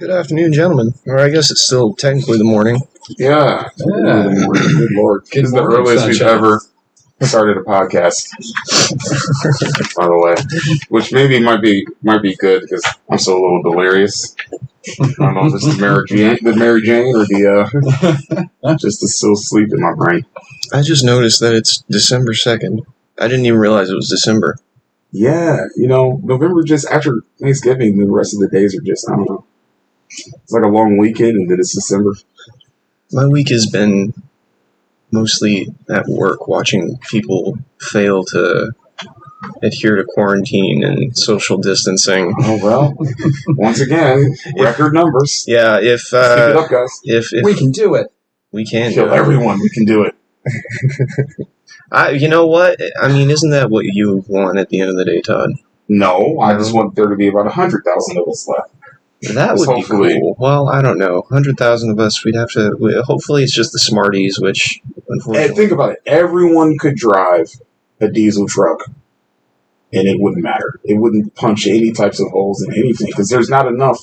Good afternoon, gentlemen. Or I guess it's still technically the morning. Yeah. Good Lord. This is the earliest we've ever started a podcast. By the way, which maybe might be good because I'm still a little delirious. I don't know if it's the Mary Jane or the just the still sleep in my brain. I just noticed that it's December 2nd. I didn't even realize it was December. Yeah, November just after Thanksgiving, the rest of the days are just, I don't know. It's like a long weekend and then it's December. My week has been mostly at work watching people fail to adhere to quarantine and social distancing. Oh, well, once again, record numbers. Yeah, keep it up, guys. If we can do it. We can Kill everyone, we can do it. You know what? I mean, isn't that what you want at the end of the day, Todd? No, I just want there to be about 100,000 of us left. That would be cool. Well, I don't know. 100,000 of us, we'd have to... hopefully it's just the Smarties, which... Hey, think about it. Everyone could drive a diesel truck, and it wouldn't matter. It wouldn't punch any types of holes in anything, because there's not enough.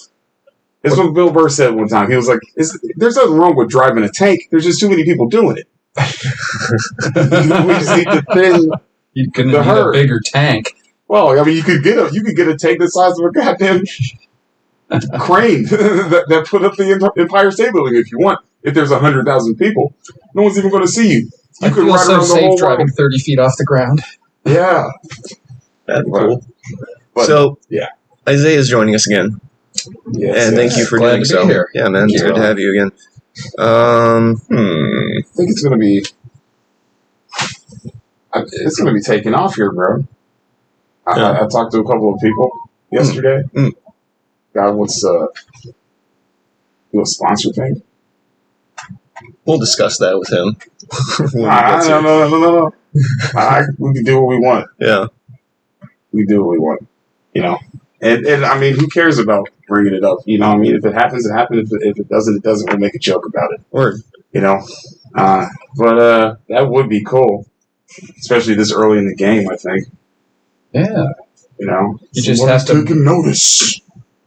That's what Bill Burr said one time. He was like, there's nothing wrong with driving a tank. There's just too many people doing it. We just need to thin you couldn't need a bigger tank. Well, I mean, you could get a tank the size of a goddamn crane that put up the Empire State Building if you want. If there's 100,000 people, no one's even going to see you. You could ride around the whole driving 30 feet off the ground. Yeah, that'd be cool. So, yeah, Isaiah's joining us again. Yes, and thank you for doing so. Here. Yeah, man, it's good to have you again. I think it's going to be taking off here, bro. I talked to a couple of people yesterday. Guy wants to do a sponsor thing. We'll discuss that with him. No. We can do what we want. Yeah. We do what we want. And I mean, who cares about bringing it up? You know what I mean? If it happens, it happens. If it doesn't, it doesn't. We'll make a joke about it. Word. But that would be cool. Especially this early in the game, I think. Yeah. You just have to take notice.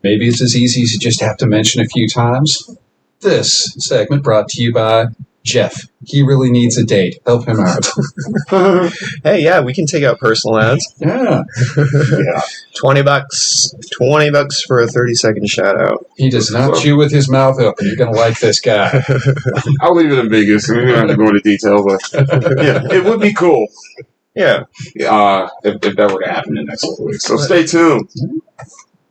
Maybe it's as easy as you just have to mention a few times. This segment brought to you by Jeff. He really needs a date. Help him out. Hey, yeah, we can take out personal ads. Yeah. $20. $20 for a 30-second shout out. He does not chew with his mouth open. You're going to like this guy. I'll leave it ambiguous. We don't have to go into detail, but yeah, it would be cool. Yeah. If that were to happen in the next couple weeks. So stay tuned.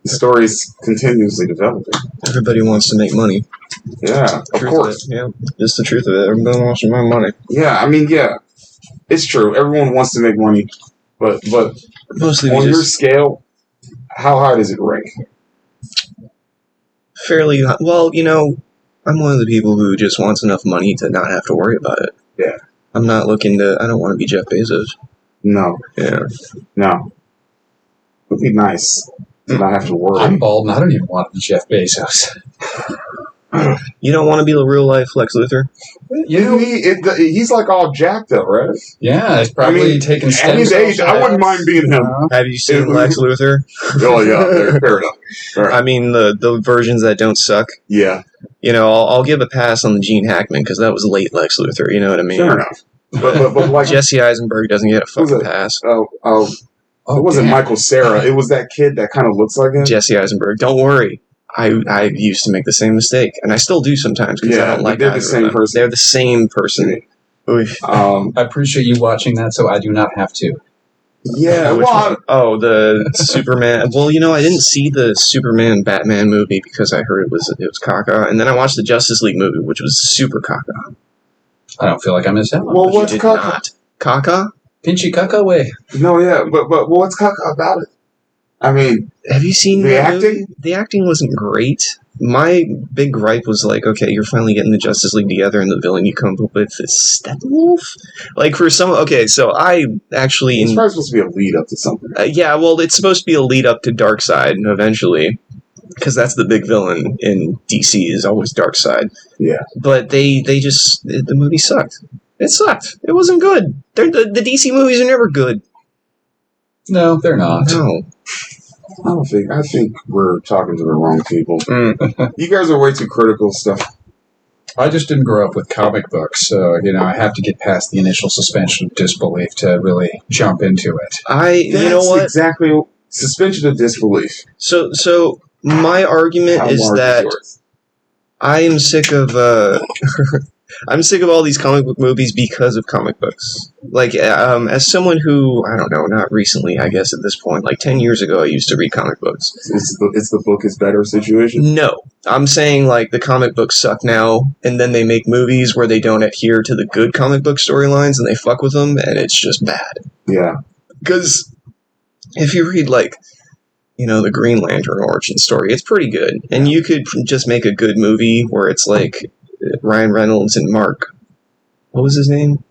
The story is continuously developing. Everybody wants to make money. Yeah, of course. Yeah, it's the truth of it. Everybody wants to make money. Yeah, I mean, yeah, it's true. Everyone wants to make money, but mostly on your scale, how high does it rank? Fairly high. Well, I'm one of the people who just wants enough money to not have to worry about it. Yeah. I'm not looking to... I don't want to be Jeff Bezos. No. Yeah. No. It would be nice to not have to worry. I'm bald and I don't even want to be Jeff Bezos. You don't want to be a real-life Lex Luthor? He's like all jacked up, right? Yeah, it's probably taking steps. At his age, I wouldn't mind being him. Have you seen Lex Luthor? Oh, yeah, fair enough. I mean, the versions that don't suck. Yeah. I'll give a pass on the Gene Hackman because that was late Lex Luthor, you know what I mean? Fair enough. But like Jesse Eisenberg doesn't get a fucking pass. It wasn't Michael Cera. It was that kid that kind of looks like him. Jesse Eisenberg. Don't worry. I used to make the same mistake, and I still do sometimes because I don't like they're the same person. They're the same person. I appreciate you watching that, so I do not have to. Yeah, the Superman. Well, I didn't see the Superman Batman movie because I heard it was caca, and then I watched the Justice League movie, which was super caca. I don't feel like I missed that one. Well, what's caca? Caca? Pinchy caca way. No, yeah, but what's caca about it? I mean, have you seen the acting? Movie? The acting wasn't great. My big gripe was like, okay, you're finally getting the Justice League together, and the villain you come up with is Steppenwolf. Like for some, okay, so I actually it's probably supposed to be a lead up to something. Yeah, well, it's supposed to be a lead up to Darkseid eventually, because that's the big villain in DC is always Darkseid. Yeah, but the movie sucked. It sucked. It wasn't good. The DC movies are never good. No, they're not. No. I think we're talking to the wrong people. Mm. You guys are way too critical of stuff. I just didn't grow up with comic books, so I have to get past the initial suspension of disbelief to really jump into it. You know what? Exactly. Suspension of disbelief. So my argument How is large that yours? I am sick of I'm sick of all these comic book movies because of comic books. Like, as someone who, I don't know, not recently, I guess at this point, like 10 years ago, I used to read comic books. It's the book is better situation? No. I'm saying, like, the comic books suck now, and then they make movies where they don't adhere to the good comic book storylines, and they fuck with them, and it's just bad. Yeah. Because if you read, like, the Green Lantern origin story, it's pretty good. And you could just make a good movie where it's, like, Ryan Reynolds and Mark. What was his name?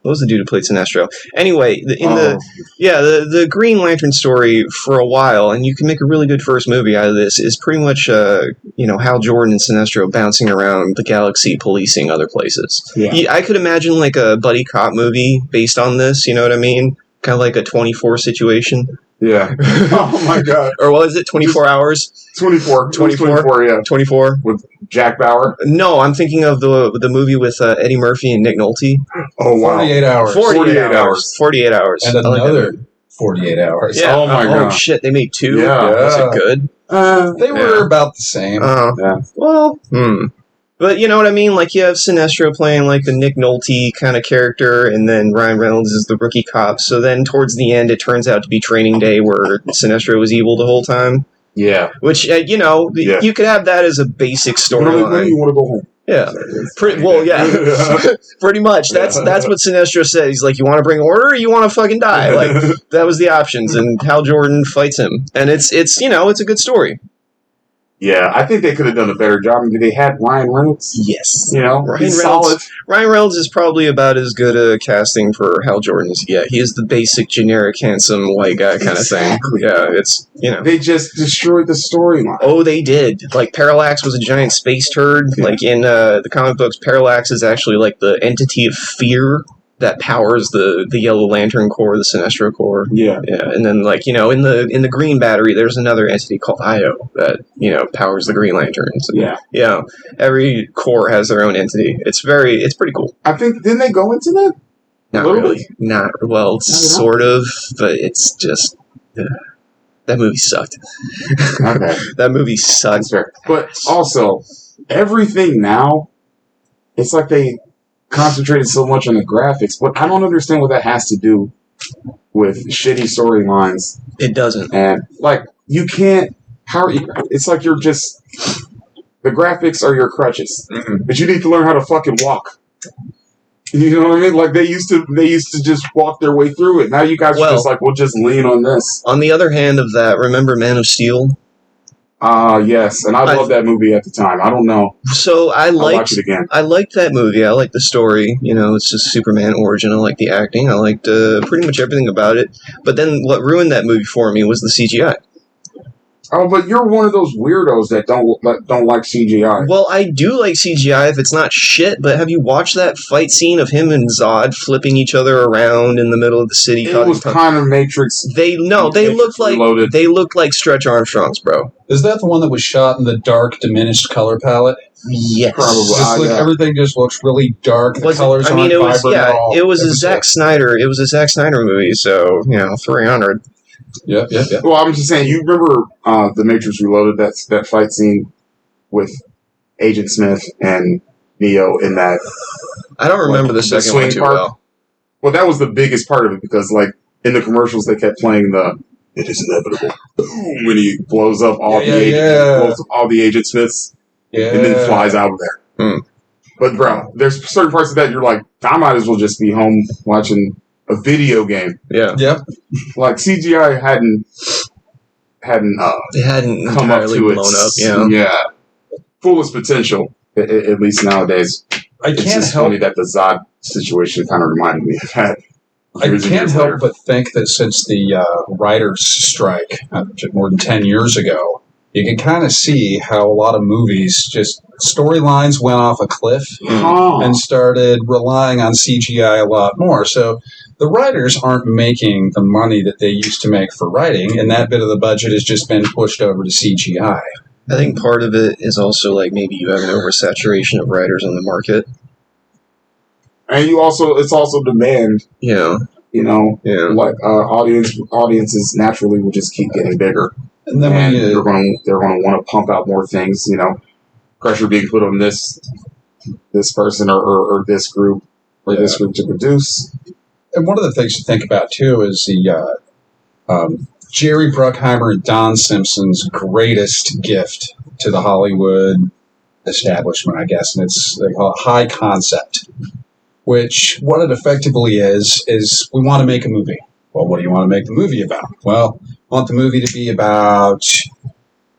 What was the dude who played Sinestro? Anyway, the Green Lantern story for a while, and you can make a really good first movie out of this, is pretty much, Hal Jordan and Sinestro bouncing around the galaxy, policing other places. Yeah. I could imagine, like, a buddy cop movie based on this, you know what I mean? Kind of like a 24 situation. Yeah. Oh my god. Or was it 24 hours? 24. 24, yeah. 24. With Jack Bauer? No, I'm thinking of the movie with Eddie Murphy and Nick Nolte. Oh, wow. 48 hours. 48 hours. 48 hours. And another 48 hours. Yeah. Oh my god. Oh shit, they made two? Yeah. Was it good? They were about the same. Yeah. Well, But you know what I mean? Like, you have Sinestro playing, like, the Nick Nolte kind of character, and then Ryan Reynolds is the rookie cop. So then towards the end, it turns out to be Training Day, where Sinestro was evil the whole time. Yeah. Which, you could have that as a basic storyline. You want to go home? Yeah. Pretty much. That's what Sinestro said. He's like, you want to bring order or you want to fucking die? Like, that was the options, and Hal Jordan fights him. And it's a good story. Yeah, I think they could have done a better job. I mean, they had Ryan Reynolds. Yes. He's solid. Ryan Reynolds is probably about as good a casting for Hal Jordan as you get. He is the basic, generic, handsome, white guy kind of thing. Yeah, it's, They just destroyed the storyline. Oh, they did. Like, Parallax was a giant space turd. Yeah. Like, in the comic books, Parallax is actually, like, the entity of fear that powers the Yellow Lantern Corps, the Sinestro Corps. Yeah. Yeah. And then, like, in the Green Battery, there's another entity called Io that, powers the Green Lanterns. And, yeah. Every corps has their own entity. It's pretty cool. I think, didn't they go into that? Not really. Sort of, but it's just, that movie sucked. Okay. That movie sucked. That's fair. But also, everything now, it's like they concentrated so much on the graphics, but I don't understand what that has to do with shitty storylines. It doesn't. And, like, you can't... it's like you're just... The graphics are your crutches. Mm-hmm. But you need to learn how to fucking walk. You know what I mean? Like, they used to just walk their way through it. Now you guys are just like, we'll just lean on this. On the other hand of that, remember Man of Steel? Yes, and I loved that movie at the time. I don't know. So I'll watch it again. I liked that movie. I liked the story. It's just Superman origin. I liked the acting. I liked pretty much everything about it. But then what ruined that movie for me was the CGI. Oh, but you're one of those weirdos that don't like CGI. Well, I do like CGI if it's not shit, but have you watched that fight scene of him and Zod flipping each other around in the middle of the city? It was kind of Matrix. They looked like Stretch Armstrongs, bro. Is that the one that was shot in the dark, diminished color palette? Yes. Probably. Everything just looks really dark. The colors aren't vibrant at all. It was a Zack Snyder movie, so, 300. Yeah. Well, I'm just saying, you remember The Matrix Reloaded, that fight scene with Agent Smith and Neo in that... I don't remember the second one too well. Well, that was the biggest part of it, because, like, in the commercials, they kept playing it is inevitable. When he blows up all the Agent Smiths, and then flies out of there. But, bro, there's certain parts of that you're like, I might as well just be home watching a video game. Yeah. Yep. Like, CGI hadn't it hadn't come up to blown up. Fullest potential, at least nowadays. It's just funny that the Zod situation kind of reminded me of that. I can't help but think that since the writers' strike more than 10 years ago, you can kind of see how a lot of movies just storylines went off a cliff and started relying on CGI a lot more. So the writers aren't making the money that they used to make for writing, and that bit of the budget has just been pushed over to CGI. I think part of it is also like maybe you have an oversaturation of writers on the market. And it's also demand. Yeah. You know, Yeah. like audiences naturally will just keep getting bigger, And then they're going to want to pump out more things. You know, pressure being put on this person or this group this group to produce. And one of the things to think about too is the Jerry Bruckheimer and Don Simpson's greatest gift to the Hollywood establishment, I guess, and they call it high concept. Which, what it effectively is we want to make a movie. Well, what do you want to make the movie about? Well, I want the movie to be about,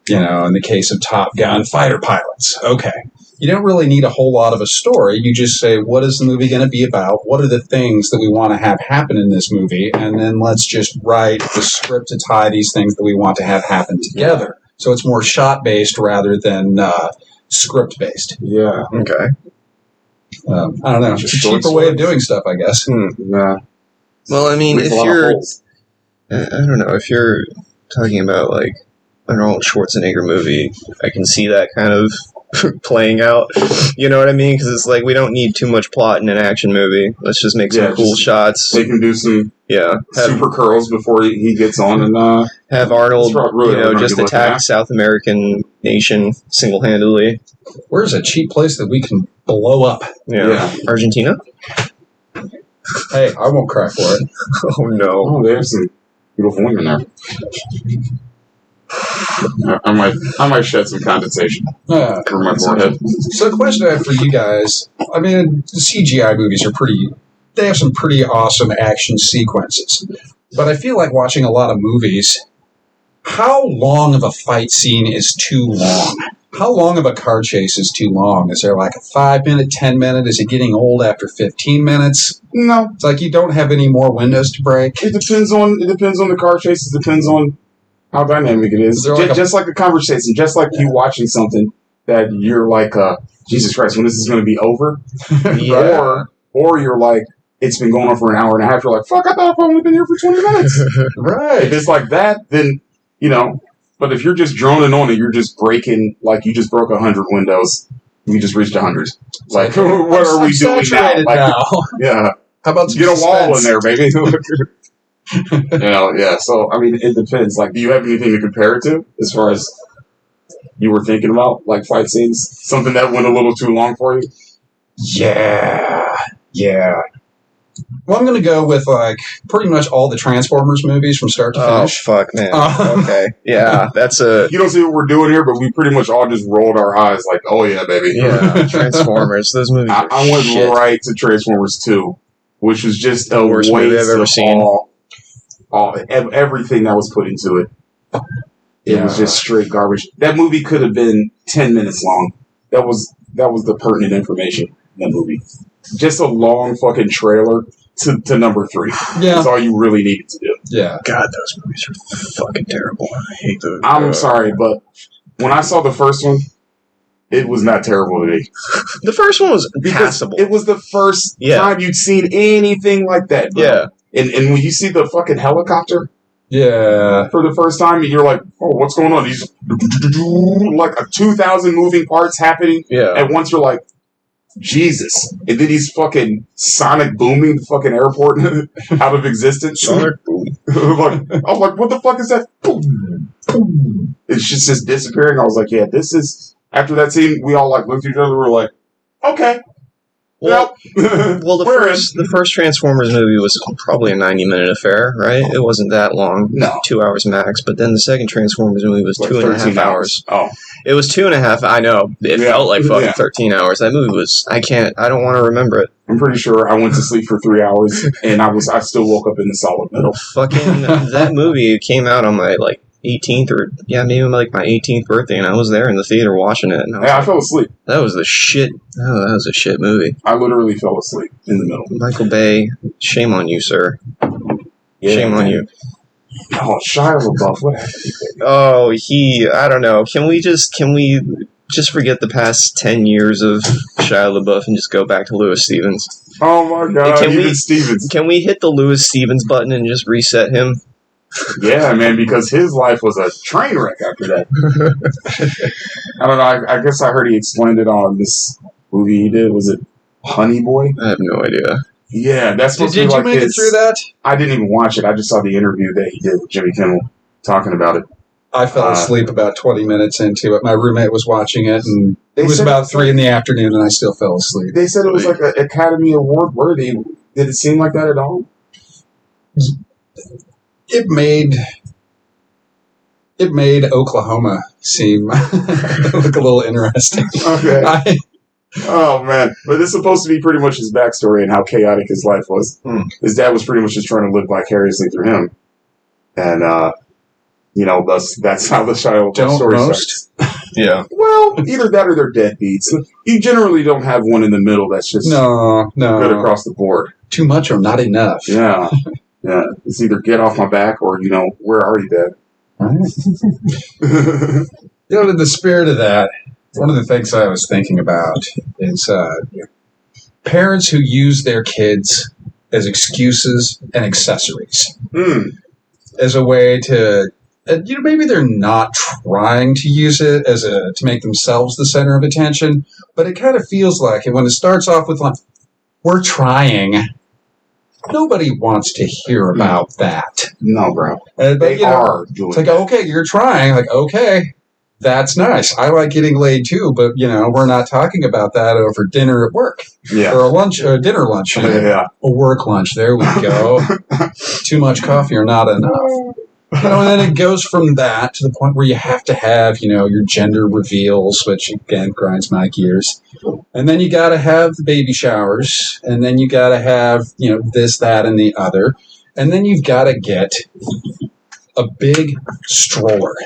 in the case of Top Gun, fighter pilots. Okay. You don't really need a whole lot of a story. You just say, what is the movie going to be about? What are the things that we want to have happen in this movie? And then let's just write the script to tie these things that we want to have happen together. So it's more shot-based rather than script-based. Yeah. Okay. I don't know. It's a cheaper way of doing stuff, I guess. Yeah. Well, I mean, if you're, I don't know, if you're talking about like an Arnold Schwarzenegger movie, I can see that kind of playing out. You know what I mean? Because it's like we don't need too much plot in an action movie. Let's just make some cool shots. They can do some super curls before he gets on and have Arnold, just attack South American nation single-handedly. Where's a cheap place that we can blow up? Yeah. Argentina? Hey, I won't cry for it. Oh, no. Oh, there's some beautiful women there. I might shed some condensation from my forehead. So the question I have for you guys, I mean, the CGI movies are they have some pretty awesome action sequences. But I feel like watching a lot of movies, how long of a fight scene is too long? How long of a car chase is too long? Is there like a 5-minute, 10-minute? Is it getting old after 15 minutes? No. It's like you don't have any more windows to break. It depends on the car chase. It depends on how dynamic it is. Just like a conversation, just like you watching something that you're like, Jesus Christ, when is this going to be over? Yeah. Or you're like, it's been going on for an hour and a half. You're like, fuck, I thought I've only been here for 20 minutes. Right. If it's like that, then, but if you're just droning on it, you're just breaking, like you just broke 100 windows. You just reached 100. Like, what are we doing now? Like, yeah. How about some get a suspense? wall in there, baby. So I mean, it depends. Like, do you have anything to compare it to as far as you were thinking about, like fight scenes? Something that went a little too long for you? Yeah. Well, I'm going to go with like pretty much all the Transformers movies from start to finish. Oh, fuck, man. Okay. Yeah, that's a... You don't see what we're doing here, but we pretty much all just rolled our eyes like, oh yeah, baby. Yeah, Transformers. Those movies I went right to Transformers 2, which was just the worst movie I've ever seen. Everything that was put into it. It was just straight garbage. That movie could have been 10 minutes long. That was the pertinent information in that movie. Just a long fucking trailer to number 3. Yeah. That's all you really needed to do. Yeah. God, those movies are fucking terrible. I hate those. I'm sorry, but when I saw the first one, it was not terrible to me. The first one was passable. It was the first time you'd seen anything like that, bro. Yeah. And when you see the fucking helicopter for the first time, you're like, oh, what's going on? These like 2,000 moving parts happening at once. You're like, Jesus. And then he's fucking sonic booming the fucking airport out of existence. Sonic boom. I was like, what the fuck is that? Boom, boom. It's just disappearing. I was like, yeah, this is... After that scene, we all like looked at each other. We were like, okay. Well, the first Transformers movie was probably a 90-minute affair, right? It wasn't that long. No. 2 hours max. But then the second Transformers movie was like 2.5 hours. Oh. It was 2.5. I know. It felt like fucking 13 hours. That movie was... I don't want to remember it. I'm pretty sure I went to sleep for 3 hours, and I still woke up in the solid middle. Fucking... that movie came out on my, 18th maybe my 18th birthday, and I was there in the theater watching it. And I fell asleep. That was the shit. Oh, that was a shit movie. I literally fell asleep in the middle. Michael Bay, shame on you, sir. Yeah, shame on you. Oh, Shia LaBeouf, what happened? Oh, I don't know. Can we just forget the past 10 years of Shia LaBeouf and just go back to Louis Stevens? Oh my God, Stevens. Can we hit the Louis Stevens button and just reset him? Yeah, man, because his life was a train wreck after that. I don't know. I guess I heard he explained it on this movie he did. Was it Honey Boy? I have no idea. Yeah, that's supposed to be like Did you make it through that? I didn't even watch it. I just saw the interview that he did with Jimmy Kimmel talking about it. I fell asleep about 20 minutes into it. My roommate was watching it, and it was about 3 in the afternoon, and I still fell asleep. They said it was like an Academy Award worthy. Did it seem like that at all? It made Oklahoma seem look a little interesting. Okay. Oh man, but this is supposed to be pretty much his backstory and how chaotic his life was. His dad was pretty much just trying to live vicariously through him, and thus that's how the Shia LaBeouf story starts. Yeah. Well, either that or they're deadbeats. You generally don't have one in the middle that's just no good across the board. Too much or not enough. Yeah. Yeah, it's either get off my back or, where are you, Dad? In the spirit of that, one of the things I was thinking about is parents who use their kids as excuses and accessories. As a way to, maybe they're not trying to use it to make themselves the center of attention, but it kind of feels like it when it starts off with like, we're trying. Nobody wants to hear about that. No, bro. But, they are doing it's like, okay, you're trying. Like, okay, that's nice. I like getting laid too, but, we're not talking about that over dinner at work. Yeah. Or a dinner lunch. Yeah. A work lunch. There we go. Too much coffee or not enough. And then it goes from that to the point where you have to have, your gender reveals, which again grinds my gears. And then you got to have the baby showers, and then you got to have, this, that, and the other. And then you've got to get a big stroller,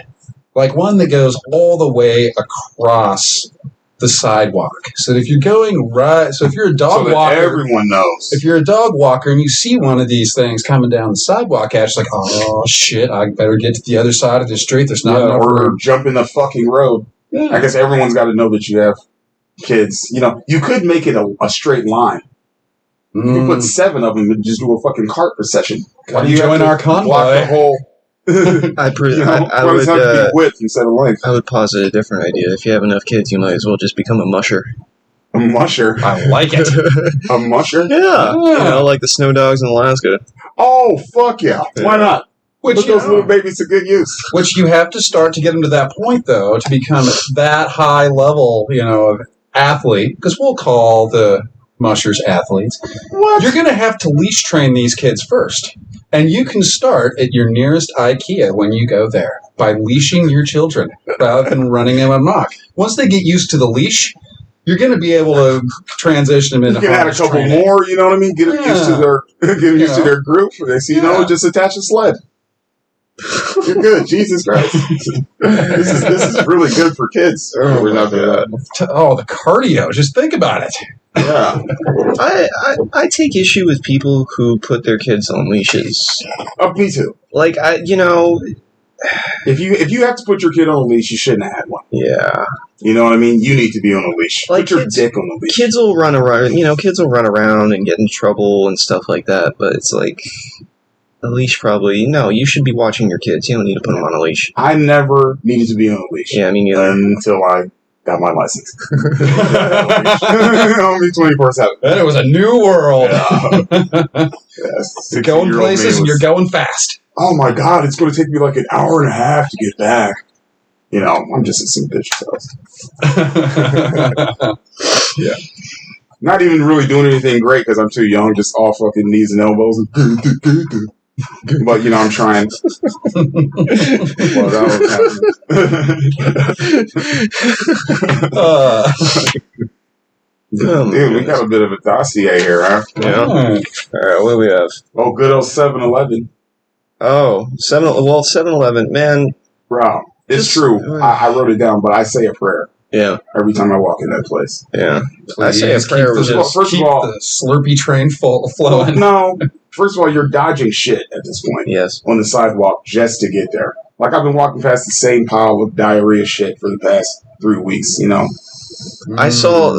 like one that goes all the way across the sidewalk. So that if you're going if you're a dog walker, everyone knows. If you're a dog walker and you see one of these things coming down the sidewalk, it's like, oh shit, I better get to the other side of the street. There's not enough room. Or jump in the fucking road. Yeah. I guess everyone's got to know that you have kids. You could make it a straight line. You could put 7 of them and just do a fucking cart procession. Why do you join our convoy? Block the whole. I would have to be width instead of length. I would posit a different idea. If you have enough kids, you might as well just become a musher. A musher? I like it. A musher? Yeah. Like the snow dogs in Alaska. Oh, fuck yeah. Why not? Put those little babies to good use. Which you have to start to get them to that point, though, to become that high level, of athlete, because we'll call the mushers athletes. What? You're going to have to leash train these kids first. And you can start at your nearest IKEA when you go there by leashing your children rather than running them amok. Once they get used to the leash, you're going to be able to transition them into. You can add a couple more, you know what I mean? Get them used to their group. They see, just attach a sled. You're good, Jesus Christ. This is really good for kids. Oh, the cardio! Just think about it. Yeah, I take issue with people who put their kids on leashes. Me too. Like if you have to put your kid on a leash, you shouldn't have had one. Yeah. You know what I mean? You need to be on a leash. Like put your dick on a leash. Kids will run around. Kids will run around and get in trouble and stuff like that. But it's like. A leash probably. No, you should be watching your kids. You don't need to put them on a leash. I never needed to be on a leash. Yeah, I mean, until I got my license. Only 24/7. Then it was a new world. Yeah. You're going places and you're going fast. Oh my God, it's going to take me like an hour and a half to get back. I'm just a simp bitch. Yeah. Not even really doing anything great because I'm too young, just all fucking knees and elbows. But, I'm trying. Well, that was Dude, we got a bit of a dossier here, huh? Yeah. All right, what do we have? Oh, good old 7-Eleven. Oh, 7-Eleven, man. Bro, it's true. I wrote it down, but I say a prayer Yeah. Every time I walk in that place. Yeah. I Please say a prayer keep was the, First of keep all- the Slurpee train flowing. No. First of all, you're dodging shit at this point. Yes. On the sidewalk just to get there. Like, I've been walking past the same pile of diarrhea shit for the past 3 weeks, you know? I saw,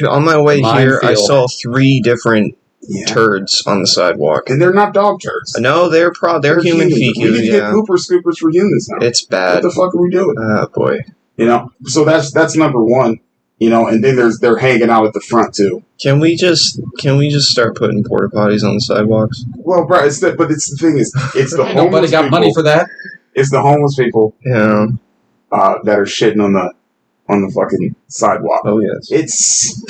on my way here, I Minefield. saw 3 different Yeah. turds on the sidewalk. And they're not dog turds. No, they're human humans. feces, We need to get yeah. pooper scoopers for humans now. It's What bad. the fuck are we doing? Oh, boy. You know? So that's number one. You know, and then they're hanging out at the front too. Can we just start putting porta potties on the sidewalks? Well, bro, it's the thing is, it's the Ain't nobody homeless got people. money for that. It's the homeless people Yeah. that are shitting on the fucking sidewalk. Oh, yes. It's,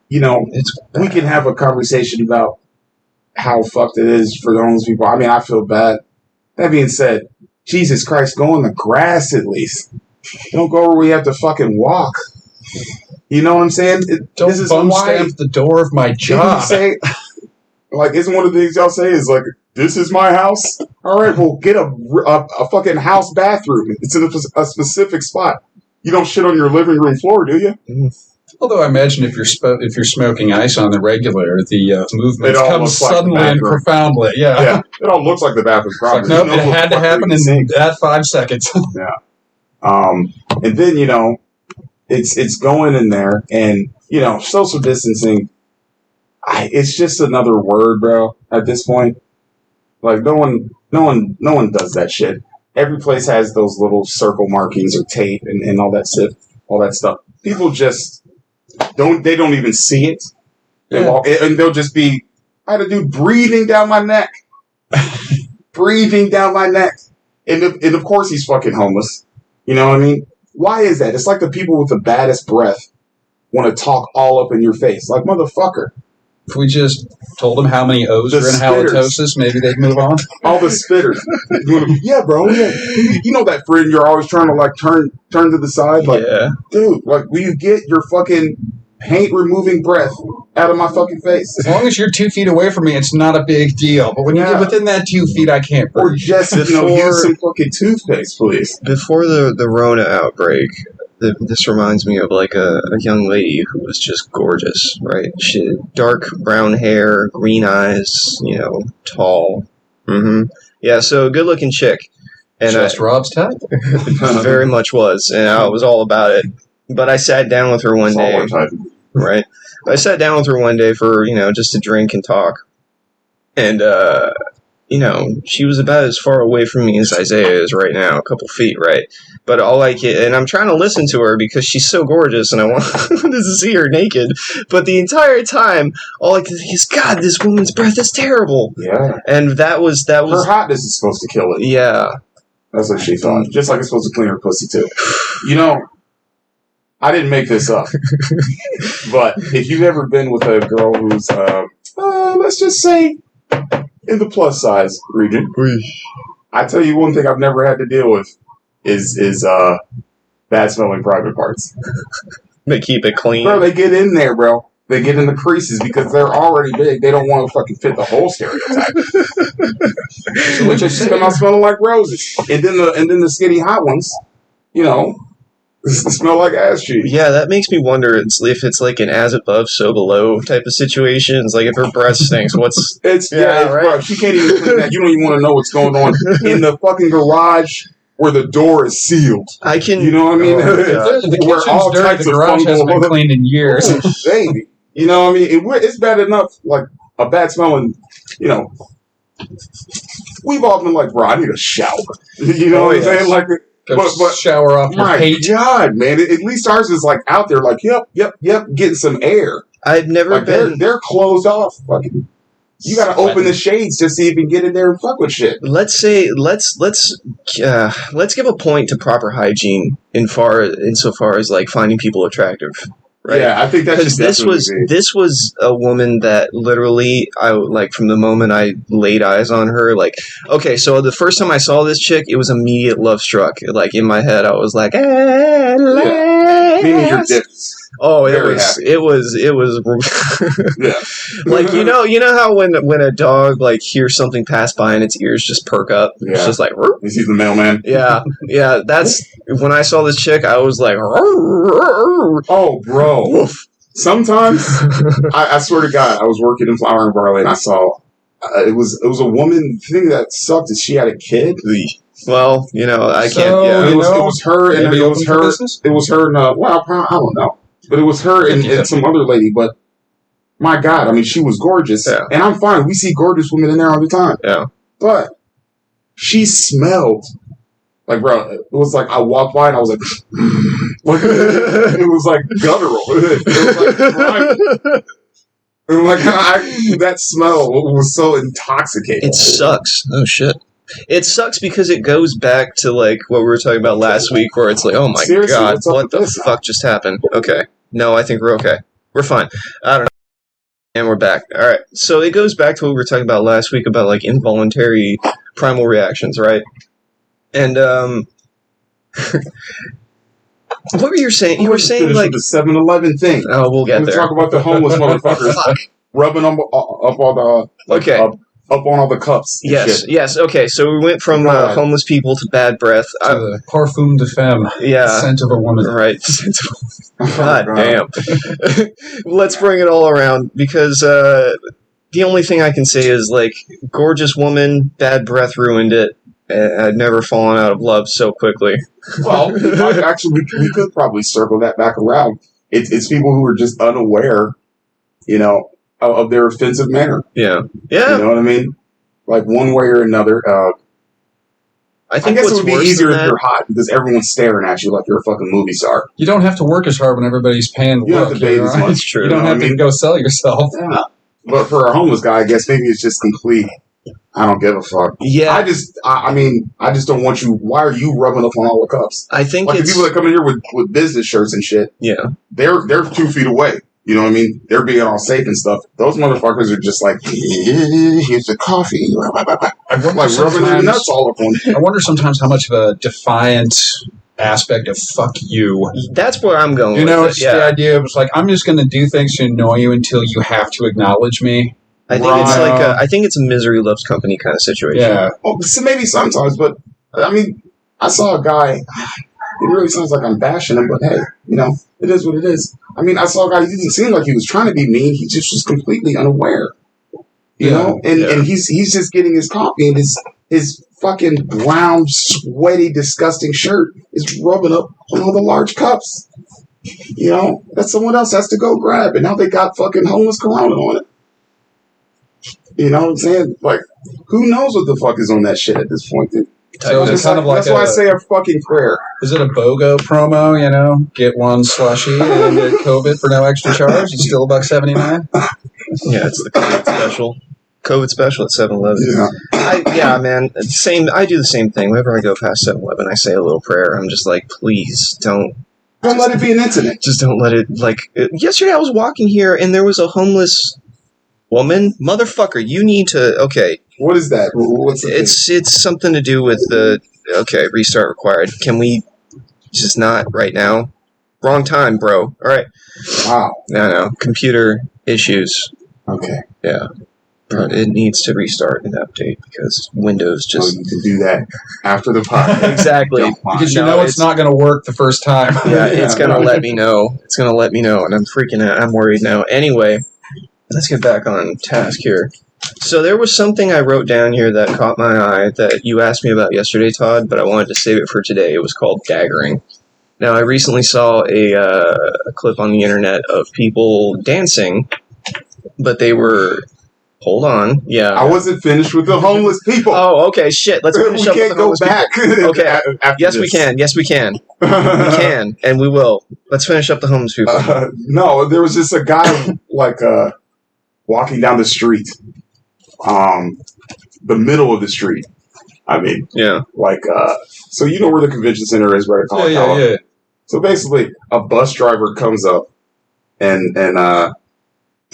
you know, It's we can have a conversation about how fucked it is for the homeless people. I mean, I feel bad. That being said, Jesus Christ, go on the grass at least. Don't go where we have to fucking walk. You know what I'm saying? Don't this is bum why stamp the door of my you job. say, like, isn't one of the things y'all say is like, this is my house? All right, well, get a fucking house bathroom. It's in a specific spot. You don't shit on your living room floor, do you? Although I imagine if you're smoking ice on the regular, the movements It all come looks like the suddenly and bathroom. profoundly. Yeah. Yeah, it all looks like the bathroom. It's like, Probably. nope, You know it what had the to fuck happen are you in that 5 seconds. And then, you know, it's going in there, and, you know, social distancing, it's just another word, bro, at this point. Like, no one does that shit. Every place has those little circle markings or tape and all that stuff. People just don't even see it. They walk, and they'll just be, I had a dude breathing down my neck. Breathing down my neck. And of course he's fucking homeless. You know what I mean? Why is that? It's like the people with the baddest breath want to talk all up in your face. Like, motherfucker. If we just told them how many O's The are in spitters. halitosis, maybe they'd move on. All the spitters. Yeah, bro. Yeah. You know that friend you're always trying to, like, turn to the side? Like, Yeah. dude, like, will you get your fucking paint-removing breath out of my fucking face? As long as you're 2 feet away from me, it's not a big deal. But when you Yeah. get within that 2 feet, I can't Or breathe. just, you know, Before- use some fucking toothpaste, please. Before the Rona outbreak, this reminds me of like a young lady who was just gorgeous, right? She had dark brown hair, green eyes, you know, tall. Yeah, so good looking chick. And Just Rob's type. very much was, and I was all about it. But I sat down with her one day, Smaller type. right? I sat down with her one day for, you know, just to drink and talk. And, you know, she was about as far away from me as Isaiah is right now, a couple feet, right? But and I'm trying to listen to her because she's so gorgeous and I want to see her naked. But the entire time, all I could think is, God, this woman's breath is terrible. Yeah. And that was, Her hotness is supposed to kill it. yeah. That's what she thought. Just like it's supposed to clean her pussy, too. You know, I didn't make this up. But if you've ever been with a girl who's, let's just say, in the plus size region, I tell you one thing I've never had to deal with is bad smelling private parts. They keep it clean. Bro, they get in there, bro. They get in the creases because they're already big. They don't want to fucking fit the whole stereotype. So they just come out smelling like roses. And then the skinny hot ones, you know, smell like ass cheeks. Yeah, that makes me wonder if it's like an as above, so below type of situation. It's like if her breath stinks, what's... It's right? bro, she can't even clean that. You don't even want to know what's going on in the fucking garage where the door is sealed. I can... You know what I mean? Oh, my God. The Where all kitchen's dirty, types the of garage hasn't been fungal- cleaned in years. Oh, baby. You know what I mean? It's bad enough, like, a bad smelling, you know. We've all been like, bro, I need a shower. You know what I'm saying? Like, Go but shower off your my hate. God, man. At least ours is like out there, like, yep, getting some air. I've never Like, been... they're closed off. Fucking, you gotta open the shades just to even get in there and fuck with shit. Let's give a point to proper hygiene insofar as like finding people attractive, right? Yeah, I think that should Because definitely be. this was a woman that literally I like from the moment I laid eyes on her. Like, okay, so the first time I saw this chick, it was immediate love struck. Like in my head, I was like, Meaning your dick Oh, Very it was Yeah. like you know how when a dog like hears something pass by and its ears just perk up. Yeah. It's just like You see the mailman? yeah. That's when I saw this chick. I was like, oh, bro. woof. Sometimes I swear to God, I was working in Flower and Barley and I saw it was a woman. The thing that sucked is she had a kid. Well, you know, I So, can't. Yeah, It was her and maybe it was open for her. business? It was her and well, I don't know, but it was her and some other lady. But my God, I mean, she was gorgeous, Yeah. and I'm fine. We see gorgeous women in there all the time. yeah. But she smelled like, bro. It was like I walked by and I was like, like it was like guttural. It was like grimy. And like that smell was so intoxicating. It sucks. Oh shit. It sucks because it goes back to like what we were talking about last week, where it's like, oh my Seriously, God, what's up what with the this? fuck just happened? Okay, no, I think we're okay. We're fine. I don't know. And we're back. All right. So it goes back to what we were talking about last week about like involuntary primal reactions, right? And what were you saying? You were saying like the 7-Eleven thing. oh, we'll get We there. talk about the homeless motherfuckers rubbing them up all the Okay. up on all the cups. And Yes, shit. yes. Okay, so we went from God. homeless people to bad breath. To the parfum de femme. Yeah. Scent of a woman. Right. Oh, God damn. Let's bring it all around because the only thing I can say is like gorgeous woman, bad breath ruined it. I'd never fallen out of love so quickly. Well, actually, we could probably circle that back around. It's people who are just unaware, you know, of their offensive manner. Yeah. You know what I mean? Like one way or another. I think guess what's it would be worse easier than if that, you're hot because everyone's staring at you like you're a fucking movie star. You don't have to work as hard when everybody's paying the You don't look. have to pay as much. it's true. You don't have to go sell yourself. Yeah. But for a homeless guy, I guess maybe it's just complete. I don't give a fuck. Yeah. I mean, I just don't want you. Why are you rubbing up on all the cups? I think Like the it's people that come in here with business shirts and shit, yeah. they're 2 feet away. You know what I mean? They're being all safe and stuff. Those motherfuckers are just like, here's the coffee. Like rubbing their nuts all up on you. I wonder sometimes how much of a defiant aspect of fuck you. That's where I'm going. You know, with it's it. Yeah. the idea of it's like, I'm just going to do things to annoy you until you have to acknowledge me. I think it's like I think it's a misery loves company kind of situation. Yeah. Well, so maybe sometimes, but I mean, I saw a guy. It really sounds like I'm bashing him, but hey, you know, it is what it is. I mean, I saw a guy. He didn't seem like he was trying to be mean. He just was completely unaware. You know, and he's just getting his coffee, and his fucking brown, sweaty, disgusting shirt is rubbing up on all the large cups. You know, that someone else has to go grab, and now they got fucking homeless Corona on it. You know what I'm saying? Like, who knows what the fuck is on that shit at this point, dude? So it's kind of like that's why I say a fucking prayer. Is it a BOGO promo, you know? Get one slushy and get COVID for no extra charge? It's still $1.79? Yeah, it's the COVID special. COVID special at 7-Eleven. Yeah. Yeah, man. Same. I do the same thing. Whenever I go past 7-Eleven, I say a little prayer. I'm just like, please don't let it be an incident. Just don't let it. Like yesterday, I was walking here and there was a homeless woman. Motherfucker, you need to. Okay. What is that? What's the It's something to do with the. Okay, restart required. Can we just not right now? Wrong time, bro. All right. Wow. No. Computer issues. Okay. Yeah. But it needs to restart and update because Windows just. Oh, you can do that after the podcast. Exactly. Because you know it's not going to work the first time. Yeah, it's going to let me know. It's going to let me know, and I'm freaking out. I'm worried now. Anyway, let's get back on task here. So there was something I wrote down here that caught my eye that you asked me about yesterday, Todd, but I wanted to save it for today. It was called daggering. Now, I recently saw a clip on the internet of people dancing, but they were... Hold on. Yeah. I wasn't finished with the homeless people. Oh, okay. Shit. Let's finish up with the homeless people. We can't go back. Okay. Yes, we can. Yes, we can. We can, and we will. Let's finish up the homeless people. No, there was just a guy walking down the street, the middle of the street. I mean, yeah. So you know where the convention center is, right? Yeah. So basically, a bus driver comes up, and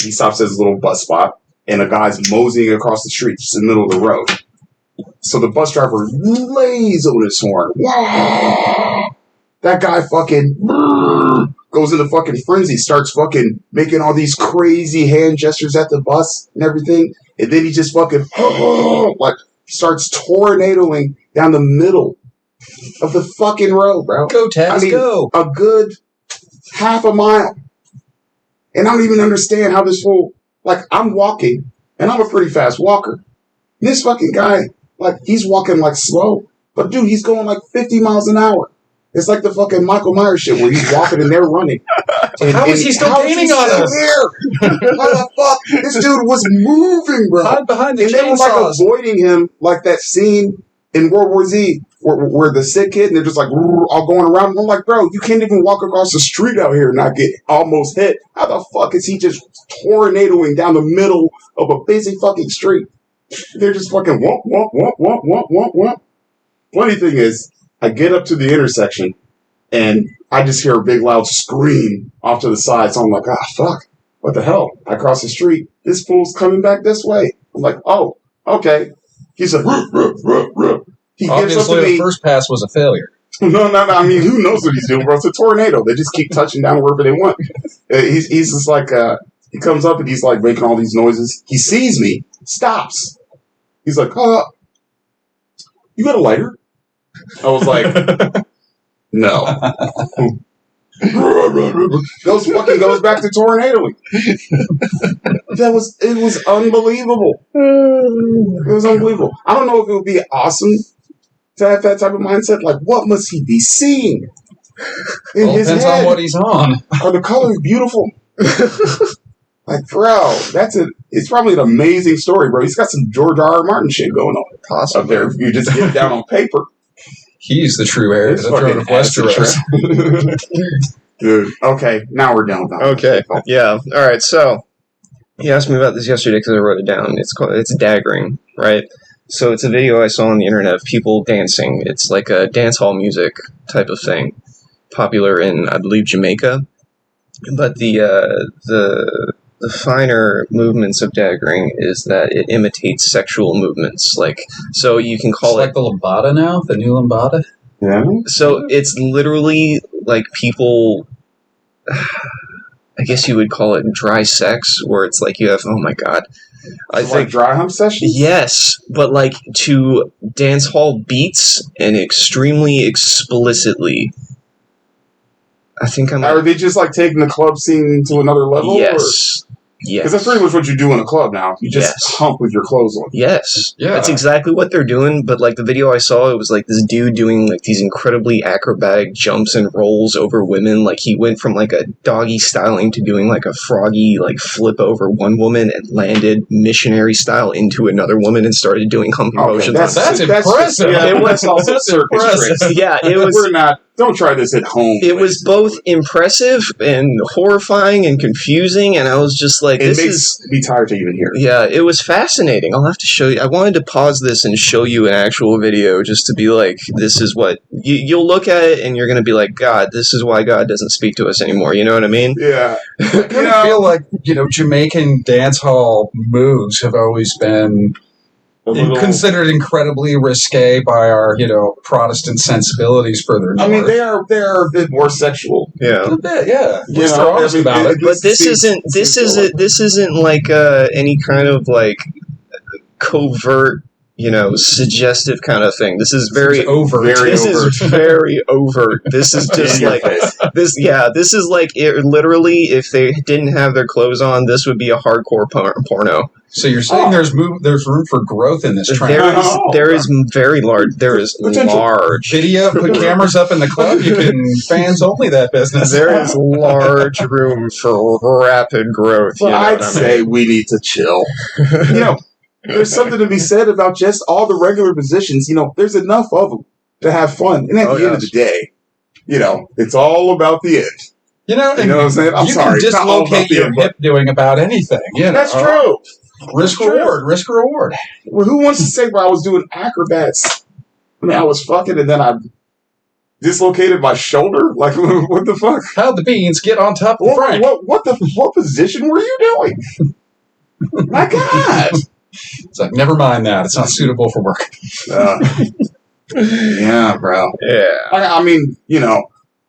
he stops at his little bus spot, and a guy's moseying across the street, just in the middle of the road. So the bus driver lays on his horn. That guy fucking goes into fucking frenzy, starts fucking making all these crazy hand gestures at the bus and everything. And then he just fucking, like, starts tornadoing down the middle of the fucking road, bro. Go, Taz, go. A good half a mile. And I don't even understand how this fool, like, I'm walking, and I'm a pretty fast walker. This fucking guy, like, he's walking, like, slow. But, dude, he's going, like, 50 miles an hour. It's like the fucking Michael Myers shit where he's walking and they're running. How is he still gaining on us? How the fuck? This dude was moving, bro. Hide behind the and they were, like, chainsaws. avoiding him, like that scene in World War Z where the sick kid, and they're just, like, all going around. I'm like, bro, you can't even walk across the street out here and not get almost hit. How the fuck is he just tornadoing down the middle of a busy fucking street? They're just fucking womp, womp, womp, womp, womp, womp, womp. Funny thing is, I get up to the intersection, and I just hear a big loud scream off to the side. So I'm like, fuck, what the hell? I cross the street. This fool's coming back this way. I'm like, oh, okay. He's like, ruh, ruh, ruh, ruh. He gives up to Obviously, me. the first pass was a failure. No. I mean, who knows what he's doing, bro? It's a tornado. They just keep touching down wherever they want. He's just like, he comes up and he's like making all these noises. He sees me, stops. He's like, you got a lighter? I was like, no. Goes back to tornadoing. It was unbelievable. It was unbelievable. I don't know if it would be awesome to have that type of mindset. Like, what must he be seeing in his depends head? on what he's on. Are the colors beautiful? Like, bro, it's probably an amazing story, bro. He's got some George R. R. Martin shit going on. Possibly. Up there. If you just get it down on paper. He's the true heir to the throne of Westeros. Dude, okay, now we're done with that. Okay, yeah. All right, so he asked me about this yesterday because I wrote it down. It's daggering, right? So it's a video I saw on the internet of people dancing. It's like a dance hall music type of thing, popular in, I believe, Jamaica. But the finer movements of daggering is that it imitates sexual movements. Like, so you can call It's like the lambada now, the new lambada. Yeah. So it's literally like people, I guess you would call it dry sex, where it's like you have, oh my god. I Like think dry hump sessions? yes, but like to dance hall beats and extremely explicitly. I think I'm. Are they just like taking the club scene to another level? Yes. Yes. Because that's pretty much what you do in a club now. You just Yes. hump with your clothes on. Yes. Yeah. That's exactly what they're doing, but like the video I saw, it was like this dude doing like these incredibly acrobatic jumps and rolls over women. Like he went from like a doggy styling to doing like a froggy like flip over one woman and landed missionary style into another woman and started doing humping Okay, motions. that's impressive. Yeah, it was also That's circus impressive. tricks. Yeah, it was. We're not. Don't try this at home. It was both impressive and horrifying and confusing, and I was just like, It "This makes is." me tired to even hear. Yeah, it was fascinating. I'll have to show you. I wanted to pause this and show you an actual video just to be like, this is what... You'll look at it and you're going to be like, God, this is why God doesn't speak to us anymore. You know what I mean? Yeah. I kind of feel like, Jamaican dance hall moves have always been considered incredibly risque by our, Protestant sensibilities further north. I mean, they are a bit more sexual. Yeah. A bit, yeah. You They're know, honest I mean, about it. But this isn't like any kind of like covert, suggestive kind of thing. This is very overt. This is very overt. This is just In your like face. this. Yeah, this is like literally. If they didn't have their clothes on, this would be a hardcore porno. So you're saying there's room for growth in this trend? There is very large. There is Potential. large. Video, put cameras up in the club. You can fans only that business. There is large room for rapid growth. But I'd say we need to chill. There's something to be said about just all the regular positions. There's enough of them to have fun. And at the end of the day, it's all about the end. You know what I'm saying? I'm you sorry. can It's not all about dislocate the your end, but hip doing about anything. that's true. Risk reward. Risk reward. Well, who wants to say, I was doing acrobats? I mean, I was fucking and then I dislocated my shoulder? Like, what the fuck? How'd the beans get on top of Frank? What position were you doing? My God. It's like, never mind that. It's not suitable for work. Yeah, bro. Yeah. I mean,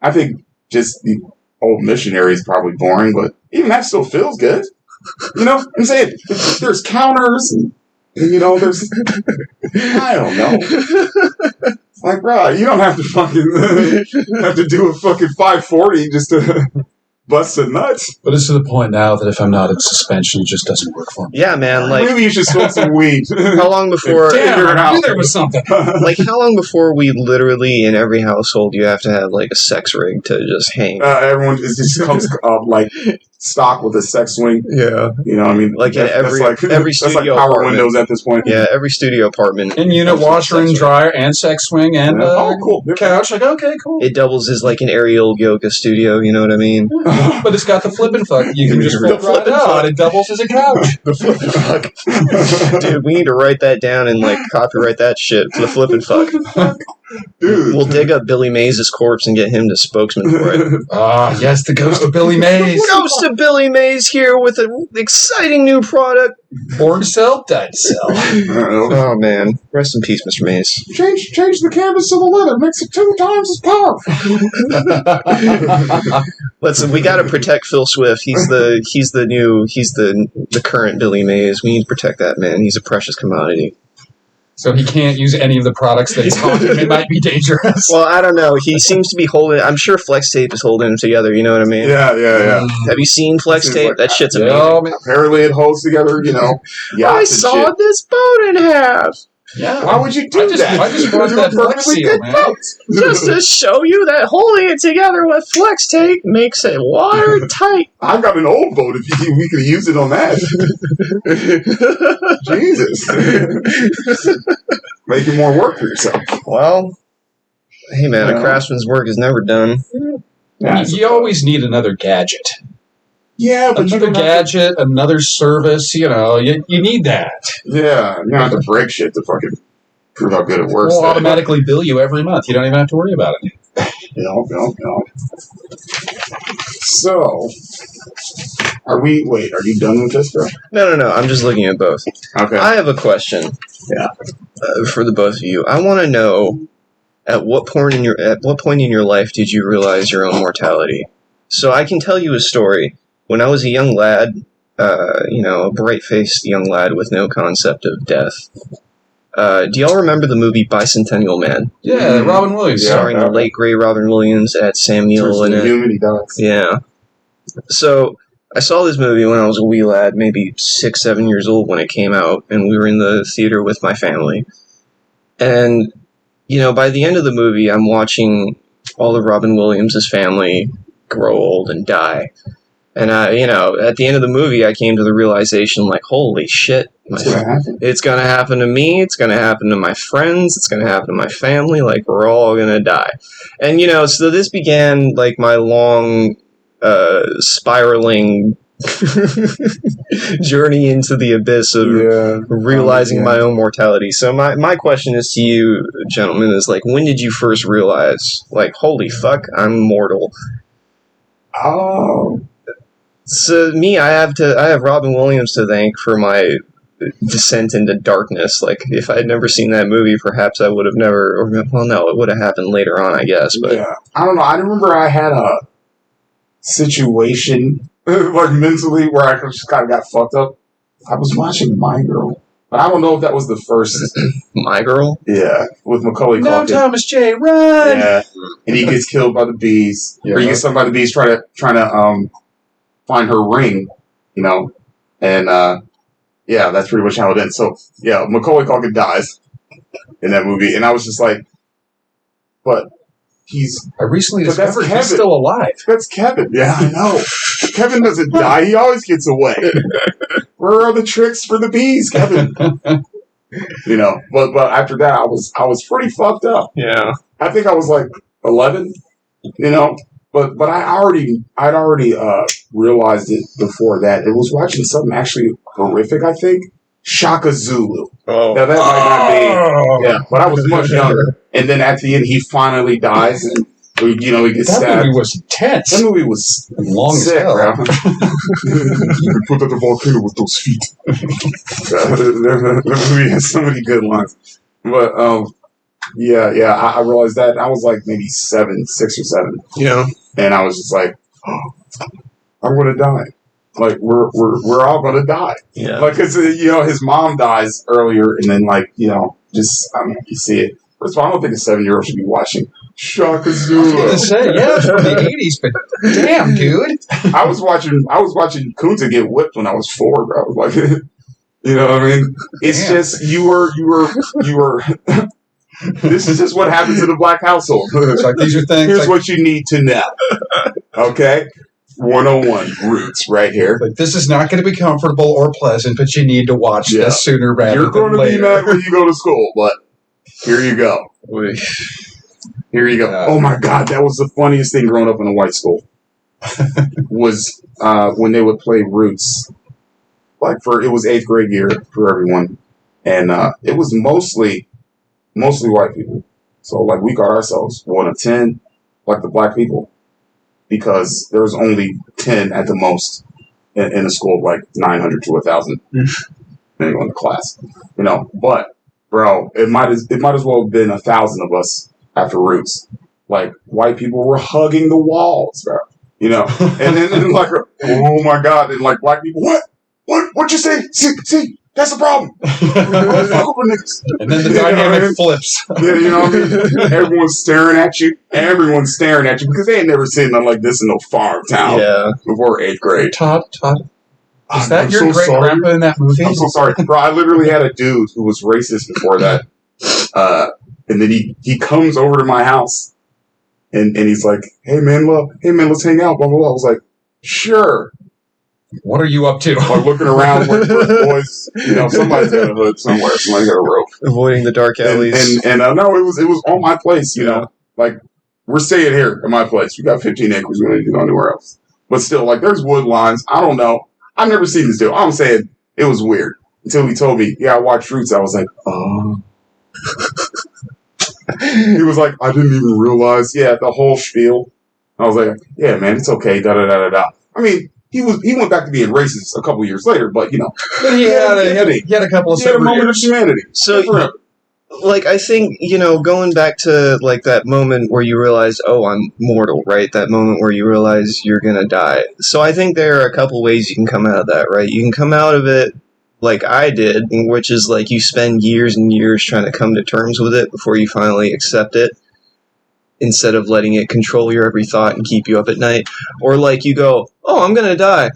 I think just Old Missionary is probably boring, but even that still feels good. You know, I'm saying there's counters, and there's I don't know. Like, bro, you don't have to fucking have to do a fucking 540 just to bust the nuts. But it's to the point now that if I'm not in suspension, it just doesn't work for me. Yeah, man. Like, maybe you should smoke some weed. how long before? Damn, I knew there was something. Like, how long before we literally in every household you have to have like a sex rig to just hang? Everyone just comes like stock with a sex swing. Yeah, You know what I mean? like in every that's like studio power apartment. windows at this point. Yeah, every studio apartment. In unit washer and dryer and sex swing and Cool. couch. Like, okay, cool. It doubles as like an aerial yoga studio. You know what I mean? But it's got the flip and fuck. You can just flip right out. It doubles as a couch. The flip and fuck. Dude, we need to write that down and like copyright that shit. The flip and fuck. Dude. We'll dig up Billy Mays' corpse and get him the spokesman for it. Ah, yes, the ghost of Billy Mays. Ghost of Billy Mays here with an exciting new product. Born to sell, died to sell. Oh man, rest in peace, Mr. Mays. Change the canvas to the leather, makes it 2 times as powerful. We gotta protect Phil Swift. He's the current Billy Mays. We need to protect that man. He's a precious commodity. So he can't use any of the products that he's on. It might be dangerous. Well, I don't know. He seems to be holding. I'm sure Flex Tape is holding him together. You know what I mean? Yeah. Have you seen Flex Tape? That shit's amazing. Yeah, man. Apparently it holds together, I saw this boat in half. Yeah. Why would you do that? I just watched that Flex Seal, man. Just to show you that holding it together with Flex Tape makes it watertight. I've got an old boat if we could use it on that. Jesus. Making more work for yourself. Well, hey man, a craftsman's work is never done. Yeah, You always need another gadget. Yeah, but Another gadget, another service, you need that. Yeah, you don't have to break shit to fucking prove how good it works. We'll automatically bill you every month. You don't even have to worry about it. No. So, are you done with this, bro? No. I'm just looking at both. Okay. I have a question. Yeah. For the both of you, I want to know at what point in your life did you realize your own mortality? So I can tell you a story. When I was a young lad, a bright-faced young lad with no concept of death. Do y'all remember the movie Bicentennial Man? Yeah, Robin Williams. Starring the late great Robin Williams at Sam Neill in it. He does. Yeah. So I saw this movie when I was a wee lad, maybe 6, 7 years old when it came out, and we were in the theater with my family. And, by the end of the movie, I'm watching all of Robin Williams' family grow old and die. And, at the end of the movie, I came to the realization, like, holy shit. It's going to happen to me. It's going to happen to my friends. It's going to happen to my family. Like, we're all going to die. And, so this began, like, my long, spiraling journey into the abyss of realizing my own mortality. So my question is to you, gentlemen, is, like, when did you first realize, like, holy fuck, I'm mortal? Oh. So me, I have Robin Williams to thank for my descent into darkness. Like, if I had never seen that movie, perhaps I would have never, it would have happened later on, I guess. But yeah, I don't know. I remember I had a situation, like mentally, where I just kind of got fucked up. I was watching My Girl, but I don't know if that was the first. My Girl? Yeah, with Macaulay Culkin. No, Thomas J. Run! Yeah, and he gets killed by the bees. Yeah. Or he gets stung by the bees trying to find her ring, and yeah, that's pretty much how it ends. So yeah, Macaulay Culkin dies in that movie, and I was just like, but I recently discovered he's still alive. That's Kevin. Yeah, I know. Kevin doesn't die. He always gets away. Where are the tricks for the bees, Kevin? But after that, I was pretty fucked up. Yeah. I think I was like 11, but I'd already realized it before that. It was watching something actually horrific, I think. Shaka Zulu. Oh. Now that might not be, yeah, but I was much younger. And then at the end, he finally dies, and he gets stabbed. That movie was intense. That movie was long sick, as hell. bro. You put at the volcano with those feet. That movie has so many good lines. But I realized that. I was like maybe 6 or 7. Yeah. And I was just like, I'm gonna die. Like we're all gonna die. Yeah. Like, cause his mom dies earlier, and then just I don't know, you see it. First of all, I don't think a 7-year-old should be watching Shaka Zulu. I was gonna say, yeah, it's from the 80s, but damn, dude. I was watching Kunta get whipped when I was 4, bro. Like, you know what I mean? It's Damn. just you were. This is just what happens in a black household. It's like these are things. Here's what you need to know. Okay, 101 roots right here. Like, this is not going to be comfortable or pleasant, but you need to watch this sooner rather You're than later. going to be mad when you go to school, but here you go. Here you go. Oh my God, that was the funniest thing growing up in a white school. Was when they would play Roots. It was 8th grade year for everyone, and it was mostly white people. So we got ourselves 1 of 10, like the black people, because there was only 10 at the most in a school of 900 to 1,000, depending on the class. But bro, it might as well have been 1,000 of us after Roots. White people were hugging the walls, bro. And then oh my God, and black people, what you say? See, that's the problem. And then the dynamic flips. Yeah, you know what I mean? Everyone's staring at you. Everyone's staring at you because they ain't never seen nothing like this in no farm town before 8th grade. Todd, is that your great grandpa in that movie? I'm so sorry, bro. I literally had a dude who was racist before that, and then he comes over to my house, and he's like, "Hey man, let's hang out." Blah blah blah. I was like, "Sure." What are you up to? Looking around for boys. Somebody's got a hood somewhere. Somebody's got a rope. Avoiding the dark alleys. And no, it was on my place. We're staying here at my place. We got 15 acres. We don't need to go anywhere else. But still, there's wood lines. I don't know. I've never seen this dude. I'm saying it was weird until he told me, "Yeah, I watched Roots." I was like, "Oh." He was like, "I didn't even realize." Yeah, the whole spiel. I was like, "Yeah, man, it's okay." Da da da da da. I mean. He went back to being racist a couple years later, but But he had a couple of he had a moment of humanity. So, I think, going back to, that moment where you realize, oh, I'm mortal, right? That moment where you realize you're gonna die. So I think there are a couple ways you can come out of that, right? You can come out of it like I did, which is, you spend years and years trying to come to terms with it before you finally accept it, instead of letting it control your every thought and keep you up at night. Or you go, oh, I'm gonna die.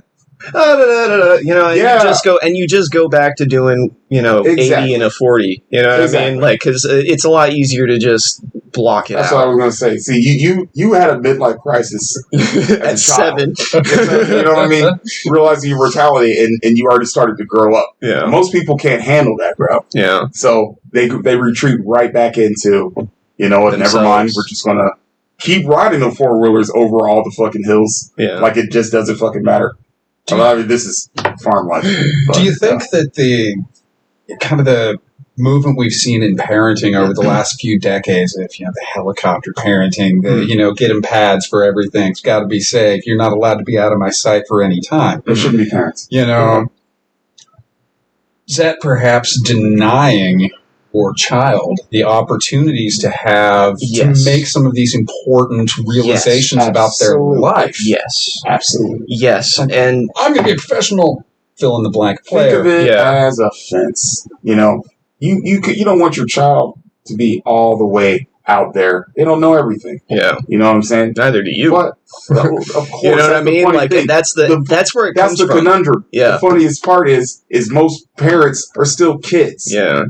You just go back to doing, Exactly. 80 and a 40. You know what I mean? Because it's a lot easier to just block it That's out. what I was gonna say. See, you had a midlife crisis at 7. You know what I mean? Realizing your mortality, and you already started to grow up. Yeah. Most people can't handle that, bro. Yeah. So they retreat right back into, never mind. We're just gonna keep riding the 4-wheelers over all the fucking hills. Yeah. It just doesn't fucking matter. I mean, this is farm life. But, do you think that the kind of the movement we've seen in parenting over the last few decades, if the helicopter parenting, get them pads for everything, it's got to be safe, you're not allowed to be out of my sight for any time. There shouldn't be parents. Is that perhaps denying your child the opportunities to have to make some of these important realizations about their life? Yes. Absolutely. Yes. And I'm going to be a professional fill in the blank player. Think of it as a fence. You don't want your child to be all the way out there. They don't know everything. Yeah. You know what I'm saying? Neither do you. But of course, you know what I mean? That's where it comes from. That's the conundrum. Yeah. The funniest part is most parents are still kids. Yeah.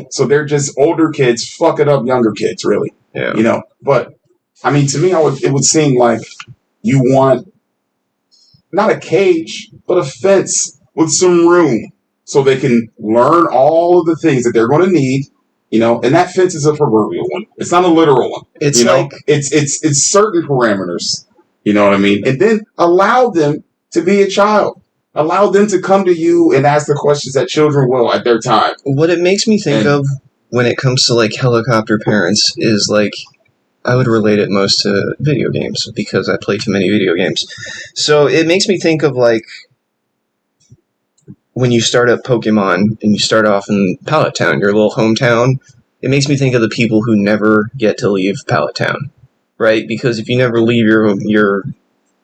So they're just older kids fucking up younger kids, really. Yeah. But I mean, to me, it would seem like you want not a cage, but a fence with some room so they can learn all of the things that they're going to need. And that fence is a proverbial one. It's not a literal one. It's it's certain parameters. You know what I mean? And then allow them to be a child. Allow them to come to you and ask the questions that children will at their time. What it makes me think of when it comes to helicopter parents is I would relate it most to video games because I play too many video games. So it makes me think of when you start up Pokemon and you start off in Pallet Town, your little hometown. It makes me think of the people who never get to leave Pallet Town, right? Because if you never leave your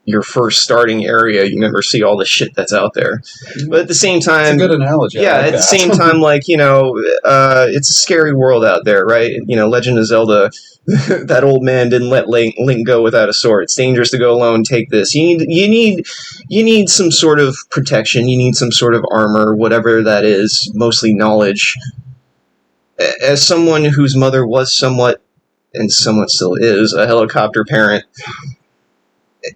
your first starting area, you never see all the shit that's out there. But at the same time, it's a good analogy. Yeah, at the same time, like, it's a scary world out there, right? Legend of Zelda, that old man didn't let Link go without a sword. It's dangerous to go alone. Take this. You need some sort of protection. You need some sort of armor, whatever that is. Mostly knowledge. As someone whose mother was somewhat, and somewhat still is, a helicopter parent,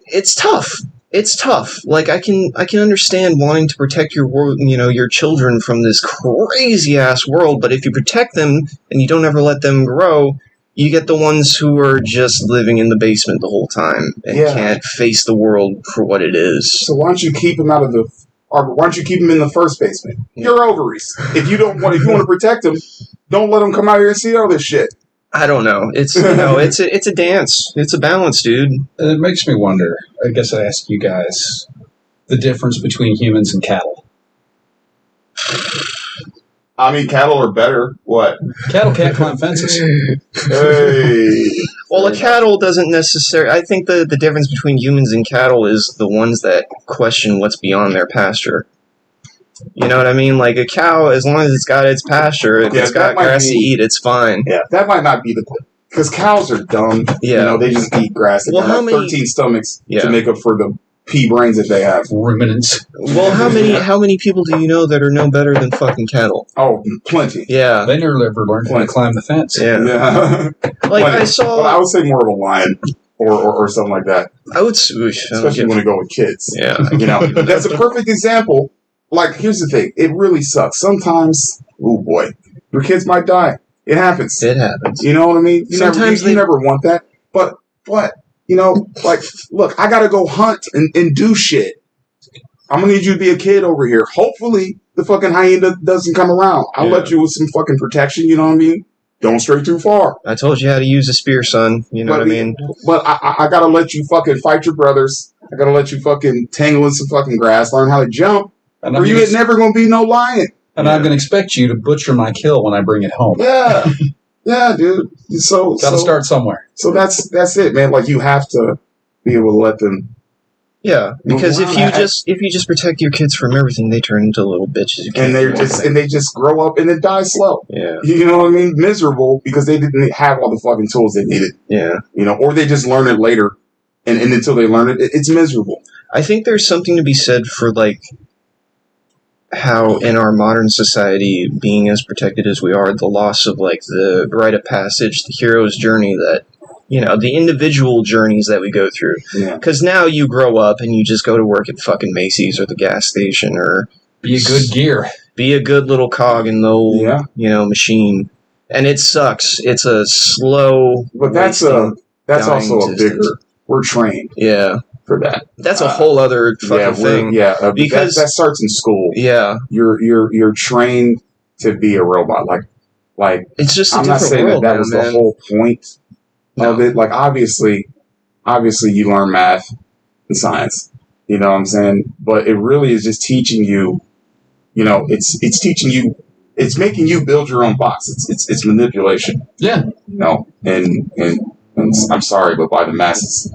it's tough. It's tough. Like, I can understand wanting to protect your world, your children from this crazy ass world, but if you protect them and you don't ever let them grow, you get the ones who are just living in the basement the whole time and can't face the world for what it is. So why don't you keep them why don't you keep them in the first basement? Your ovaries. If you want to protect them, don't let them come out here and see all this shit. I don't know. It's it's a dance. It's a balance, dude. And it makes me wonder. I guess I ask you guys the difference between humans and cattle. I mean, cattle are better. What? Cattle can't climb fences. Hey. Well, a cattle doesn't necessarily... I think the difference between humans and cattle is the ones that question what's beyond their pasture. You know what I mean? Like, a cow, as long as it's got its pasture, if it's got grass to eat, it's fine. Yeah, that might not be the... Because cows are dumb. Yeah. They just eat grass. They have 13 stomachs to make up for the pea brains that they have. Ruminants. Well, how many people do you know that are no better than fucking cattle? Oh, plenty. Yeah. They never learned how to climb the fence. Yeah. Like, I saw... Well, I would say more of a lion. Or something like that. I would... Especially when you go with kids. Yeah. That's a perfect example. Like, here's the thing. It really sucks. Sometimes, oh boy, your kids might die. It happens. It happens. You know what I mean? You never want that. But, like, look, I gotta go hunt and do shit. I'm gonna need you to be a kid over here. Hopefully, the fucking hyena doesn't come around. I'll let you with some fucking protection, you know what I mean? Don't stray too far. I told you how to use a spear, son. You know what I mean? But I gotta let you fucking fight your brothers. I gotta let you fucking tangle in some fucking grass, learn how to jump. Or you ain't never gonna be no lion. And I'm gonna expect you to butcher my kill when I bring it home. Yeah. Yeah, dude. Gotta start somewhere. So that's it, man. Like, you have to be able to let them. Yeah, because if you just protect your kids from everything, they turn into little bitches. And they just grow up and then die slow. Yeah. You know what I mean? Miserable because they didn't have all the fucking tools they needed. Yeah. Or they just learn it later, and until they learn it, it's miserable. I think there's something to be said for, like, how in our modern society, being as protected as we are, the loss of, like, the rite of passage, the hero's journey that, the individual journeys that we go through. Because now you grow up and you just go to work at fucking Macy's or the gas station or... Be a good gear. Be a good little cog in the old, machine. And it sucks. It's a slow... But that's also a bigger... We're trained. Yeah. For that. That's a whole other fucking thing. Yeah, because that starts in school. Yeah. You're trained to be a robot. Like it's just a I'm not saying world, that was the whole point of it. Like, obviously you learn math and science. You know what I'm saying? But it really is just teaching you, it's teaching you, it's making you build your own box. It's manipulation. Yeah. And I'm sorry, but by the masses,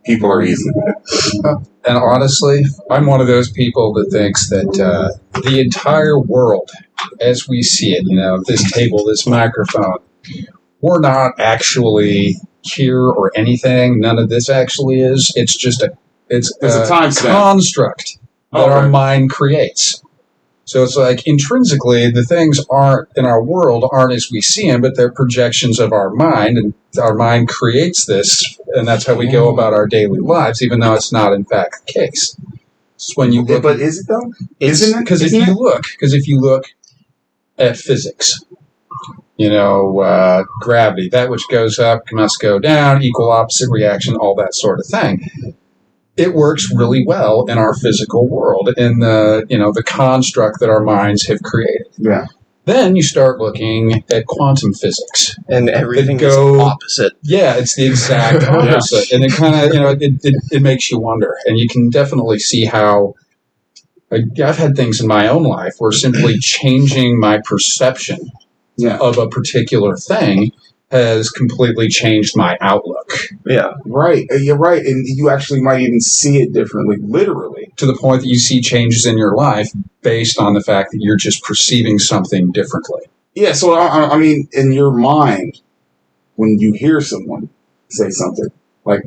people are easy with it. And honestly, I'm one of those people that thinks that the entire world, as we see it, this table, this microphone, we're not actually here or anything. None of this actually is. It's just a time construct that our mind creates. So it's like intrinsically, the things aren't in our world aren't as we see them, but they're projections of our mind, and our mind creates this, and that's how we go about our daily lives, even though it's not in fact the case. It's when you look, but is it though? Isn't it? Because if you look at physics, gravity, that which goes up must go down, equal opposite reaction, all that sort of thing. It works really well in our physical world, in the construct that our minds have created. Yeah. Then you start looking at quantum physics, and everything is opposite. Yeah, it's the exact opposite, and it kind of it makes you wonder, and you can definitely see how. I've had things in my own life where simply changing my perception of a particular thing has completely changed my outlook. Yeah. Right. You're right. And you actually might even see it differently, literally. To the point that you see changes in your life based on the fact that you're just perceiving something differently. Yeah, so I mean, in your mind, when you hear someone say something, like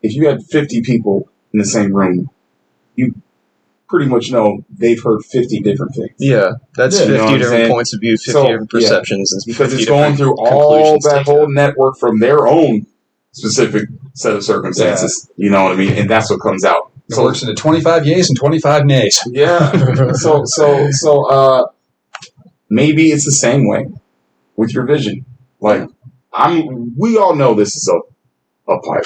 if you had 50 people in the same room, you pretty much know they've heard 50 different things. Yeah, that's You know 50 what I'm different saying? points of view, 50 So, different perceptions, and Because 50 it's going different through all conclusions that taken. whole network from their own specific set of circumstances. You know what I mean? And that's what comes out. It works into 25 yays and 25 nays. Yeah. So maybe it's the same way with your vision. Like we all know this is a pipe.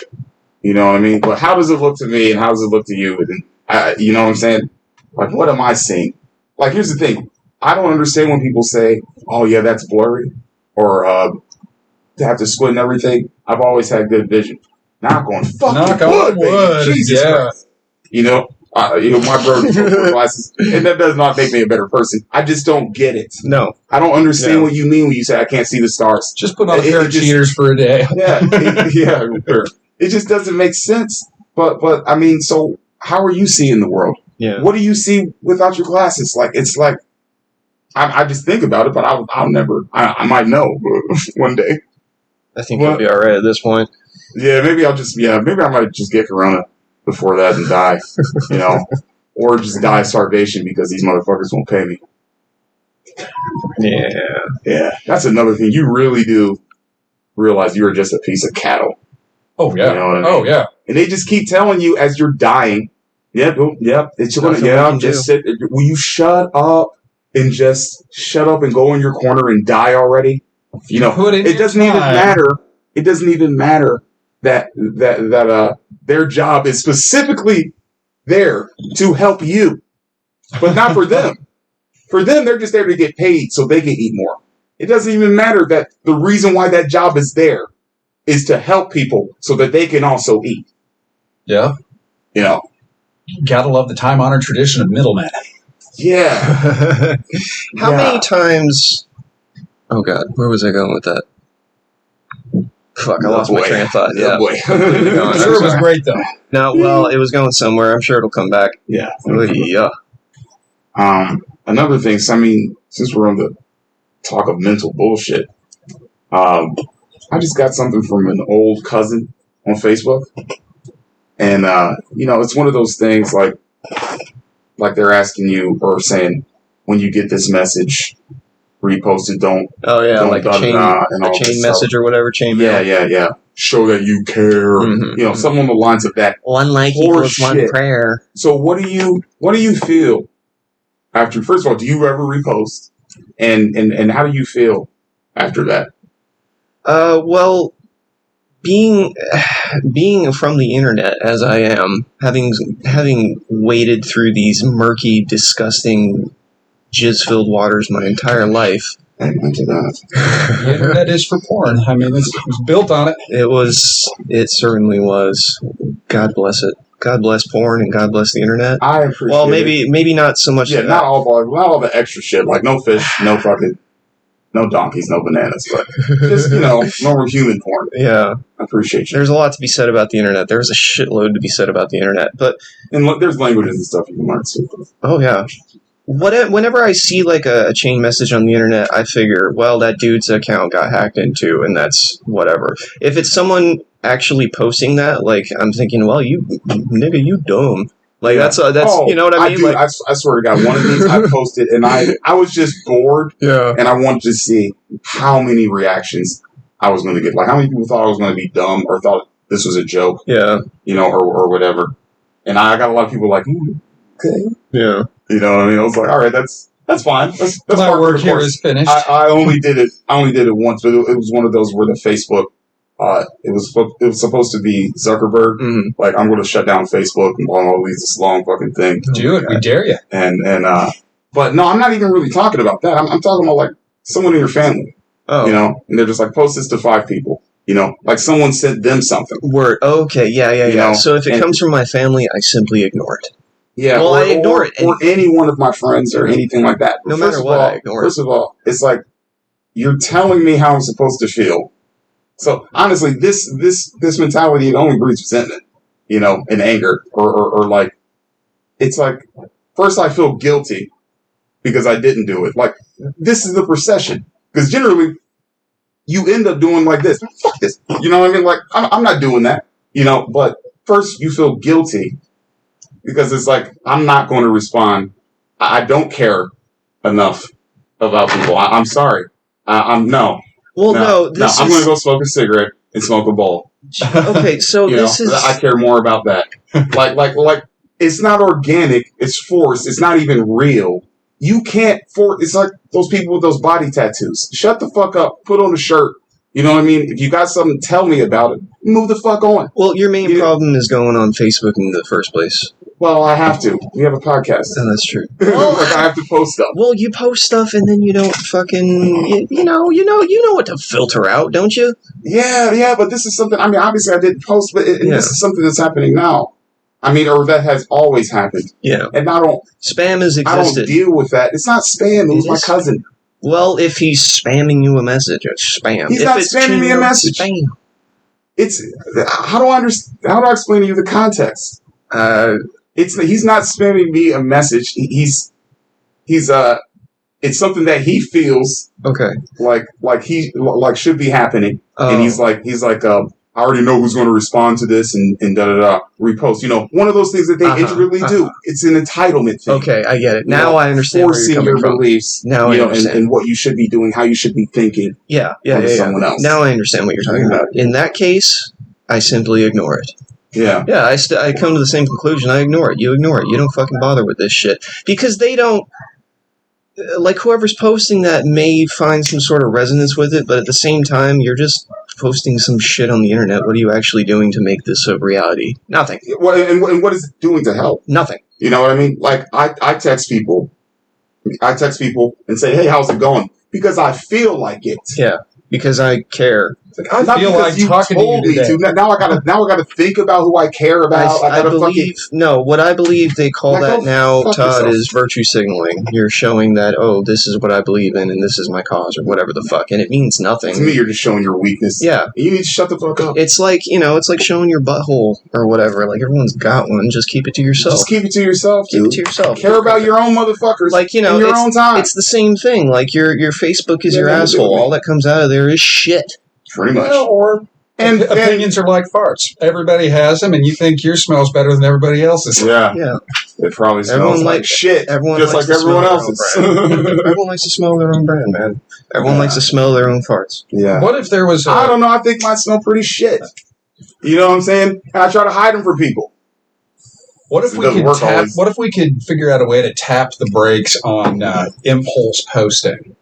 You know what I mean? But how does it look to me, and how does it look to you? And you know what I'm saying? Like, what am I seeing? Like, here's the thing. I don't understand when people say, "Oh yeah, that's blurry," or to have to squint and everything. I've always had good vision. Now I'm going fucking wood, baby. Jesus Christ. You know, my brother wears glasses, and that does not make me a better person. I just don't get it. No. I don't understand what you mean when you say I can't see the stars. Just put on a pair of cheaters for a day. Yeah, it just doesn't make sense. But I mean, so how are you seeing the world? Yeah. What do you see without your glasses? Like, it's like, I just think about it, but I'll never, I might know one day. I think you'll be all right at this point. Yeah, maybe I might just get corona before that and die, you know, or just die of starvation because these motherfuckers won't pay me. Yeah. That's another thing. You really do realize you're just a piece of cattle. Oh yeah. You know what I mean? Oh yeah. And they just keep telling you as you're dying, yep, it's gonna, just sit. Will you shut up and just shut up and go in your corner and die already? You know, it doesn't even matter. It doesn't even matter that their job is specifically there to help you, but not for them. For them, they're just there to get paid so they can eat more. It doesn't even matter that the reason why that job is there is to help people so that they can also eat. Yeah. You know. Gotta love the time-honored tradition of middlemen. Yeah. How many times... Oh, God. Where was I going with that? Fuck, I lost my train of thought. Yeah. Boy. I'm sure it was great, though. No, well, it was going somewhere. I'm sure it'll come back. Yeah. Yeah. Another thing, so, I mean, since we're on the talk of mental bullshit, I just got something from an old cousin on Facebook. And, you know, it's one of those things like they're asking you or saying, when you get this message, repost it, don't. Oh, yeah, don't like a chain message or whatever, chain mail. Yeah. Show that you care. Mm-hmm. You know, something on the lines of that. One like equals one prayer. So what do you feel after, first of all, do you ever repost? And how do you feel after that? Well, being from the internet as I am, having waded through these murky, disgusting, jizz-filled waters my entire life. Amen to that. The internet is for porn. I mean, it was built on it. It certainly was. God bless it. God bless porn and God bless the internet. I appreciate. Well, maybe not so much. Yeah, not all the extra shit, like no fish, no fucking, no donkeys, no bananas, but just, you know, normal human porn. Yeah, I appreciate you. There's a lot to be said about the internet. There's a shitload to be said about the internet, and there's languages and stuff you can learn too. Oh yeah. Whenever I see like a chain message on the internet, I figure, well, that dude's account got hacked into, and that's whatever. If it's someone actually posting that, like, I'm thinking, well, you nigga, you dumb. Like, that's you know what I mean? Like, I swear to God, one of these I posted, and I was just bored, and I wanted to see how many reactions I was going to get. Like, how many people thought I was going to be dumb or thought this was a joke, you know, or whatever. And I got a lot of people like, okay. Yeah. You know what I mean? I was like, all right, that's fine. That's my work here is finished. I only did it once, but it was one of those where the Facebook, it was supposed to be Zuckerberg. Mm-hmm. Like, I'm going to shut down Facebook and all these this long fucking thing. Do it, we dare you. But no, I'm not even really talking about that. I'm talking about like someone in your family. Oh. You know, and they're just like, post this to 5 people. You know, like someone sent them something. Word. Okay. Yeah. You know? So if it comes from my family, I simply ignore it. Yeah, well, I ignore it. Or any one of my friends or anything like that. No matter what, I ignore it. First of all, it's like, you're telling me how I'm supposed to feel, So honestly, this mentality, it only breeds resentment, and anger, or like, it's like, first I feel guilty because I didn't do it. Like, this is the procession, because generally you end up doing like this. Fuck this. You know what I mean? Like, I'm not doing that. But first you feel guilty because it's like, I'm not going to respond. I don't care enough about people. I'm sorry. No. Well, no, I'm going to go smoke a cigarette and smoke a bowl. Okay, so this is... I care more about that. like, it's not organic. It's forced. It's not even real. You can't force... It's like those people with those body tattoos. Shut the fuck up. Put on a shirt. You know what I mean? If you got something, tell me about it. Move the fuck on. Well, your main problem is going on Facebook in the first place. Well, I have to. We have a podcast. Oh, that's true. Well, like, I have to post stuff. Well, you post stuff and then you don't fucking... You know what to filter out, don't you? Yeah, but this is something... I mean, obviously I didn't post, but this is something that's happening now. I mean, or that has always happened. Yeah. And I don't... Spam has existed. I don't deal with that. It's not spam. It was my cousin. Well, if he's spamming you a message, it's spam. He's not spamming me a message. Spam. It's... How do I explain to you the context? He's not spamming me a message. He's it's something that he feels like should be happening, and he's like I already know who's going to respond to this and repost. One of those things that they intricately do. It's an entitlement thing. Okay, I get it. Now I understand forcing your beliefs. Now I understand. And what you should be doing, how you should be thinking. Yeah. Someone else. Now I understand what you're talking about. In that case, I simply ignore it. Yeah. Yeah, I come to the same conclusion. I ignore it. You ignore it. You don't fucking bother with this shit. Because they don't... Like, whoever's posting that may find some sort of resonance with it, but at the same time, you're just posting some shit on the internet. What are you actually doing to make this a reality? Nothing. And what is it doing to help? Nothing. You know what I mean? Like, I text people. And say, hey, how's it going? Because I feel like it. Yeah, because I care. I feel like talking to you today. Now I gotta think about who I care about. What I believe they call that now, Todd, yourself. is virtue signaling. You're showing that, this is what I believe in and this is my cause or whatever the fuck, and it means nothing. To me, you're just showing your weakness. Yeah. You need to shut the fuck up. It's like, it's like showing your butthole or whatever. Like, everyone's got one. Just keep it to yourself. Just keep it to yourself, dude. Keep it to yourself. Care about your own motherfuckers. Like, in your own time. It's the same thing. Like, your Facebook is your asshole. All that comes out of there is shit. Pretty much. And opinions are like farts. Everybody has them, and you think yours smells better than everybody else's. Yeah. It probably smells like shit. Just like everyone else's. Everyone likes to smell their own brand, man. Everyone likes to smell their own farts. Yeah. What if there was I don't know. I think mine smell pretty shit. You know what I'm saying? And I try to hide them from people. What if we could figure out a way to tap the brakes on impulse posting?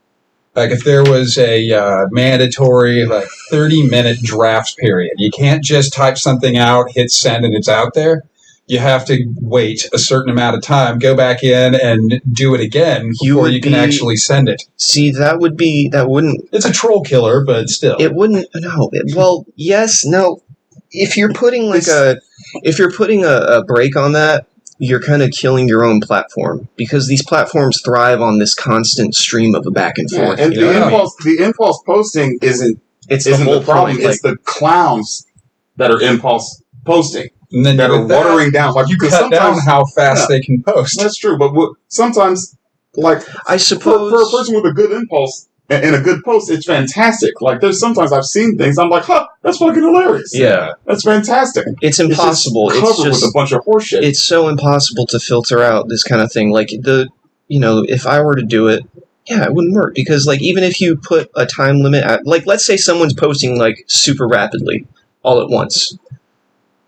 Like, if there was a mandatory, 30-minute draft period. You can't just type something out, hit send, and it's out there. You have to wait a certain amount of time, go back in, and do it again before you can actually send it. See, that wouldn't... It's a troll killer, but still. It wouldn't... No. Well, yes, no. If you're putting, a break on that, you're kind of killing your own platform, because these platforms thrive on this constant stream of a back and forth. And the impulse posting isn't the problem. It's the clowns that are impulse posting. And then that are watering down. Like, you cut down how fast they can post. That's true, but sometimes, I suppose for a person with a good impulse and a good post, it's fantastic. Like, there's sometimes I've seen things, I'm like, that's fucking hilarious. Yeah. That's fantastic. It's impossible. It's covered with a bunch of horseshit. It's so impossible to filter out this kind of thing. Like, if I were to do it, it wouldn't work. Because, even if you put a time limit at, let's say someone's posting, super rapidly, all at once.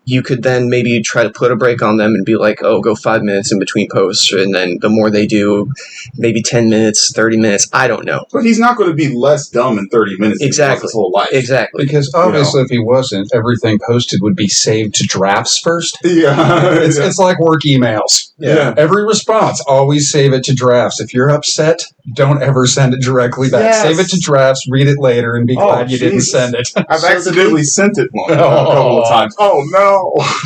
You could then maybe try to put a break on them and be like, go 5 minutes in between posts. And then the more they do, maybe 10 minutes, 30 minutes. I don't know. But he's not going to be less dumb in 30 minutes exactly. his whole life. Exactly. Because obviously if he wasn't, everything posted would be saved to drafts first. Yeah. It's like work emails. Yeah. Every response, always save it to drafts. If you're upset, don't ever send it directly back. Yes. Save it to drafts, read it later, and be glad you didn't send it. I've accidentally sent it a couple of times. Oh, no.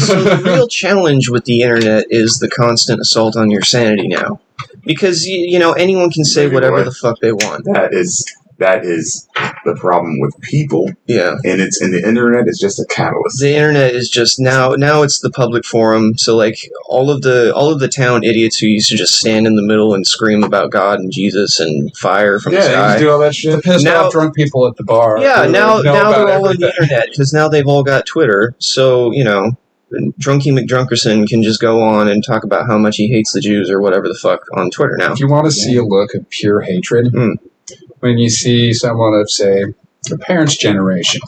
So the real challenge with the internet is the constant assault on your sanity now. Because, anyone can say whatever the fuck they want. That is that is the problem with people. Yeah. And the internet is just a catalyst. The internet is just now it's the public forum. So like all of the town idiots who used to just stand in the middle and scream about God and Jesus and fire from the Yeah, sky. you do all that shit. The pissed off drunk people at the bar. Yeah, now they're all everything. on the internet because now they've all got Twitter. So, Drunky McDrunkerson can just go on and talk about how much he hates the Jews or whatever the fuck on Twitter now. If you want to see a look of pure hatred, when you see someone of, say, the parents' generation,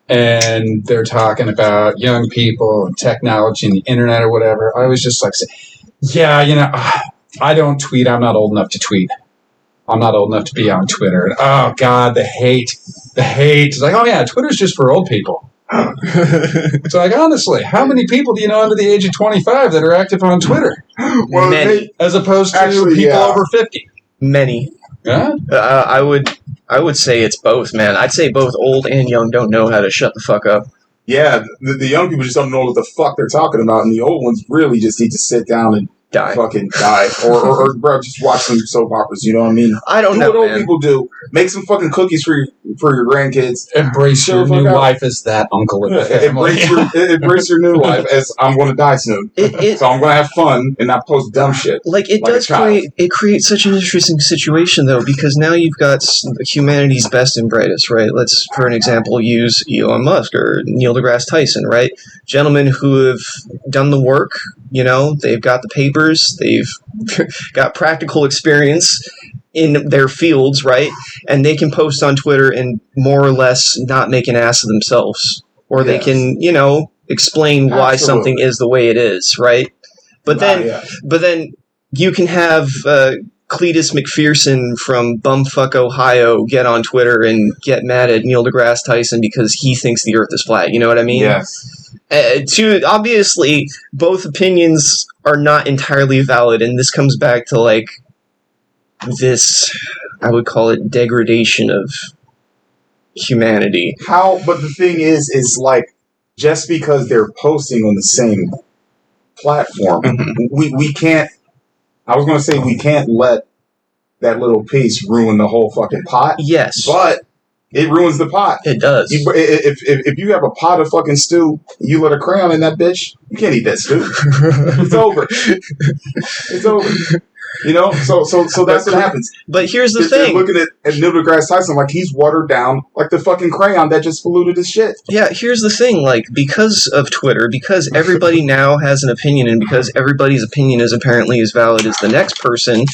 and they're talking about young people and technology and the internet or whatever, I was just like, yeah, I don't tweet. I'm not old enough to tweet. I'm not old enough to be on Twitter. And, oh, God, the hate. It's like, oh, yeah, Twitter's just for old people. It's like, honestly, how many people do you know under the age of 25 that are active on Twitter? Well, many. As opposed to people over 50. Many. Yeah? I would say it's both, man. I'd say both old and young don't know how to shut the fuck up. Yeah, the young people just don't know what the fuck they're talking about, and the old ones really just need to sit down and fucking die. or bro, just watch some soap operas, you know what I mean? I don't know, what old people do. Make some fucking cookies for your grandkids. Embrace your new life as that uncle in the family. Embrace your new life as I'm going to die soon. So I'm going to have fun and not post dumb shit. Like, it does create such an interesting situation, though, because now you've got humanity's best and brightest, right? Let's, for an example, use Elon Musk or Neil deGrasse Tyson, right? Gentlemen who have done the work, they've got the papers, they've got practical experience in their fields, right? And they can post on Twitter and more or less not make an ass of themselves. Or they can, explain why something is the way it is, right? But then you can have Cletus McPherson from bumfuck Ohio get on Twitter and get mad at Neil deGrasse Tyson because he thinks the earth is flat. You know what I mean? Yes. Obviously, both opinions are not entirely valid, and this comes back to, like, this, I would call it degradation of humanity. But the thing is like, just because they're posting on the same platform, we can't, I was going to say we can't let that little piece ruin the whole fucking pot. Yes. But it ruins the pot. It does. If you have a pot of fucking stew, you let a crayon in that bitch, you can't eat that stew. It's over. It's over. So that's what happens. But here's the thing. They're looking at Neil deGrasse Tyson like he's watered down like the fucking crayon that just polluted his shit. Yeah, here's the thing. Like, because of Twitter, because everybody now has an opinion, and because everybody's opinion is apparently as valid as the next person,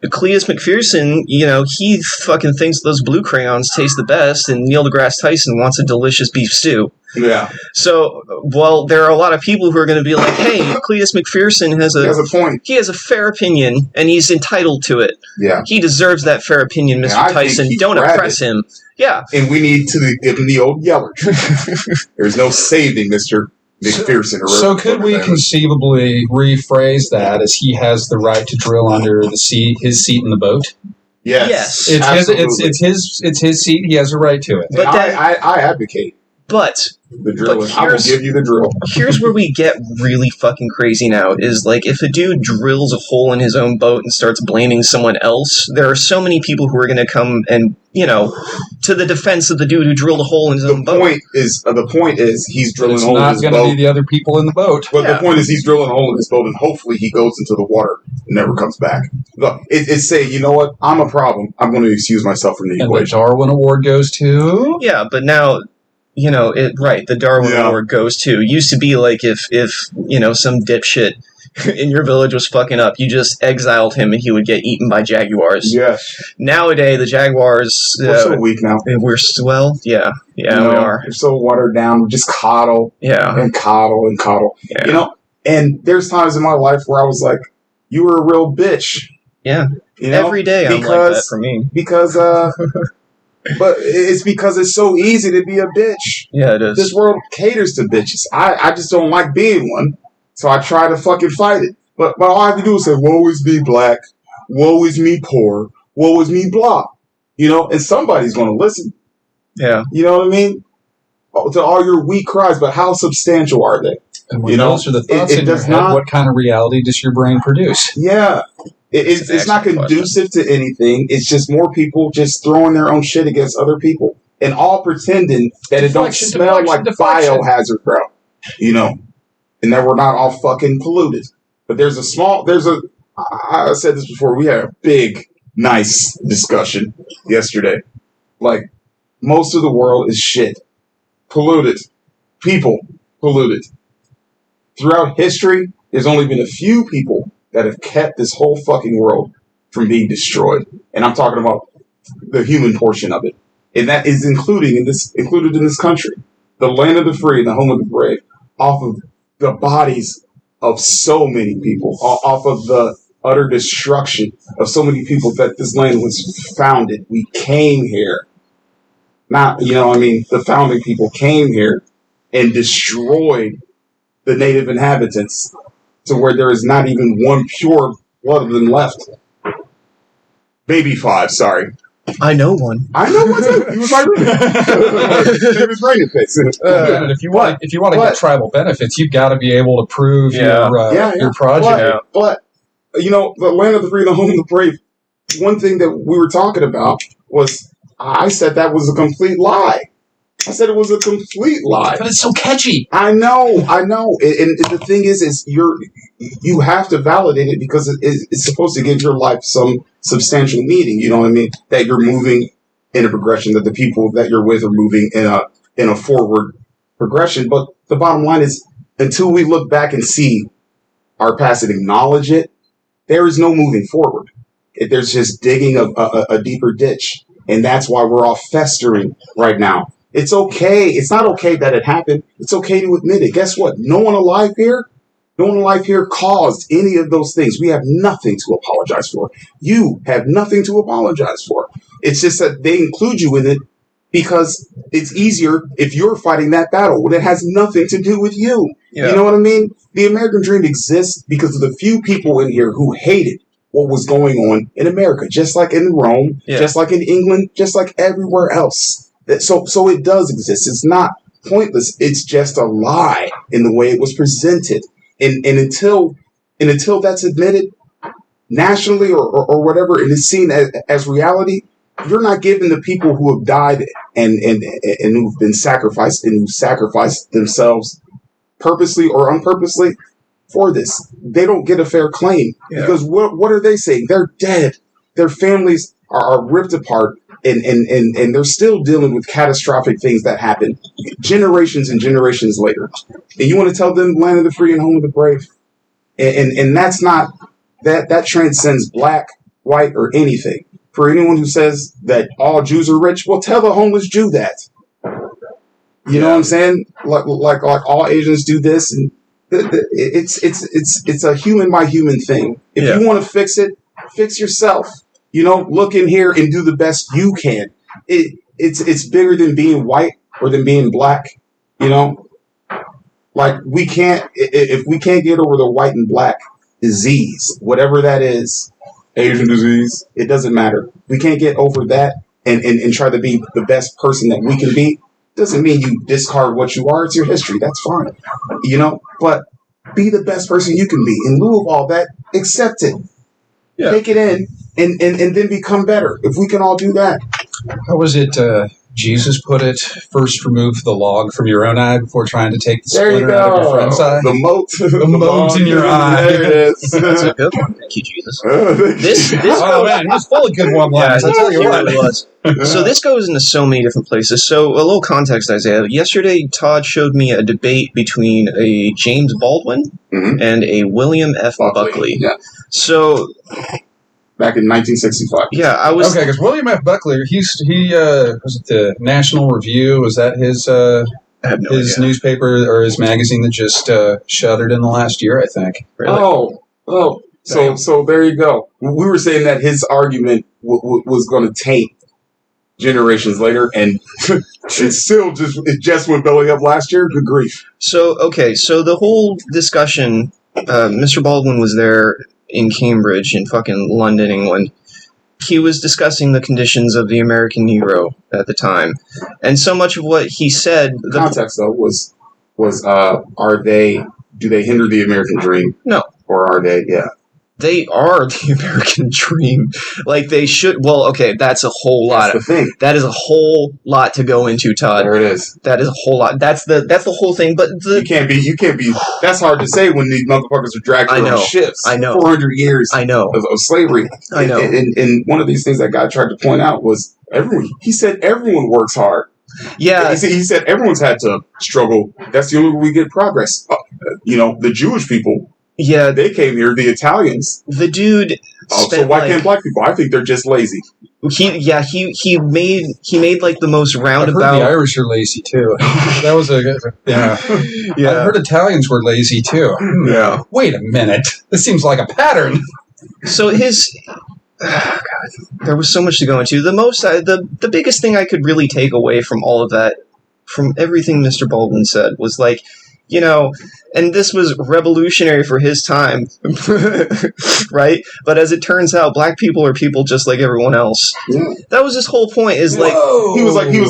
Cletus McPherson, he fucking thinks those blue crayons taste the best, and Neil deGrasse Tyson wants a delicious beef stew. Yeah. So, there are a lot of people who are going to be like, hey, Cletus McPherson has a point. He has a fair opinion, and he's entitled to it. Yeah. He deserves that fair opinion, Mr. Tyson. Don't oppress him. Yeah. And we need to give him the old yeller. There's no saving Mr. McPherson. So could we conceivably rephrase that as he has the right to drill under his seat in the boat? Yes. It's his seat. He has a right to it. But I advocate. But the drill. I will give you the drill. Here's where we get really fucking crazy now, is like, if a dude drills a hole in his own boat and starts blaming someone else, there are so many people who are going to come and, to the defense of the dude who drilled a hole in his own boat. The point is he's drilling a hole in his boat. It's not going to be the other people in the boat. But the point is he's drilling a hole in his boat, and hopefully he goes into the water and never comes back. Look, it's saying, you know what? I'm a problem. I'm going to excuse myself from the equation. And the Darwin Award goes to? Yeah, but now... the Darwin Award goes to. Used to be like if some dipshit in your village was fucking up, you just exiled him and he would get eaten by jaguars. Yes. Nowadays, the jaguars... We're so weak now. Yeah, we are. We're so watered down. We just coddle. Yeah. And coddle and coddle. Yeah. And there's times in my life where I was like, you were a real bitch. Yeah. Every day I'm like that for me. Because... But it's because it's so easy to be a bitch. Yeah, it is. This world caters to bitches. I just don't like being one, so I try to fucking fight it. But all I have to do is say, woe is me black, woe is me poor, woe is me blah. And somebody's going to listen. Yeah. You know what I mean? To all your weak cries, but how substantial are they? And when those are the thoughts in your head, what kind of reality does your brain produce? Yeah. It's not conducive to anything. It's just more people just throwing their own shit against other people and all pretending that it don't smell like biohazard, bro. You know, and that we're not all fucking polluted. But I said this before, we had a big, nice discussion yesterday. Like, most of the world is shit. Polluted. People polluted. Throughout history, there's only been a few people that have kept this whole fucking world from being destroyed. And I'm talking about the human portion of it. And that is included in this country. The land of the free and the home of the brave. Off of the bodies of so many people. Off of the utter destruction of so many people that this land was founded. We came here. The founding people came here and destroyed the native inhabitants to where there is not even one pure blood of them left. Maybe 5, sorry. I know one. I know one too. He was my roommate. It was raining face. If you want to get tribal benefits, you've got to be able to prove your project. But the land of the free, the home of the brave. One thing that we were talking about was I said that was a complete lie. I said it was a complete lie. But it's so catchy. I know. And the thing is you have to validate it because it's supposed to give your life some substantial meaning. You know what I mean? That you're moving in a progression, that the people that you're with are moving in a forward progression. But the bottom line is, until we look back and see our past and acknowledge it, there is no moving forward. There's just digging a deeper ditch. And that's why we're all festering right now. It's okay. It's not okay that it happened. It's okay to admit it. Guess what? No one alive here caused any of those things. We have nothing to apologize for. You have nothing to apologize for. It's just that they include you in it because it's easier if you're fighting that battle when it has nothing to do with you. Yeah. You know what I mean? The American dream exists because of the few people in here who hated what was going on in America, just like in Rome, just like in England, just like everywhere else. So it does exist. It's not pointless. It's just a lie in the way it was presented. And until that's admitted nationally or whatever, and is seen as reality, you're not giving the people who have died and who've been sacrificed and who sacrificed themselves purposely or unpurposely for this. They don't get a fair claim because what are they saying? They're dead. Their families are ripped apart. And they're still dealing with catastrophic things that happen generations and generations later. And you want to tell them land of the free and home of the brave. And that's not, that transcends black, white, or anything. For anyone who says that all Jews are rich, well, tell the homeless Jew that. You know what I'm saying? Like all Asians do this. And it's a human by human thing. If you want to fix it, fix yourself. Look in here and do the best you can. It's bigger than being white or than being black. Like if we can't get over the white and black disease, whatever that is, Asian disease, it doesn't matter. We can't get over that and try to be the best person that we can be. Doesn't mean you discard what you are. It's your history. That's fine. But be the best person you can be. In lieu of all that, accept it. Yeah. Take it in. And then become better. If we can all do that. How was it Jesus put it? First remove the log from your own eye before trying to take the splinter out of your friend's eye. The mote. The mote in your eye. There it is. That's a good one. Thank you, Jesus. Man, it was full of good one-liners. I tell you what. It was. So this goes into so many different places. So a little context, Isaiah. Yesterday, Todd showed me a debate between a James Baldwin and a William F. Buckley. Yeah. So back in 1965. Yeah, I was... Okay, because William F. Buckley, he was it the National Review? Was that his newspaper or his magazine that just shuttered in the last year, I think? Really? Oh. So there you go. We were saying that his argument was going to taint generations later, and it just went belly up last year. Good grief. So the whole discussion, Mr. Baldwin was there in Cambridge, in fucking London, England. He was discussing the conditions of the American Negro at the time. And so much of what he said... The context, though, was do they hinder the American dream? No. Or are they, They are the American dream. Like, they should... Well, okay, that's a whole lot. That's the thing. That is a whole lot to go into, Todd. There it is. That is a whole lot. That's the whole thing, but You can't be... That's hard to say when these motherfuckers are dragged on ships. I know. 400 years I know. Of slavery. I know. And one of these things that guy tried to point out was he said everyone works hard. Yeah. He said everyone's had to struggle. That's the only way we get progress. The Jewish people... Yeah, they came here. The Italians. The dude. So why can't black people? I think they're just lazy. He made like the most roundabout. I heard the Irish are lazy too. That was yeah. I heard Italians were lazy too. Yeah. Wait a minute. This seems like a pattern. So God, there was so much to go into. The biggest thing I could really take away from all of that, from everything Mr. Baldwin said, was like, and this was revolutionary for his time, right? But as it turns out, black people are people just like everyone else. Yeah. That was his whole point. Is like he was like we're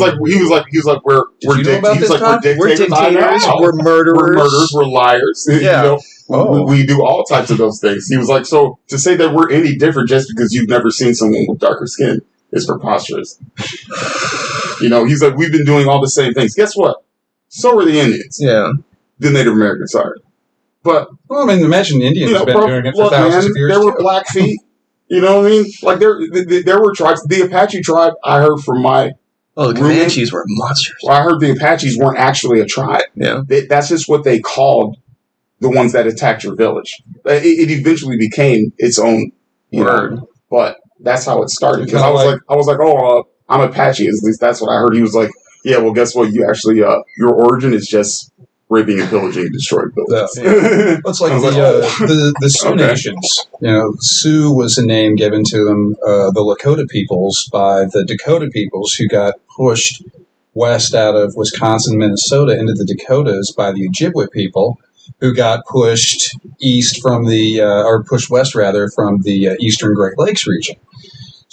dictators, we're murderers, we're liars. Yeah. We do all types of those things. He was like, so to say that we're any different just because you've never seen someone with darker skin is preposterous. He's like, we've been doing all the same things. Guess what? So are the Indians. Yeah. The Native Americans, sorry. But, imagine Indians have been doing it for thousands of years. There were Blackfeet. You know what I mean? Like, there were tribes. The Apache tribe, I heard from my... Oh, the Comanches were monsters. Well, I heard the Apaches weren't actually a tribe. Yeah. That's just what they called the ones that attacked your village. It eventually became its own word. But that's how it started. Because I was like, I'm Apache. At least that's what I heard. He was like, yeah, well, guess what? You actually, your origin is just raping and pillaging and destroying villages. Yeah. It's like the Sioux nations. Sioux was a name given to them, the Lakota peoples, by the Dakota peoples who got pushed west out of Wisconsin, Minnesota into the Dakotas by the Ojibwe people, who got pushed east from pushed west rather from the eastern Great Lakes region.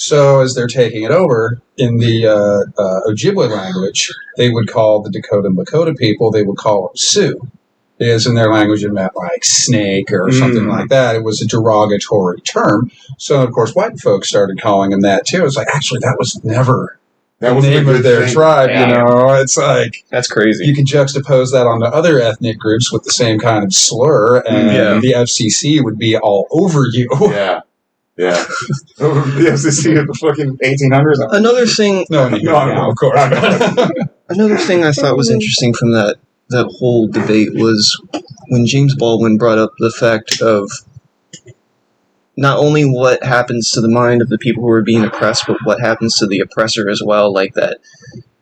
So as they're taking it over, in the Ojibwe language, they would call the Dakota and Lakota people, they would call them Sioux. Because in their language it meant like snake or something like that. It was a derogatory term. So, of course, white folks started calling them that too. It's like, actually, that was never the name of their tribe, It's like... That's crazy. You could juxtapose that onto other ethnic groups with the same kind of slur, and the FCC would be all over you. Yeah. Yeah. The FCC of the fucking 1800s. Another thing... No, of course. Another thing I thought was interesting from that whole debate was when James Baldwin brought up the fact of not only what happens to the mind of the people who are being oppressed, but what happens to the oppressor as well, like that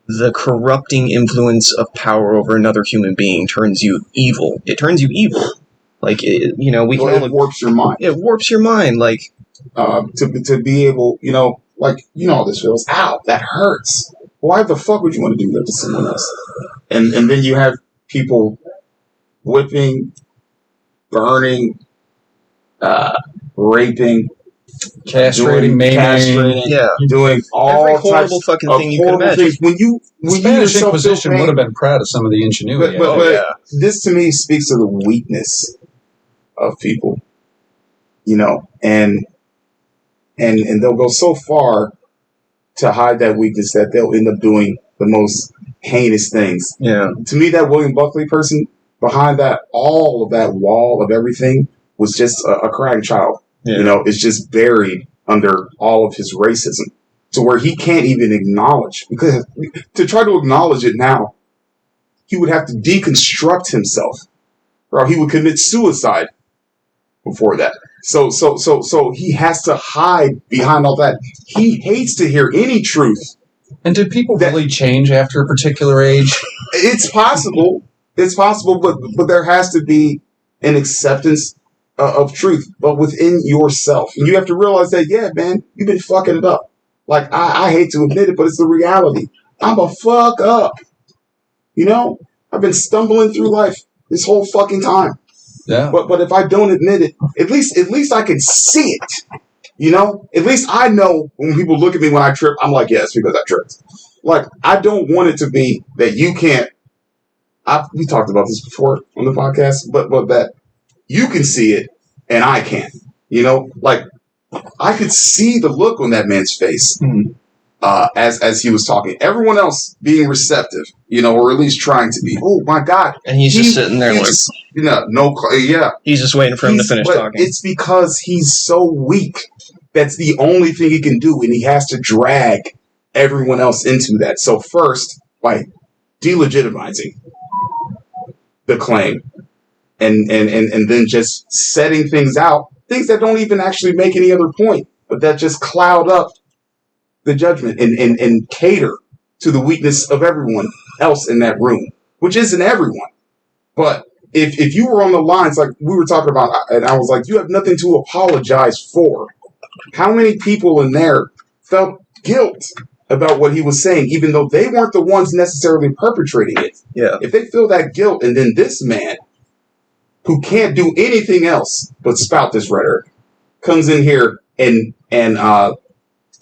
the corrupting influence of power over another human being turns you evil. It turns you evil. Like, it warps your mind. It warps your mind, like... to be able, how this feels. Ow, that hurts. Why the fuck would you want to do that to someone else? And then you have people whipping, burning, raping, castrating, maiming, doing all every horrible fucking thing you can imagine. When the Spanish Inquisition would have been proud of some of the ingenuity. But this to me speaks to the weakness of people, and they'll go so far to hide that weakness that they'll end up doing the most heinous things. Yeah. To me, that William Buckley person behind all of that wall of everything was just a crying child. Yeah. It's just buried under all of his racism to where he can't even acknowledge, because to try to acknowledge it now, he would have to deconstruct himself, or he would commit suicide before that. So he has to hide behind all that. He hates to hear any truth. And do people really change after a particular age? It's possible. But there has to be an acceptance of truth, but within yourself. And you have to realize that, yeah, man, you've been fucking it up. Like, I hate to admit it, but it's the reality. I'm a fuck up. I've been stumbling through life this whole fucking time. Yeah. But if I don't admit it, at least I can see it. At least I know when people look at me when I trip, I'm like, yeah, it's because I tripped. Like, I don't want it to be that you can't. We talked about this before on the podcast, but that you can see it and I can't. You know, like I could see the look on that man's face as he was talking. Everyone else being receptive, you know, or at least trying to be. Oh my God! And he's just sitting there like, yeah. He's just waiting for him to finish talking. It's because he's so weak. That's the only thing he can do, and he has to drag everyone else into that. So first, by delegitimizing the claim, and then just setting things out, things that don't even actually make any other point, but that just cloud up the judgment and cater to the weakness of everyone else in that room, which isn't everyone. But if you were on the lines like we were talking about, and I was like, you have nothing to apologize for. How many people in there felt guilt about what he was saying, even though they weren't the ones necessarily perpetrating it? Yeah. If they feel that guilt, and then this man, who can't do anything else but spout this rhetoric, comes in here and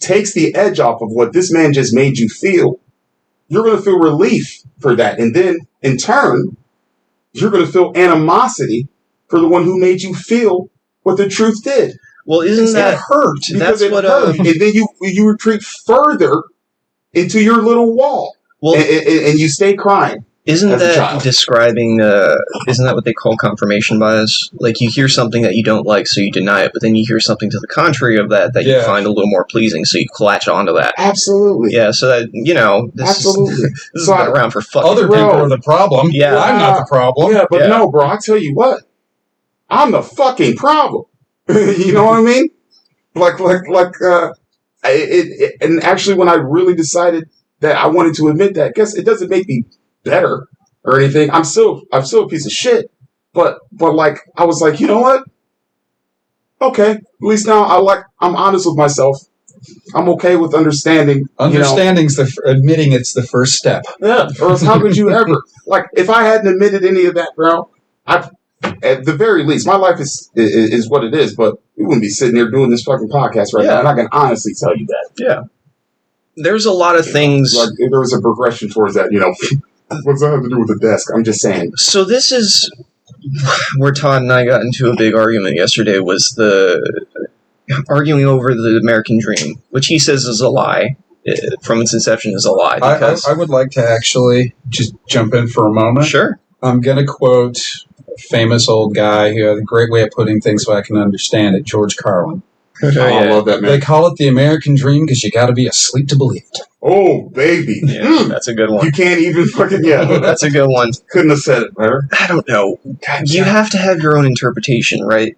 takes the edge off of what this man just made you feel, you're going to feel relief for that. And then, in turn, you're going to feel animosity for the one who made you feel what the truth did. Well, isn't that hurt? Because it hurt. And then you retreat further into your little wall. Well, and you stay crying. Isn't that describing, isn't that what they call confirmation bias? Like, you hear something that you don't like, so you deny it, but then you hear something to the contrary of that you find a little more pleasing, so you latch onto that. Absolutely. Yeah, so that, you know, this has been around for fucking... Other people are the problem. Yeah. I'm not the problem. Yeah, but no, bro, I tell you what, I'm the fucking problem. You know what I mean? And actually, when I really decided that I wanted to admit that, guess it doesn't make me better or anything. I'm still a piece of shit. But like, I was like, you know what? Okay, at least now I'm honest with myself. I'm okay with understanding. Understanding's admitting it's the first step. Yeah, or else how could you ever? Like, if I hadn't admitted any of that, bro, at the very least, my life is what it is, but we wouldn't be sitting here doing this fucking podcast right now, and I can honestly tell you that. Yeah. There's a lot of things... Like, there was a progression towards that, you know. What's that have to do with the desk? I'm just saying. So this is where Todd and I got into a big argument yesterday, was the arguing over the American dream, which he says is a lie. From its inception is a lie. Because I would like to actually just jump in for a moment. Sure. I'm going to quote a famous old guy who had a great way of putting things so I can understand it, George Carlin. I love that man. They call it the American dream because you got to be asleep to believe it. Oh, baby. Yeah, that's a good one. You can't even fucking, that's a good one. Couldn't have said it better. I don't know. You have to have your own interpretation, right?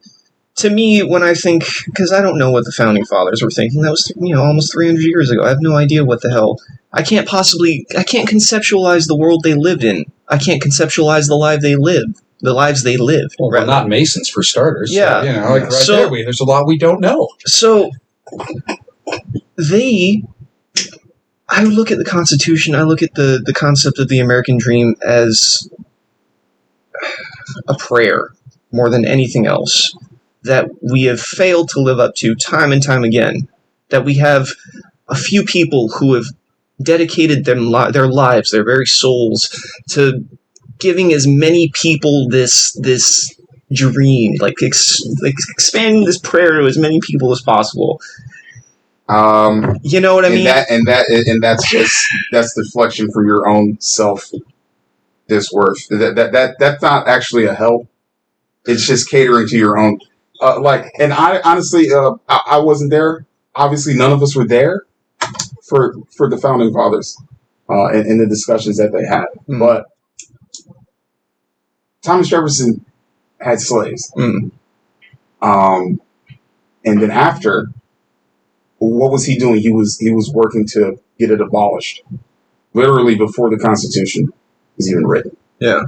To me, when I think, because I don't know what the Founding Fathers were thinking, that was, almost 300 years ago. I have no idea what the hell. I can't conceptualize the world they lived in. I can't conceptualize the lives they lived. Well, not Masons for starters. Yeah. So, there, there's a lot we don't know. So, I look at the Constitution, I look at the concept of the American dream as a prayer more than anything else that we have failed to live up to time and time again. That we have a few people who have dedicated their lives, their very souls, to giving as many people this dream, expanding this prayer to as many people as possible. You know what I mean? That's deflection from your own self disworth. That's not actually a help. It's just catering to your own. And I honestly, I wasn't there. Obviously, none of us were there for the Founding Fathers and the discussions that they had. Mm. But Thomas Jefferson had slaves. Mm. And then after, what was he doing? He was working to get it abolished, literally before the Constitution was even written. Yeah,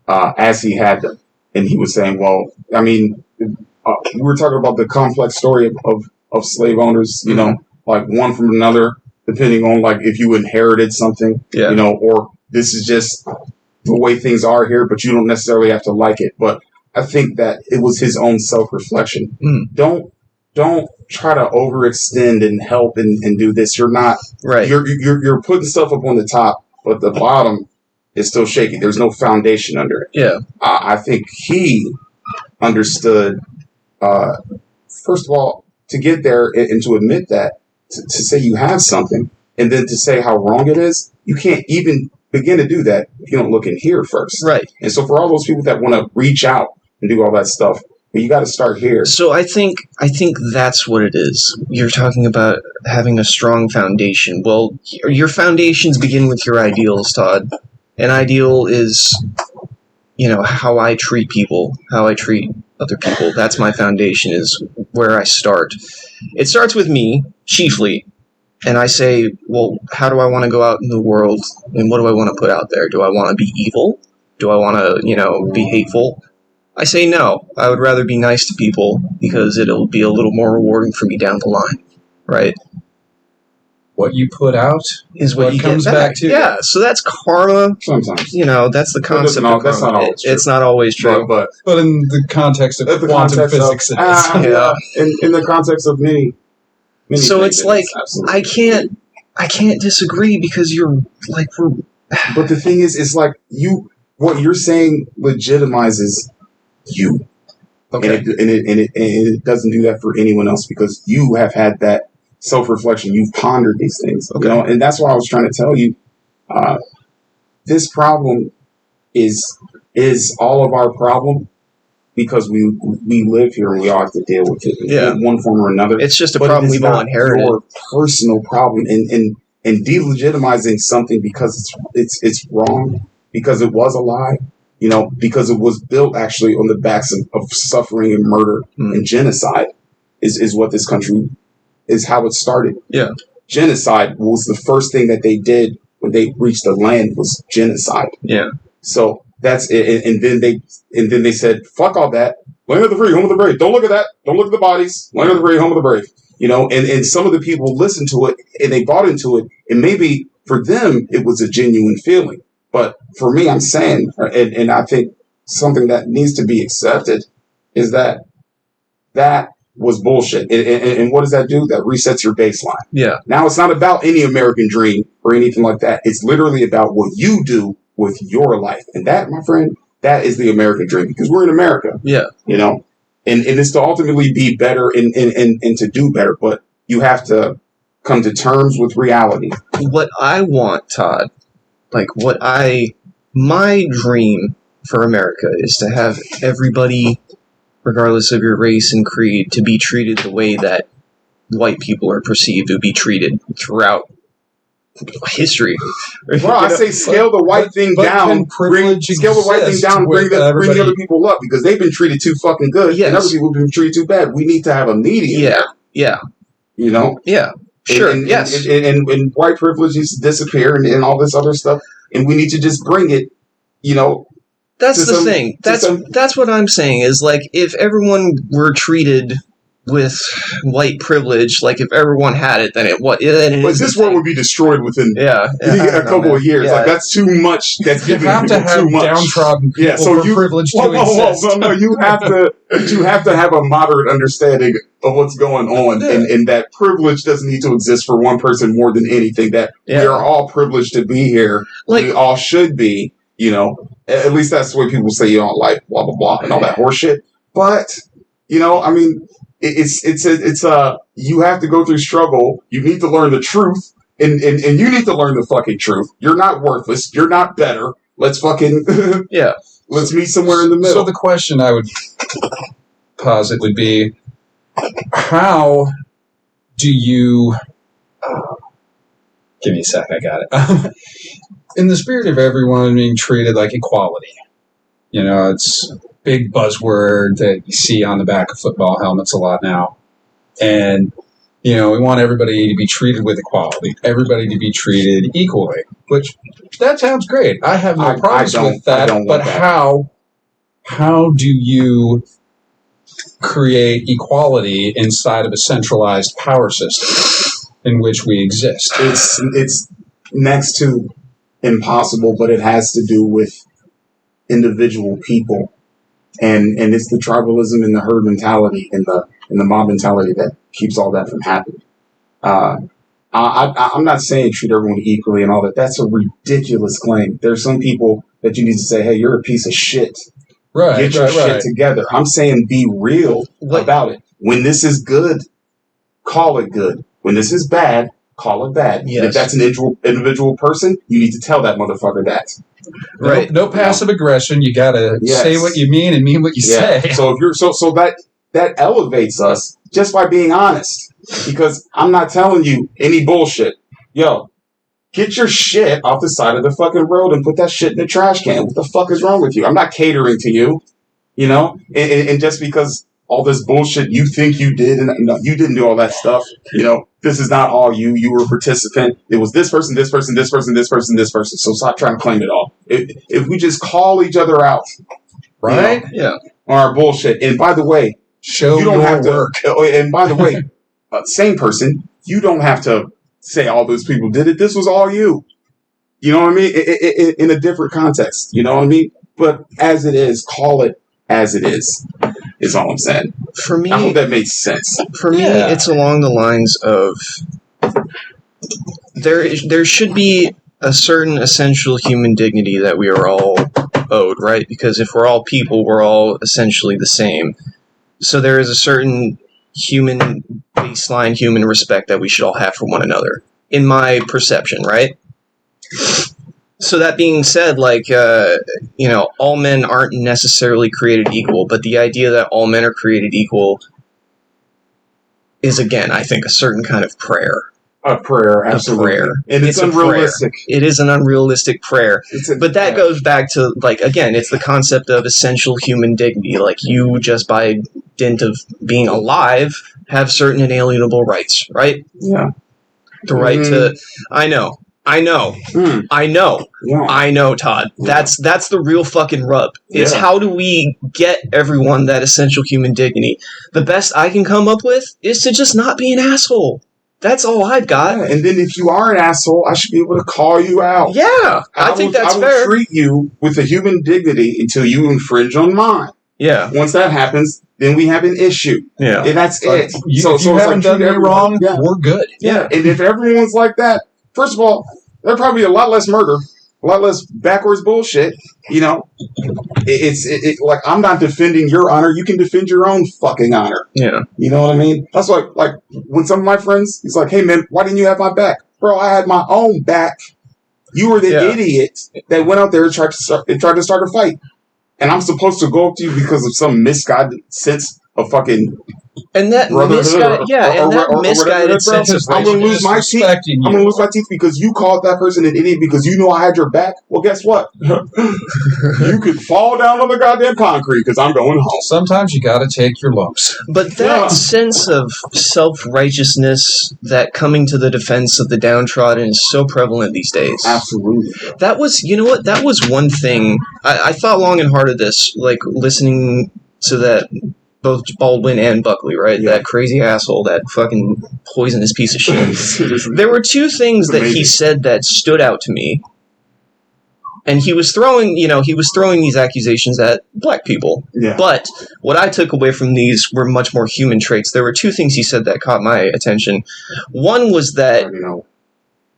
as he had them, and he was saying, "Well, I mean, we were talking about the complex story of slave owners, like one from another, depending on like if you inherited something, or this is just the way things are here, but you don't necessarily have to like it." But I think that it was his own self-reflection. Mm. Don't try to overextend and help and do this. You're not right. You're putting stuff up on the top, but the bottom is still shaky. There's no foundation under it. Yeah, I think he understood first of all, to get there and to admit that, to say you have something, and then to say how wrong it is, you can't even begin to do that if you don't look in here first. Right. And so for all those people that want to reach out and do all that stuff, you got to start here. So I think that's what it is. You're talking about having a strong foundation. Well, your foundations begin with your ideals, Todd. An ideal is, how I treat people, how I treat other people. That's my foundation, is where I start. It starts with me, chiefly. And I say, well, how do I want to go out in the world, and what do I want to put out there? Do I want to be evil? Do I want to, be hateful? I say no. I would rather be nice to people because it'll be a little more rewarding for me down the line, right? What you put out is what you comes get back to. Yeah, so that's karma. Sometimes. That's the concept of karma. That's not always true. It's not always true. But in the context of quantum physics, it is. Yeah. In the context of many so things, it's like, I can't disagree because you're like, but the thing is, it's like what you're saying legitimizes you. Okay. And it doesn't do that for anyone else because you have had that self-reflection. You've pondered these things, okay. And that's why I was trying to tell you, this problem is all of our problem because we live here and we all have to deal with it in one form or another. It's just a problem we've all inherited. Your personal problem and delegitimizing something because it's wrong, because it was a lie, because it was built actually on the backs of suffering and murder and genocide is what this country is, how it started. Yeah. Genocide was the first thing that they did when they reached the land, was genocide. Yeah. So that's it. And then they said, fuck all that. Land of the free, home of the brave. Don't look at that. Don't look at the bodies. Land of the free, home of the brave. And some of the people listened to it and they bought into it. And maybe for them, it was a genuine feeling. But for me, I'm saying, and I think something that needs to be accepted is that was bullshit. And what does that do? That resets your baseline. Yeah. Now it's not about any American dream or anything like that. It's literally about what you do with your life. And that, my friend, that is the American dream because we're in America. Yeah. And it's to ultimately be better and to do better. But you have to come to terms with reality. What I want, Todd, my dream for America is to have everybody, regardless of your race and creed, to be treated the way that white people are perceived to be treated throughout history. Well, I say scale the white thing down. Scale the white thing down and bring the other people up because they've been treated too fucking good and other people have been treated too bad. We need to have a median. Yeah. Yeah. Sure. Yes. And white privilege needs to disappear and all this other stuff. And we need to just bring it, That's the thing. That's what I'm saying is if everyone were treated with white privilege, if everyone had it, then but this world would be destroyed within a couple of years. Yeah. That's too much. That's you have to have downtrodden people for privilege to exist. No, you have to have a moderate understanding of what's going on, and that privilege doesn't need to exist for one person more than anything. That we are all privileged to be here. We all should be. At least that's the way people say you don't like blah blah blah and all that horseshit. But it's you have to go through struggle. You need to learn the truth, and you need to learn the fucking truth. You're not worthless. You're not better. Let's fucking let's meet somewhere in the middle. So the question I would posit would be, how do you? Give me a sec. I got it. In the spirit of everyone being treated like equality, it's a big buzzword that you see on the back of football helmets a lot now. And, we want everybody to be treated with equality, everybody to be treated equally, which that sounds great. I have no problems with that. But how do you create equality inside of a centralized power system in which we exist? It's next to impossible, but it has to do with individual people, and it's the tribalism and the herd mentality and the mob mentality that keeps all that from happening. I'm not saying treat everyone equally and all that. That's a ridiculous claim. There's some people that you need to say, hey, you're a piece of shit. Right. Get your shit together. I'm saying be real about it. When this is good, call it good. When this is bad, call it bad. Yes. And if that's an individual person, you need to tell that motherfucker that. Right. No passive aggression. You gotta say what you mean and mean what you say. So if you're so that elevates us just by being honest. Because I'm not telling you any bullshit. Yo, get your shit off the side of the fucking road and put that shit in the trash can. What the fuck is wrong with you? I'm not catering to you. You know? And just because all this bullshit you think you did, and no, you didn't do all that stuff. You know, this is not all you. You were a participant. It was this person, this person, this person, this person, this person. So stop trying to claim it all. If we just call each other out, right? Yeah. On our bullshit. And by the way, show you don't your have to work. And by the way, same person, you don't have to say all those people did it. This was all you. You know what I mean? In a different context. You know what I mean? But as it is, call it as it is all I'm saying. For me, I hope that makes sense. For me, it's along the lines of there should be a certain essential human dignity that we are all owed, right? Because if we're all people, we're all essentially the same. So there is a certain baseline human respect that we should all have for one another, in my perception, right? So that being said, all men aren't necessarily created equal, but the idea that all men are created equal is, again, I think, a certain kind of prayer. A prayer, absolutely. A prayer. And it's unrealistic. It is an unrealistic prayer. But that goes back to, again, it's the concept of essential human dignity. Like, you just by dint of being alive have certain inalienable rights, right? Yeah. The right to... I know, Todd. That's the real fucking rub. Is how do we get everyone that essential human dignity? The best I can come up with is to just not be an asshole. That's all I've got. Yeah, and then if you are an asshole, I should be able to call you out. Yeah, I think that's fair. I will treat you with a human dignity until you infringe on mine. Yeah. Once that happens, then we have an issue. Yeah. And that's it. If you haven't done me wrong, we're good. Yeah. And if everyone's like that, first of all, there'd probably be a lot less murder, a lot less backwards bullshit. You know, it's like, I'm not defending your honor. You can defend your own fucking honor. Yeah. You know what I mean? That's like when some of my friends, he's like, hey man, why didn't you have my back? Bro, I had my own back. You were the idiot that went out there and tried to start a fight. And I'm supposed to go up to you because of some misguided sense of fucking and that misguided sense of I'm gonna lose my teeth. I'm gonna lose my teeth because you called that person an idiot because you knew I had your back. Well, guess what? You could fall down on the goddamn concrete because I'm going home. Sometimes you gotta take your lumps. But that sense of self-righteousness, that coming to the defense of the downtrodden, is so prevalent these days. Absolutely. That was, you know what? That was one thing. I thought long and hard of this, like listening to that. Both Baldwin and Buckley, right? Yeah. That crazy asshole, that fucking poisonous piece of shit. There were two things that he said that stood out to me. And he was throwing these accusations at black people. Yeah. But what I took away from these were much more human traits. There were two things he said that caught my attention. One was that...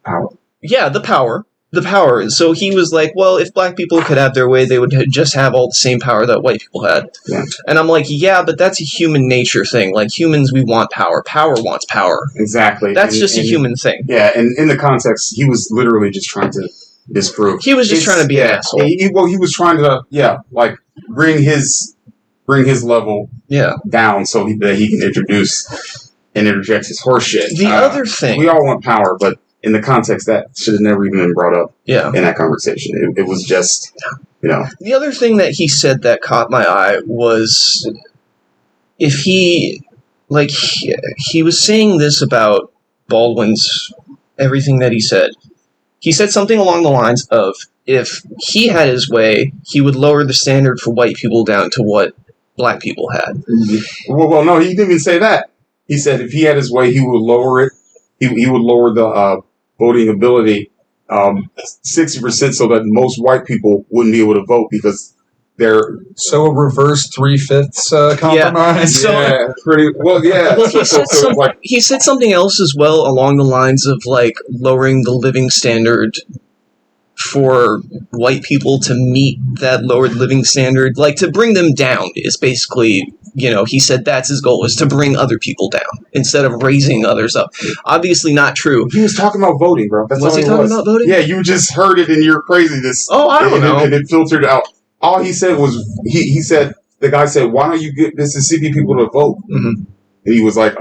power. Yeah, the power. The power. So he was like, well, if black people could have their way, they would just have all the same power that white people had. Yeah. And I'm like, yeah, but that's a human nature thing. Like, humans, we want power. Power wants power. Exactly. That's just a human thing. Yeah, and in the context, he was literally just trying to disprove. He was just trying to be an asshole. He was trying to, bring his level down so that he can introduce and interject his horse shit. The other thing... We all want power, but in the context, that should have never even been brought up in that conversation. It was just, The other thing that he said that caught my eye was if he was saying this about Baldwin's, everything that he said. He said something along the lines of, if he had his way, he would lower the standard for white people down to what black people had. Well, no, he didn't even say that. He said if he had his way, he would lower it. He would lower the voting ability 60% so that most white people wouldn't be able to vote because they're... So a reverse 3/5 compromise? Yeah, pretty... Well, yeah. Well, he said something else as well along the lines of, like, lowering the living standard for white people to meet that lowered living standard, like to bring them down is basically, he said that's his goal, is to bring other people down instead of raising others up. Obviously not true. He was talking about voting, bro. That's was all he talking about voting? Yeah, you just heard it in your craziness. Oh, I don't know. And it filtered out. All he said was, he said, the guy said, why don't you get Mississippi people to vote? Mm-hmm. And he was like,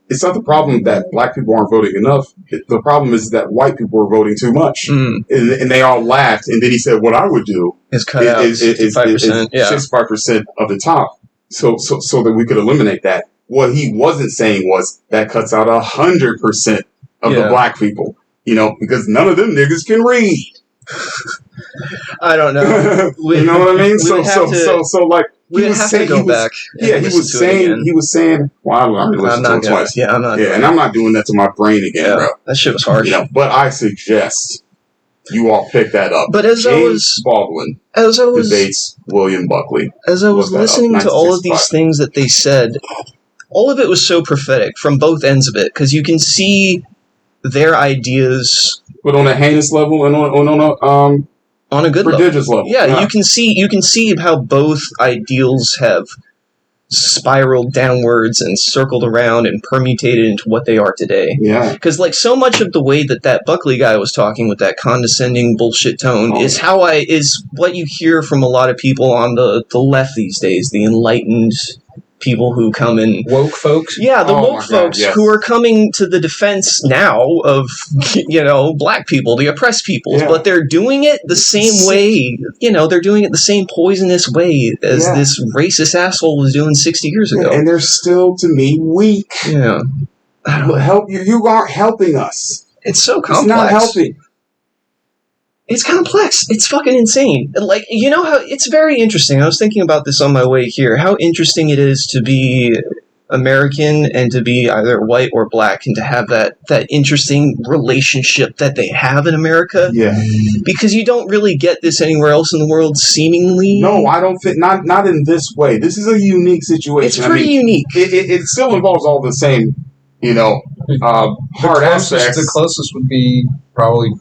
it's not the problem that black people aren't voting enough. The problem is that white people are voting too much. Mm. And they all laughed. And then he said, what I would do is cut out 65%. 65% of the top. So that we could eliminate that. What he wasn't saying was that cuts out 100% of the black people. Because none of them niggas can read. I don't know. You know what I mean? So like, he was saying, go back. Yeah, he was saying, well, I listened to it twice. Yeah, I'm not. Yeah, and I'm not doing that to my brain again, bro. That shit was harsh. But I suggest you all pick that up. But James Baldwin debates William Buckley. As I was listening to all of these things that they said, all of it was so prophetic from both ends of it, because you can see their ideas, but on a heinous level and on a good prodigious level. Yeah, you can see how both ideals have spiraled downwards and circled around and permutated into what they are today. Yeah. Because like so much of the way that Buckley guy was talking with that condescending bullshit tone is what you hear from a lot of people on the left these days, the enlightened people who come in. Woke folks? Yeah, the woke folks who are coming to the defense now of, black people, the oppressed peoples, but they're doing it the same way, they're doing it the same poisonous way as this racist asshole was doing 60 years ago. And they're still, to me, weak. Yeah. Help you aren't helping us. It's so complex. It's not helping. It's complex. It's fucking insane. Like, how it's very interesting. I was thinking about this on my way here. How interesting it is to be American and to be either white or black and to have that interesting relationship that they have in America. Yeah. Because you don't really get this anywhere else in the world, seemingly. No, I don't think, not in this way. This is a unique situation. It's pretty unique. It still involves all the same, hard aspects. The closest would be probably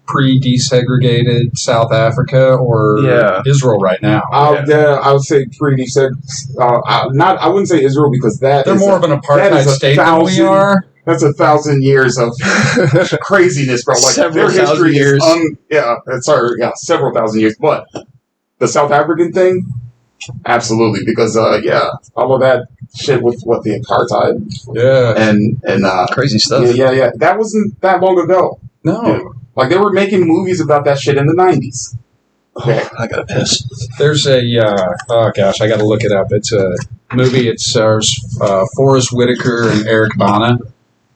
pre-desegregated South Africa or Israel right now. I would say pre-desegregated. I wouldn't say Israel because they're more of an apartheid state than we are. That's 1,000 years of craziness, bro. Like their history is several thousand years. But the South African thing, absolutely, because all of that shit with the apartheid, and crazy stuff. Yeah, that wasn't that long ago. No. Like, they were making movies about that shit in the 90s. Okay. I gotta piss. There's I gotta look it up. It's a movie. It stars Forrest Whitaker and Eric Bana.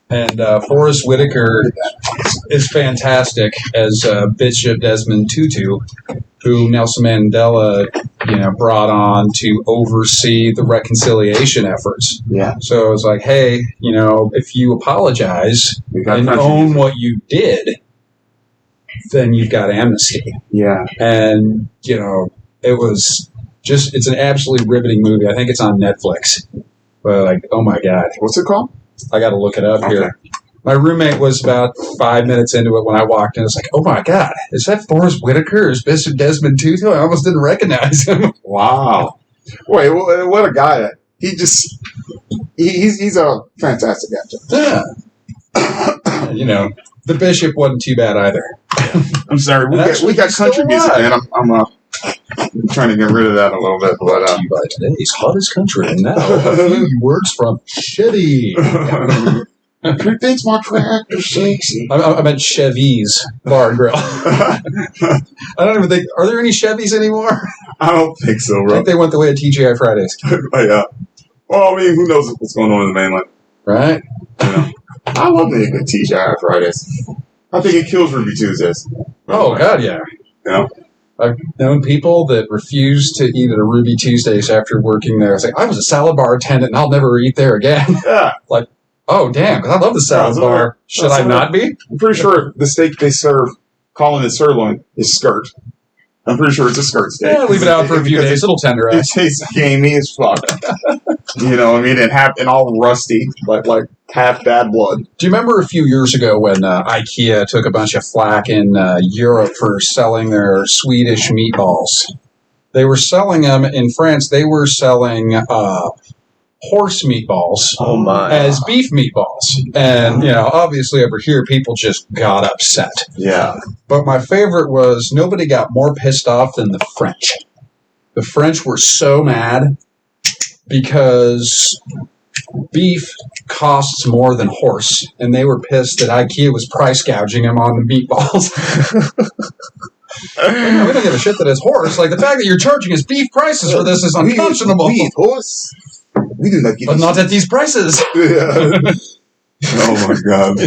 And Forrest Whitaker is fantastic as Bishop Desmond Tutu, who Nelson Mandela, brought on to oversee the reconciliation efforts. Yeah. So it was like, hey, if you apologize and own what you did, then you've got amnesty. Yeah. And, it was it's an absolutely riveting movie. I think it's on Netflix. But, oh my God. What's it called? I got to look it up here. My roommate was about 5 minutes into it when I walked in. It's like, oh my God, is that Forrest Whitaker? Is Bishop Desmond Tutu? I almost didn't recognize him. Wow. Wait, what a guy. He's a fantastic actor. Yeah. The Bishop wasn't too bad either. I'm sorry. We got country music, man. I'm trying to get rid of that a little bit. But by today's hottest country, and now a few words from Chevy. Who thinks my tractor's sexy? I meant Chevy's Bar and Grill. I don't even think. Are there any Chevys anymore? I don't think so, bro. I think they went the way of TGI Fridays. Yeah. Well, I mean, who knows what's going on in the mainland? Right. I love the good TGI Fridays. I think it kills Ruby Tuesdays. Oh, God, yeah. I've known people that refuse to eat at a Ruby Tuesdays after working there. It's like, I was a salad bar attendant and I'll never eat there again. Yeah. Like, oh, damn, because I love the salad bar. Should I not be? I'm pretty sure the steak they serve, calling it sirloin, is skirt. I'm pretty sure it's a skirt steak. Yeah, leave it out for a few days. It'll tenderize. It tastes gamey as fuck. You know what I mean? And all rusty. Like have bad blood. Do you remember a few years ago when IKEA took a bunch of flack in Europe for selling their Swedish meatballs? They were selling them in France. They were selling horse meatballs as beef meatballs. And, obviously over here, people just got upset. Yeah. But my favorite was nobody got more pissed off than the French. The French were so mad because beef costs more than horse, and they were pissed that IKEA was price gouging them on the meatballs. We don't give a shit that it's horse. Like, the fact that you're charging us beef prices for this is unconscionable. We eat horse. We do not get But not at these prices. Yeah. Oh my god.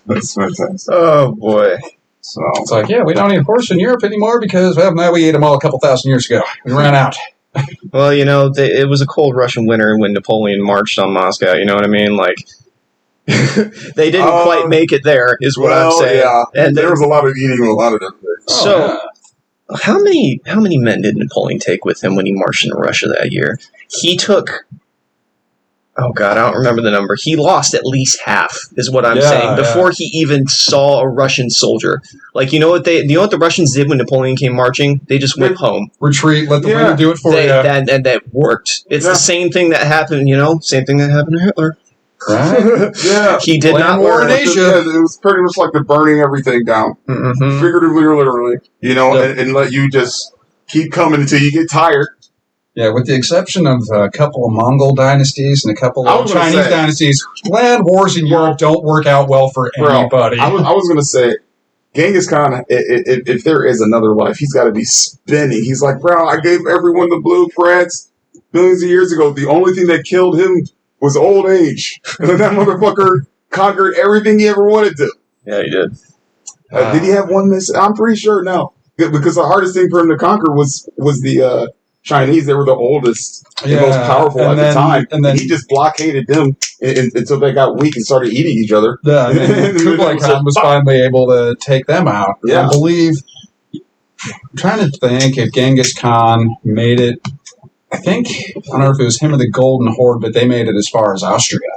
That's fantastic. Oh boy. So It's like, yeah, we don't eat horse in Europe anymore because, well, now we ate them all a couple thousand years ago. We ran out. Well, it was a cold Russian winter when Napoleon marched on Moscow. You know what I mean? Like, they didn't quite make it there, is what I'm saying. Yeah. And there was a lot of eating and a lot of different things. So, how many men did Napoleon take with him when he marched into Russia that year? He took. Oh God, I don't remember the number. He lost at least half, is what I'm saying, before he even saw a Russian soldier. Like, you know what the Russians did when Napoleon came marching? They just went home. Retreat, let the wind do it for you. And that worked. It's the same thing that happened, same thing that happened to Hitler. Right? Yeah. He did not war in Asia. Yeah, it was pretty much like the burning everything down. Mm-hmm. Figuratively or literally. And let you just keep coming until you get tired. Yeah, with the exception of a couple of Mongol dynasties and a couple of Chinese dynasties, land wars in Europe don't work out well for anybody. I was going to say, Genghis Khan, if there is another life, he's got to be spinning. He's like, bro, I gave everyone the blueprints millions of years ago. The only thing that killed him was old age. And that motherfucker conquered everything he ever wanted to. Yeah, he did. Did he have one miss? I'm pretty sure no. Because the hardest thing for him to conquer was the Chinese. They were the oldest and most powerful at the time. And then he just blockaded them until they got weak and started eating each other. Yeah, and Kublai Khan was finally able to take them out. Yeah. I believe, I'm trying to think if Genghis Khan made it, I don't know if it was him or the Golden Horde, but they made it as far as Austria.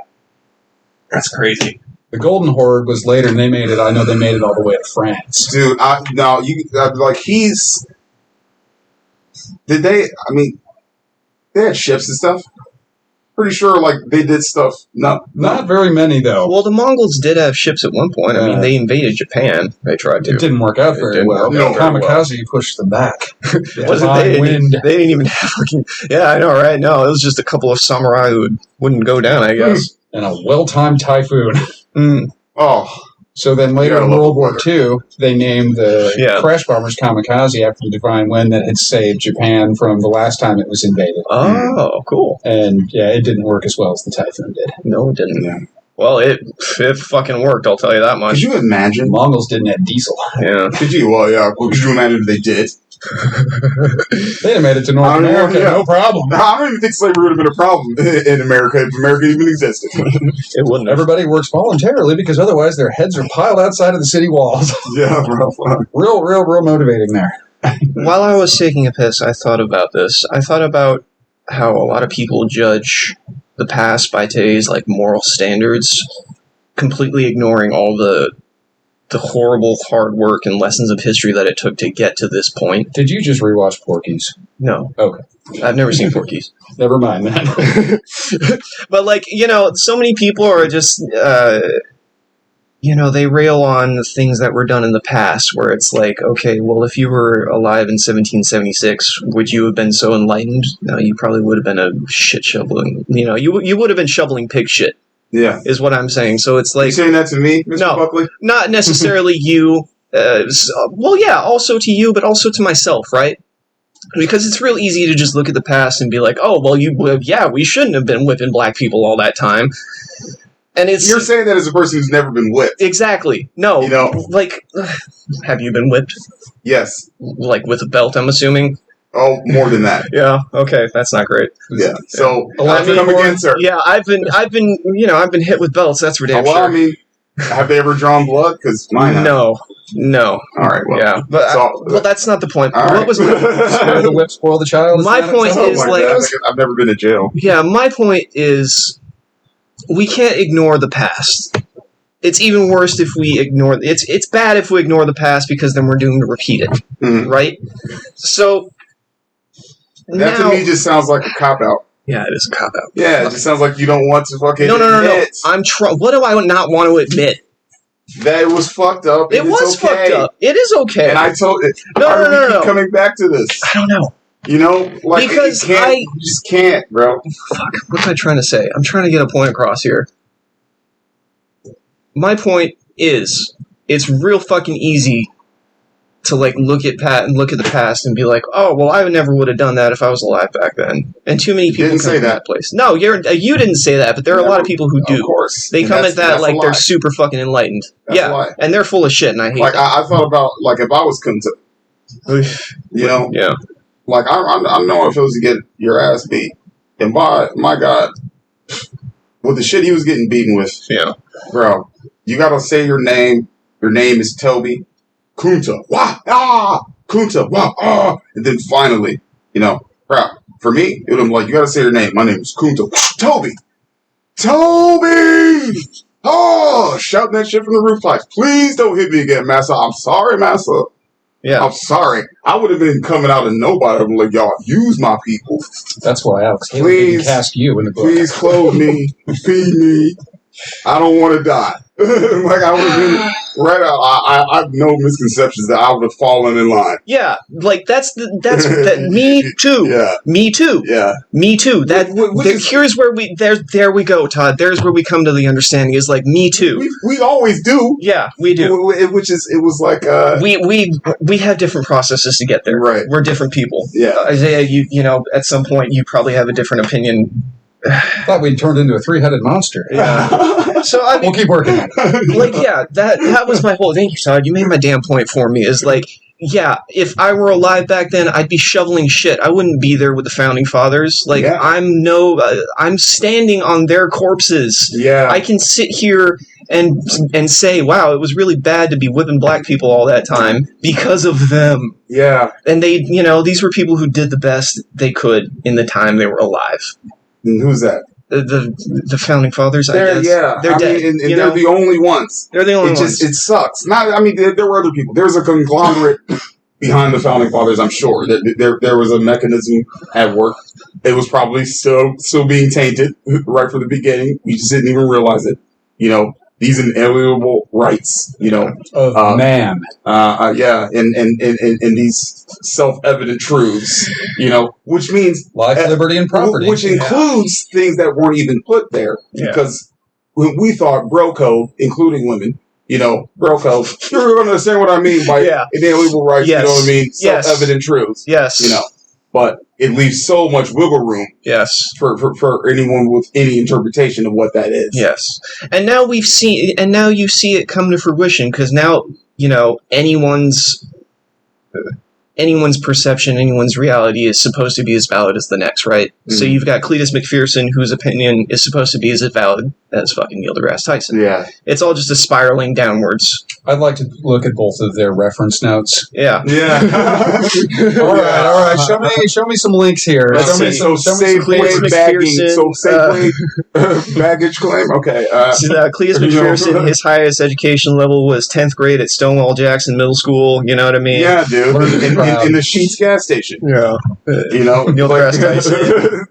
That's crazy. The Golden Horde was later, and they made it all the way to France. Dude, they had ships and stuff. Pretty sure, they did stuff. Not very many, though. Well, the Mongols did have ships at one point. I mean, they invaded Japan. They tried to. It didn't work out very well. Kamikaze pushed them back. They didn't even have yeah, I know, right? No, it was just a couple of samurai who wouldn't go down, I guess. And a well-timed typhoon. Oh. So then later in World War II, they named the crash bombers Kamikaze after the divine wind that had saved Japan from the last time it was invaded. Oh, cool. And, it didn't work as well as the typhoon did. No, it didn't. Yeah. Well, it fucking worked, I'll tell you that much. Could you imagine? The Mongols didn't have diesel. Yeah. Could you? Well, yeah. Well, could you imagine if they did? They'd have made it to North America, no problem. I don't even think slavery would have been a problem in America if America even existed. It wouldn't. Everybody works voluntarily because otherwise their heads are piled outside of the city walls. Yeah, bro. Real motivating there. While I was taking a piss, I thought about this. I thought about how a lot of people judge the past by today's moral standards, completely ignoring all the horrible hard work and lessons of history that it took to get to this point. Did you just rewatch Porky's? No. Okay. I've never seen Porky's. Never mind that. But so many people are just, they rail on the things that were done in the past, where it's like, okay, well, if you were alive in 1776, would you have been so enlightened? No, you probably would have been a shit shoveling. You would have been shoveling pig shit. Yeah, is what I'm saying. So it's like, you saying that to me, Mr. Buckley? Not necessarily you. Well, yeah, also to you, but also to myself, right? Because it's real easy to just look at the past and be like, oh, well, we shouldn't have been whipping black people all that time. And you're saying that as a person who's never been whipped. Exactly. No. Have you been whipped? Yes. With a belt, I'm assuming. Oh, more than that. Yeah. Okay, that's not great. Yeah. So come again, sir. Yeah, I've been hit with belts. That's redemption. Well, have they ever drawn blood? Because mine have. No. No. All right. Well, Yeah, but well, that's not the point. All What right. was Spare the whip, spoil the child. My point Something is, like like- that. I've never been to jail. Yeah, my point is, we can't ignore the past. It's even worse if we ignore. It's bad if we ignore the past because then we're doomed to repeat it, Mhm. right? So That now, to me just sounds like a cop out. yeah, it is a cop out. Yeah, it just sounds like you don't want to fucking No. admit I'm what do I not want to admit? that it was fucked up. It and was it's okay. fucked up. It is okay. And I told it. No, why do we no. keep coming back to this? I don't know. You know, like Because you just can't, bro. Fuck. What am I trying to say? I'm trying to get a point across here. My point is, it's real fucking easy to like look at the past and be like, oh well, I never would have done that if I was alive back then. And too many people Didn't come say from that. that place. No, you didn't say that, but there are a lot of people who do. Of course, They And come that's- at that that's a like they're lie. super fucking enlightened. That's a yeah, lie. and they're full of shit, and I hate Like them. I thought about like if I was Kunta, you know, Yeah. like I know what it feels to get your ass beat, and my God, with the shit he was getting beaten with, Yeah. bro, you gotta say your name. Your name is Toby Kunta. Wah Kunta. Wah and then finally, you know, bro. For me, it would have been like you gotta say your name. My name is Kunta. Toby. Oh, shouting that shit from the rooftops. Please don't hit me again, Massa. I'm sorry, Massa. Yeah. I'm sorry. I would have been coming out of nobody. I'm like, y'all, use my people. That's why Alex Haley Please. didn't cast you in the book. Please clothe me, feed me. I don't want to die. Like I would have been right out. I have no misconceptions that I would have fallen in line. Yeah, like that's me too. Yeah. Me too. Yeah. Me too. Here's where there we go, Todd. There's where we come to the understanding is like me too. We always do. Yeah, we do. It was like We have different processes to get there. Right. We're different people. Yeah. Isaiah, you know, at some point you probably have a different opinion. I thought we'd turned into a three-headed monster. Yeah. So I mean, We'll keep working on it. like, yeah, that was my whole. Thank you, Todd. You made my damn point for me. Is like, yeah, if I were alive back then, I'd be shoveling shit. I wouldn't be there with the founding fathers. Like, Yeah. I'm standing on their corpses. Yeah. I can sit here and say, wow, it was really bad to be whipping black people all that time because of them. Yeah. And they, you know, these were people who did the best they could in the time they were alive. And who's that? The founding fathers, I guess. Yeah. They're dead. And you they're know? the only ones. They're the only ones. It sucks. There were other people. There's a conglomerate behind the founding fathers. I'm sure that there was a mechanism at work. It was probably still being tainted right from the beginning. We just didn't even realize it. You know, these inalienable rights. You know, Of man. yeah, and these self-evident truths. You know, which means Life, liberty, and property. which includes things that weren't even put there Yeah. because when we thought bro code, including women, you know, bro code. You understand what I mean by Yeah. inalienable rights? Yes. You know what I mean? Yes. Self-evident truths. Yes. You know, but it leaves so much wiggle room Yes. for anyone with any interpretation of what that is. Yes. And now you see it come to fruition because now, you know, anyone's perception, anyone's reality is supposed to be as valid as the next, right? So Mhm. you've got Cletus McPherson, whose opinion is supposed to be as valid as fucking Neil deGrasse Tyson. Yeah. It's all just a spiraling downwards. I'd like to look at both of their reference notes. Yeah. Yeah. All right. Show me some links here. Let's Show me see. some. Cletus Safeway bagging. McPherson, So Safeway baggage claim. Okay. Cletus McPherson, his highest education level was 10th grade at Stonewall Jackson Middle School. You know what I mean? Yeah, dude. In the Sheetz gas station. Yeah. You know, Neil deGrasse Tyson.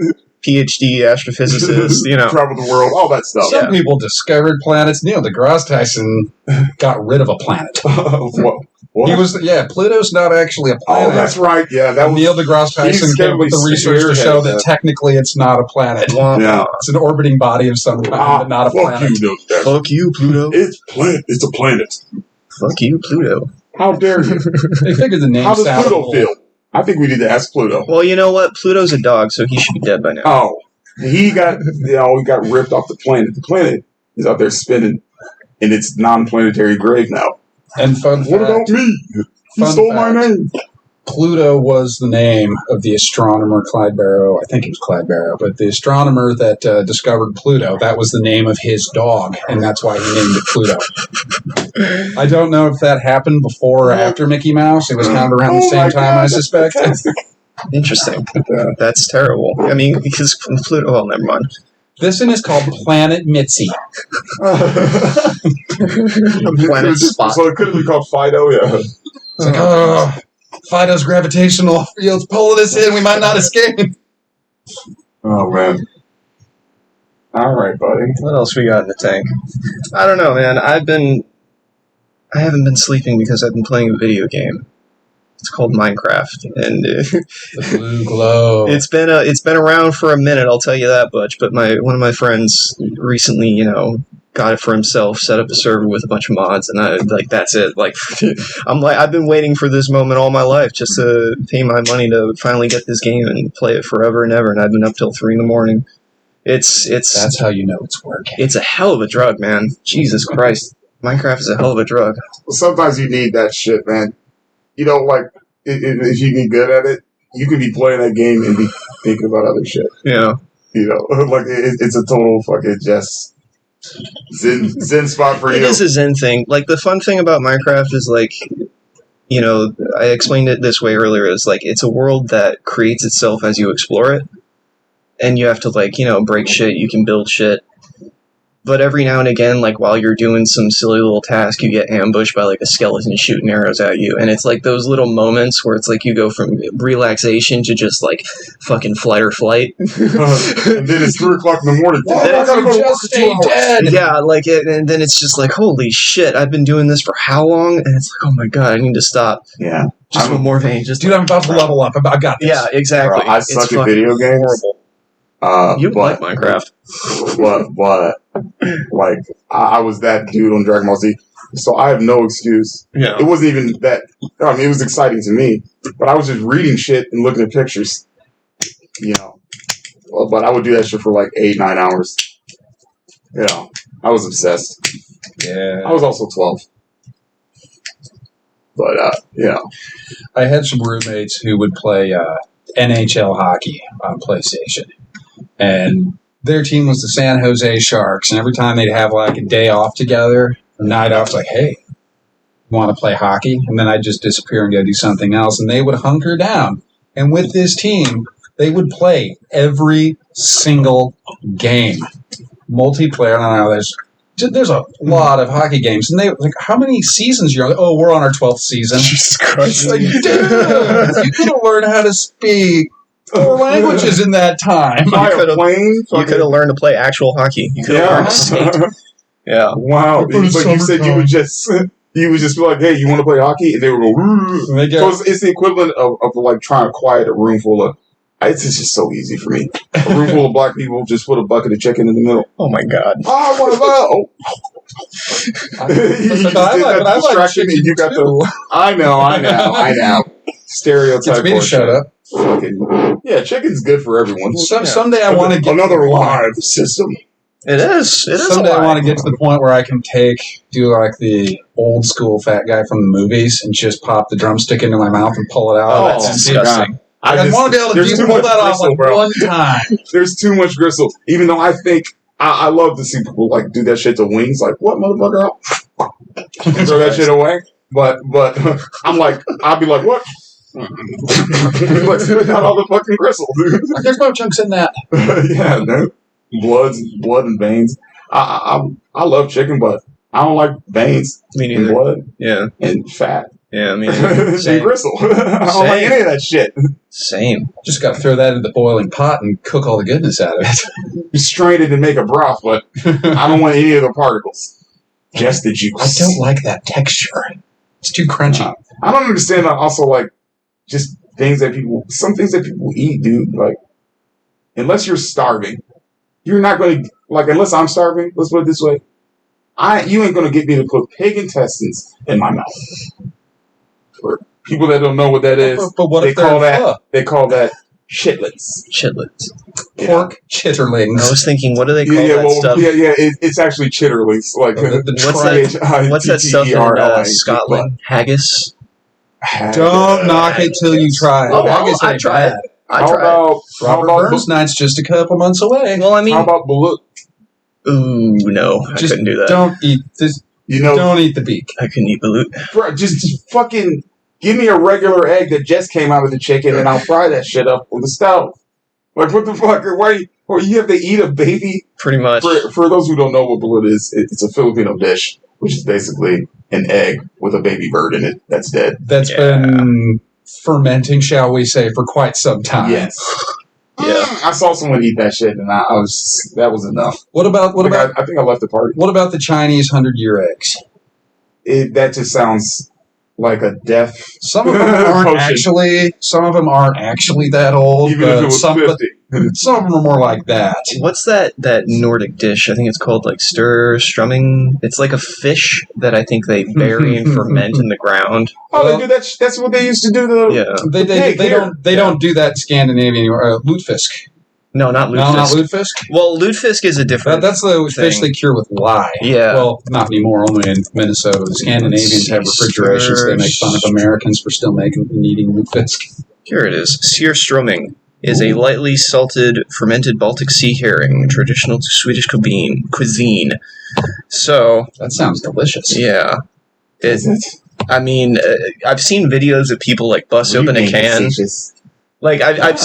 PhD astrophysicist, you know. travel the world, all that stuff. Some people discovered planets. Neil deGrasse Tyson got rid of a planet. What? He was, Pluto's not actually a planet. Oh, that's right. Yeah, that was Neil deGrasse Tyson came up with the research to show that technically it's not a planet. Yeah. It's an orbiting body of some kind, but not a fuck planet. you, Neil. Fuck you, Pluto. It's a planet. Fuck you, Pluto. How dare you? They figured the name How does sounded Pluto feel? I think we need to ask Pluto. Well, you know what? Pluto's a dog, so he should be dead by now. Oh, he got ripped off the planet. The planet is out there spinning in its non-planetary grave now. And fun What fact, about me? He Fun stole my fact. name. Pluto was the name of the astronomer Clyde Barrow. I think it was Clyde Barrow, but the astronomer that discovered Pluto, that was the name of his dog, and that's why he named it Pluto. I don't know if that happened before or after Mickey Mouse. It was kind of around the same time, I suspect. Interesting. That's terrible. I mean, because Pluto. Well, never mind. This one is called Planet Mitzi. Planet Spot. So it could have been called Fido, yeah. It's like, oh, Fido's gravitational field's pulling us in. We might not escape. Oh, man. All right, buddy. What else we got in the tank? I don't know, man. I haven't been sleeping because I've been playing a video game. It's called Minecraft, and The blue glow. it's been around for a minute. I'll tell you that much. But one of my friends recently, got it for himself, set up a server with a bunch of mods, and that's it. Like, I've been waiting for this moment all my life, just to pay my money to finally get this game and play it forever and ever. And I've been up till 3 a.m. It's That's how you know it's working. It's a hell of a drug, man. Jesus Christ, Minecraft is a hell of a drug. Sometimes you need that shit, man. Like, if you get good at it, you can be playing that game and be thinking about other shit. Yeah. Like, it's a total fucking just zen spot for you. It is a zen thing. Like, the fun thing about Minecraft is, like, I explained it this way earlier, is, like, it's a world that creates itself as you explore it. And you have to, like, break shit, you can build shit. But every now and again, like, while you're doing some silly little task, you get ambushed by, like, a skeleton shooting arrows at you. And it's, like, those little moments where it's, like, you go from relaxation to just, like, fucking flight or flight. And then it's 3 o'clock in the morning. Dead. Yeah, like, and then it's just like, holy shit, I've been doing this for how long? And it's like, oh my god, I need to stop. Yeah. Just one more vein. Dude, I'm about to level up. I got this. Yeah, exactly. Bro, I suck at video games. Horrible. You like Minecraft. But like, I was that dude on Dragon Ball Z, so I have no excuse. Yeah. It wasn't even that. I mean, it was exciting to me, but I was just reading shit and looking at pictures. But I would do that shit for like 8-9 hours. I was obsessed. Yeah. I was also 12. But I had some roommates who would play NHL hockey on PlayStation. And their team was the San Jose Sharks. And every time they'd have like a day off together, a night off, it's like, hey, want to play hockey? And then I'd just disappear and go do something else. And they would hunker down. And with this team, they would play every single game. Multiplayer. I don't know, there's a lot of hockey games. And they like, how many seasons you're on? Oh, we're on our 12th season. Jesus Christ. Like, dude, you could have learned how to speak 4 languages in that time. You could have learned to play actual hockey. You could have learned to skate. Yeah. Wow. But you said you would just be like, hey, you want to play hockey? And they would go, so it's the equivalent of like trying to quiet a room full of, it's just so easy for me. A room full of black people, just put a bucket of chicken in the middle. Oh my god. I want to I like chicken you got too. I know. Stereotype. It's me to shut up. Yeah, chicken's good for everyone. Someday I want to get another live system. It is. Someday I want to get to the point where I can do like the old school fat guy from the movies and just pop the drumstick into my mouth and pull it out. Oh, that's disgusting. I want to be able to pull that off like one time. There's too much gristle. Even though I think I love to see people like do that shit to wings. Like, what, motherfucker? Throw that shit away. But I'm like, I'll be like, what? But spit out all the fucking gristle, dude. There's no chunks in that. Yeah, no. Blood and veins. I love chicken, but I don't like veins and blood. Yeah. And fat. Yeah, I mean, and gristle. I don't like any of that shit. Same. Just got to throw that in the boiling pot and cook all the goodness out of it. You strain it and make a broth, but I don't want any of the particles. Just the juice. I don't like that texture. It's too crunchy. I don't understand also, like, just some things that people eat, dude. Like, unless you're starving, you're not going to, like, unless I'm starving, let's put it this way, you ain't going to get me to put pig intestines in my mouth. For people that don't know what that is, but what they call that chitlins. Chitlins. Pork chitterlings. I was thinking, what do they call that stuff? It's actually chitterlings. Like what's that stuff in Scotland? Haggis? Don't knock it till you try it. Oh, Vegas I ain't tried. bad. I tried. Robert Burns Night's just a couple months away. Well, I mean, How about Balut? ooh, no, I Just couldn't do that. don't eat this. Don't eat the beak. I couldn't eat balut. Bro, just fucking give me a regular egg that just came out of the chicken, and I'll fry that shit up on the stove. Like, what the fuck? Why you have to eat a baby? Pretty much. For those who don't know what balut is, it's a Filipino dish, which is basically an egg with a baby bird in it that's dead. That's been fermenting, shall we say, for quite some time. Yes. Yeah. I saw someone eat that shit, and that was enough. What about I think I left the party. what about the Chinese 100-year eggs? That just sounds like a death. Some of them aren't actually. Some of them aren't actually that old. Even if it was 50. Some of them are more like that. What's that Nordic dish? I think it's called like strumming. It's like a fish that I think they bury and ferment in the ground. Oh, they do that. That's what they used to do. They don't do that Scandinavian lutefisk. No, not lutefisk. No, not lutefisk. Well, lutefisk is a different. That's the fish they cure with lye. Yeah. Well, not anymore. Only in Minnesota. The Scandinavians have refrigeration, so they make fun of Americans for still making and eating lutefisk. Here it is. Seerströmming is a lightly salted, fermented Baltic Sea herring, traditional Swedish cuisine. So that sounds delicious. Yeah. I mean, I've seen videos of people like bust open a can. Like I've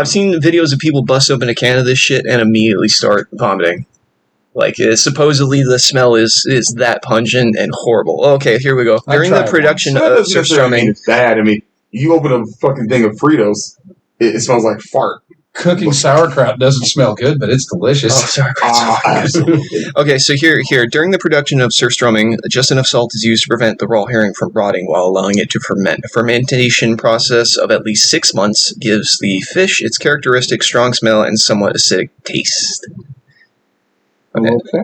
seen videos of people bust open a can of this shit and immediately start vomiting. Like supposedly the smell is that pungent and horrible. Okay, here we go. During the production of Surströmming, it's bad. I mean, you open a fucking thing of Fritos, it smells like fart. Cooking sauerkraut doesn't smell good, but it's delicious. Oh, sauerkraut. Absolutely. Okay, so here. During the production of surströmming, just enough salt is used to prevent the raw herring from rotting while allowing it to ferment. A fermentation process of at least 6 months gives the fish its characteristic strong smell and somewhat acidic taste. Okay.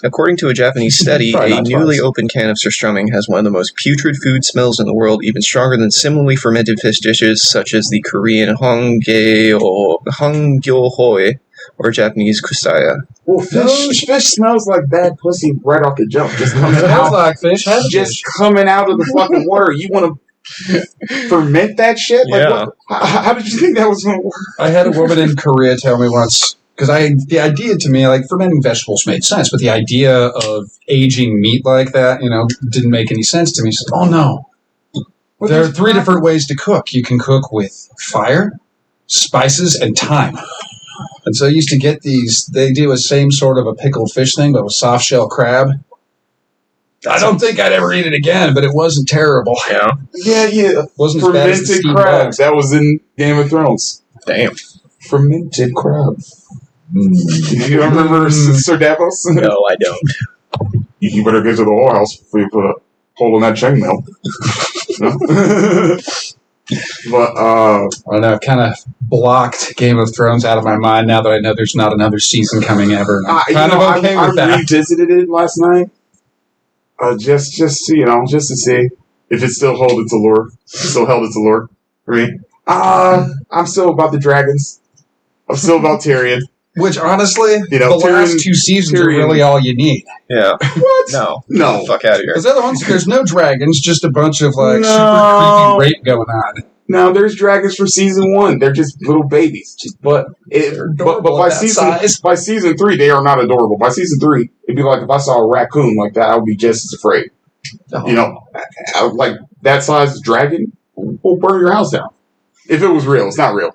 According to a Japanese study, a newly opened can of surströmming has one of the most putrid food smells in the world, even stronger than similarly fermented fish dishes such as the Korean hongyohoi or Japanese kusaya. Well, fish smells like bad pussy right off the jump. Just coming out like fish. Just coming out of the fucking water. You want to ferment that shit? Yeah. Like, how did you think that was going to work? I had a woman in Korea tell me once. Because the idea to me, like fermenting vegetables made sense, but the idea of aging meat like that, didn't make any sense to me. She said, "Oh no, there are 3 different ways to cook. You can cook with fire, spices, and thyme." And so I used to get these. They do a same sort of a pickled fish thing, but with soft shell crab. I don't think I'd ever eat it again, but it wasn't terrible. Yeah. Yeah. Wasn't as bad as the fermented steamed crab. bugs. That was in Game of Thrones. Damn. Fermented crab. You remember Sir Davos? No, I don't. You better get to the whole house before you put a hole in that chainmail. But I don't know. I've kind of blocked Game of Thrones out of my mind now that I know there's not another season coming ever. I'm kind of okay with that. I revisited it last night, just to see if it still held its allure. For me. I'm still about the dragons. I'm still about Tyrion. Which, honestly, the last 2 seasons are really all you need. Yeah. What? No. No. Get the fuck out of here. Because the other ones, there's no dragons, just a bunch of, super creepy rape going on. No, there's dragons for season 1. They're just little babies. But by season 3, they are not adorable. By season 3, it'd be like if I saw a raccoon like that, I would be just as afraid. Oh. Like that size dragon will burn your house down. If it was real, it's not real.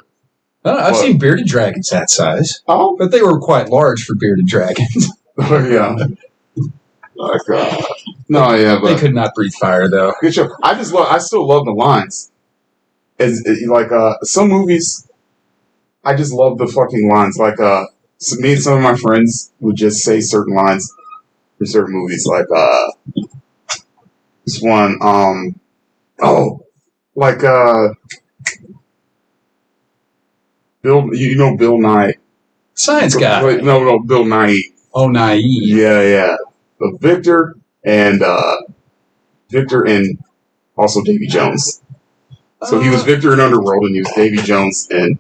I've seen bearded dragons that size. Oh, but they were quite large for bearded dragons. Oh yeah. Like, no, yeah, but they could not breathe fire though. Good show. I still love the lines. Some movies, I just love the fucking lines. Like me and some of my friends would just say certain lines for certain movies. Like this one, Bill, Bill Nye. Science guy. No, Bill Nye. Oh, Nye. Yeah. But Victor and also Davy Jones. So he was Victor in Underworld, and he was Davy Jones in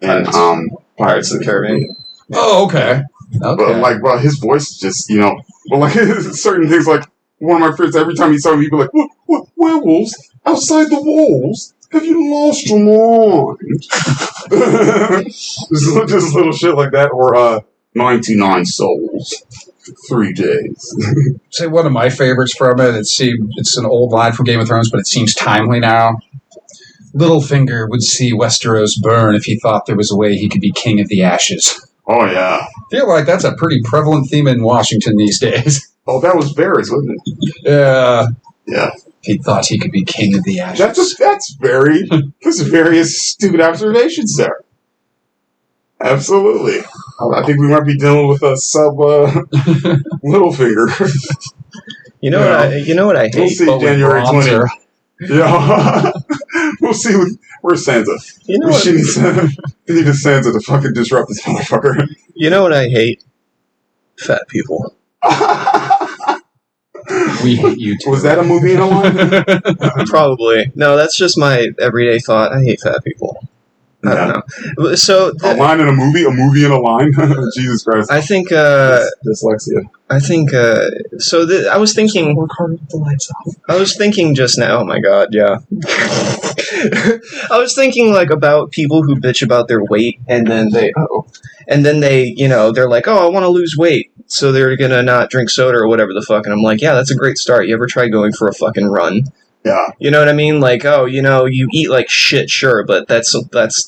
Pirates of the Caribbean. Oh, okay. But his voice is just, certain things. Like one of my friends, every time he saw me, he'd be like, "What werewolves? outside the walls. Have you lost your mind? just little shit like that, or 99 souls, 3 days. Say one of my favorites from it. It's an old line from Game of Thrones, but it seems timely now. Littlefinger would see Westeros burn if he thought there was a way he could be king of the ashes. Oh yeah. I feel like that's a pretty prevalent theme in Washington these days. Oh, that was Varys, wasn't it? Yeah. He thought he could be king of the ashes. That's various stupid observations there. Absolutely. I think we might be dealing with a sub Littlefinger. You know what I hate? We'll see January 20th. Yeah. We'll see where's Sansa. You know what? We need a Sansa to fucking disrupt this motherfucker. You know what I hate? Fat people. We hate you too. Was that a movie in a line? Probably. No, that's just my everyday thought. I hate fat people. I don't know. So a line in a movie in a line. Jesus Christ! I think dyslexia. I think so. I was thinking. Work hard with the lights off. I was thinking just now. Oh my god! Yeah. I was thinking like about people who bitch about their weight, and then they they're like, oh, I want to lose weight, so they're gonna not drink soda or whatever the fuck. And I'm like, yeah, that's a great start. You ever try going for a fucking run? Yeah. You know what I mean? Like, oh, you eat like shit, sure, but that's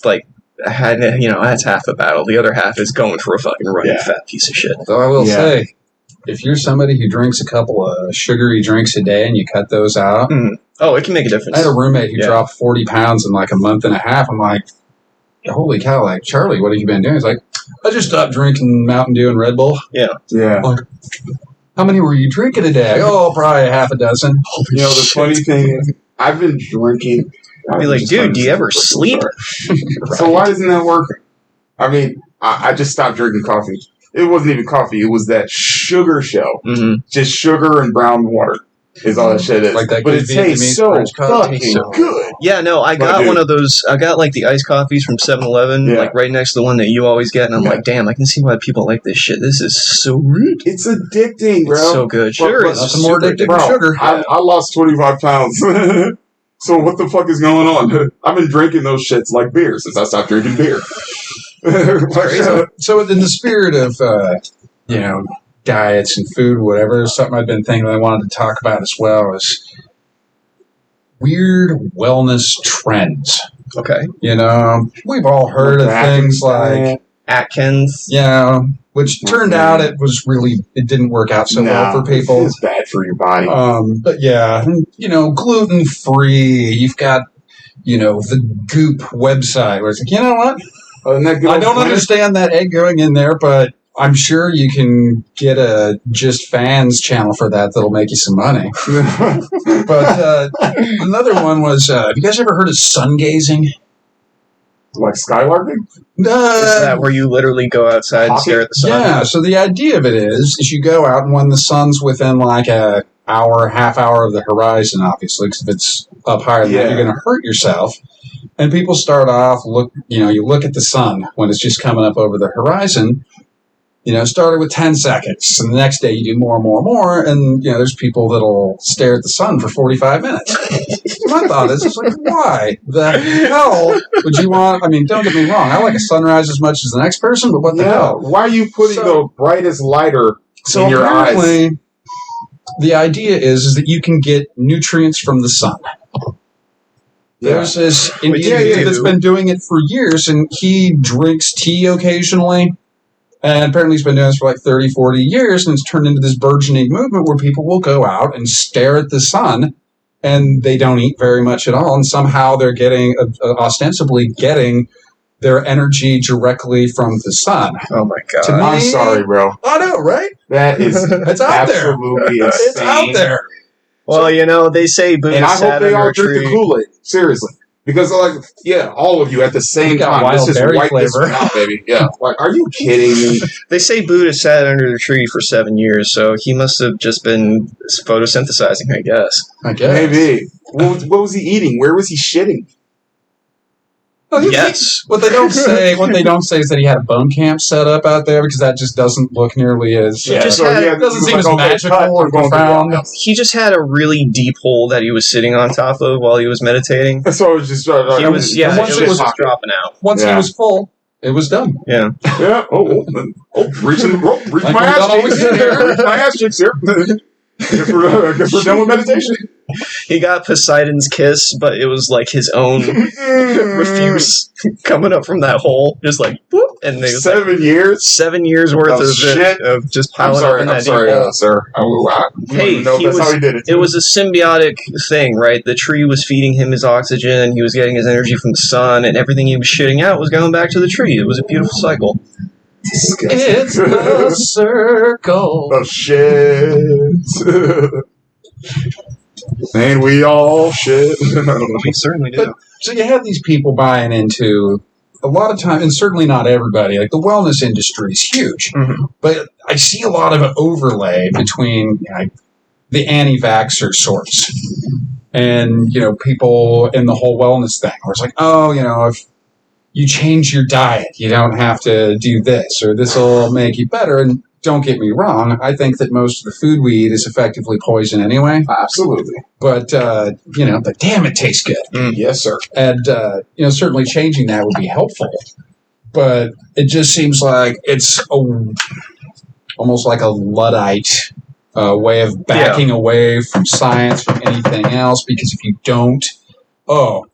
like, that's half the battle. The other half is going for a fucking run, you fat piece of shit. So I will say, if you're somebody who drinks a couple of sugary drinks a day and you cut those out, oh, it can make a difference. I had a roommate who dropped 40 pounds in like a month and a half. I'm like, holy cow! Like, Charlie, what have you been doing? He's like, I just stopped drinking Mountain Dew and Red Bull. Yeah. Like, how many were you drinking a day? Oh, probably half a dozen. You know, the funny thing is, I've been drinking. I'd be like, dude, do you ever sleep? So why isn't that working? I mean, I just stopped drinking coffee. It wasn't even coffee. It was that sugar shell. Mm-hmm. Just sugar and brown water is all that shit is. Like that but it tastes so fucking good. Yeah, no, I got one of those. I got like the iced coffees from 7-Eleven, like right next to the one that you always get, and I'm like, damn, I can see why people like this shit. This is so good. It's addicting, bro. It's so good. Sugar is nothing more addicting than sugar. I lost 25 pounds. So what the fuck is going on? I've been drinking those shits like beer since I stopped drinking beer. So in the spirit of diets and food, whatever, something I've been thinking I wanted to talk about as well is weird wellness trends. Okay. You know, we've all heard of things like Atkins. Yeah, which turned out it didn't work out so well for people. It's bad for your body. But yeah, gluten free. You've got, the Goop website where it's like, you know what? I don't understand that egg going in there, but I'm sure you can get a Just Fans channel for that'll make you some money. But another one was, have you guys ever heard of sun gazing? Like skylarking? Is that where you literally go outside and stare at the sun? Yeah, so the idea of it is you go out, and when the sun's within like a half hour of the horizon, obviously, because if it's up higher than that, you're going to hurt yourself. And people start off, you look at the sun when it's just coming up over the horizon, started with 10 seconds. And the next day you do more and more and more. And, there's people that'll stare at the sun for 45 minutes. My thought is, it's like, why the hell would you want? I mean, don't get me wrong. I like a sunrise as much as the next person, but what the hell? Why are you putting the brightest lighter in your eyes? The idea is that you can get nutrients from the sun. There's this Indian that's been doing it for years, and he drinks tea occasionally. And apparently he's been doing this for like 30, 40 years, and it's turned into this burgeoning movement where people will go out and stare at the sun, and they don't eat very much at all, and somehow they're ostensibly getting their energy directly from the sun. Oh my god. To me, I'm sorry, bro. I know, right? That is it's out there. Absolutely insane. It's out there. Well, they say Buddha and I sat hope they under all a drink tree. the Kool-Aid. Seriously. Because, all of you at the same time. This is wipe this one out, baby. Yeah. Like, are you kidding me? They say Buddha sat under the tree for 7 years, so he must have just been photosynthesizing, I guess. I guess. Maybe. What was he eating? Where was he shitting? Yes. What they don't say is that he had a bone camp set up out there because that just doesn't look nearly as He just it doesn't seem as magical or profound. He just had a really deep hole that he was sitting on top of while he was meditating. So it was just He was just dropping out. Once he was full, it was done. Yeah. Reaching Like my ass always cheeks here. Reaching my ass cheeks here. I guess we're done with meditation. He got Poseidon's kiss, but it was like his own refuse coming up from that hole, just like whoop, and they 7 years. 7 years worth of shit. of just I'm piling up in that sorry, deep hole. sir. Hey, that's how he did it. It was a symbiotic thing, right? The tree was feeding him his oxygen, he was getting his energy from the sun, and everything he was shitting out was going back to the tree. It was a beautiful cycle. It's a circle of shit. And we all shit. We certainly do. So you have these people buying into a lot of time, and certainly not everybody. Like the wellness industry is huge, but I see a lot of an overlay between the anti-vaxxer sorts and people in the whole wellness thing, where it's like, if you change your diet, you don't have to do this, or this will make you better. And don't get me wrong, I think that most of the food we eat is effectively poison anyway. Absolutely. But, but damn, it tastes good. Yes, sir. And, certainly changing that would be helpful. But it just seems like it's almost like a Luddite way of backing away from science, from anything else, because if you don't,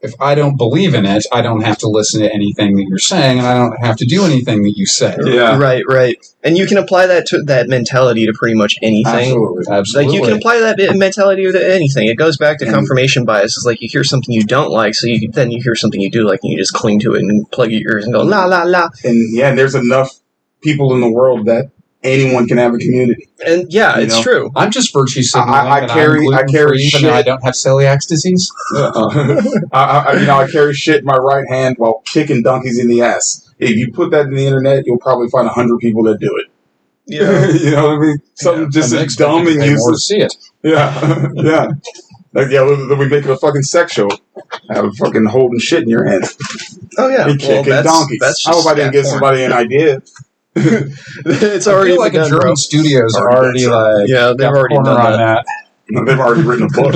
if I don't believe in it, I don't have to listen to anything that you're saying, and I don't have to do anything that you say. Yeah. Right. And you can apply that mentality to pretty much anything. Absolutely. Like, you can apply that mentality to anything. It goes back to confirmation bias. It's like you hear something you don't like, so then you hear something you do like, and you just cling to it and plug your ears and go, la, la, la. And there's enough people in the world that anyone can have a community. And it's true. I'm just virtue signaling. I carry shit. I don't have celiac disease. I carry shit in my right hand while kicking donkeys in the ass. If you put that in the internet, you'll probably find 100 people that do it. Yeah. You know what I mean? Something just as dumb and useless. See it. Yeah. Yeah. Like, we make it a fucking sex show. Have a fucking holding shit in your hand. Oh, yeah. And kicking donkeys. I hope I didn't give somebody an idea. It's already I feel like begun, German studios are already they've already done that. They've already written a book.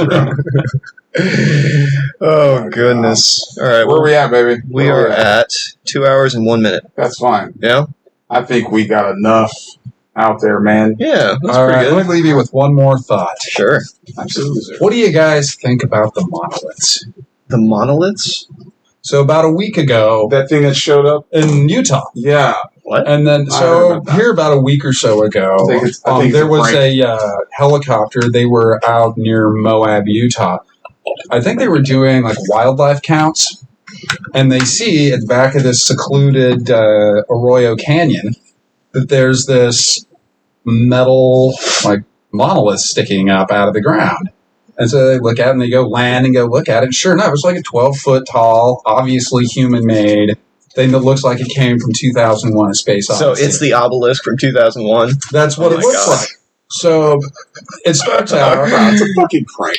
Oh goodness! All right, where are we at, baby? We are at 2 hours and 1 minute. That's fine. Yeah, I think we got enough out there, man. Yeah, that's all pretty right, good. Let me leave you with one more thought. Sure. Absolutely. Sir. What do you guys think about the monoliths? The monoliths? So about a week ago, that thing that showed up in Utah. Yeah. What? And then, here about a week or so ago, there was a helicopter. They were out near Moab, Utah. I think they were doing like wildlife counts, and they see at the back of this secluded Arroyo Canyon that there's this metal monolith sticking up out of the ground. And so they look at it and they go land and go look at it. And sure enough, it was like a 12-foot tall, obviously human-made thing that looks like it came from 2001: A Space Odyssey. So it's the obelisk from 2001? That's what it looks like. So it starts out. It's a fucking prank.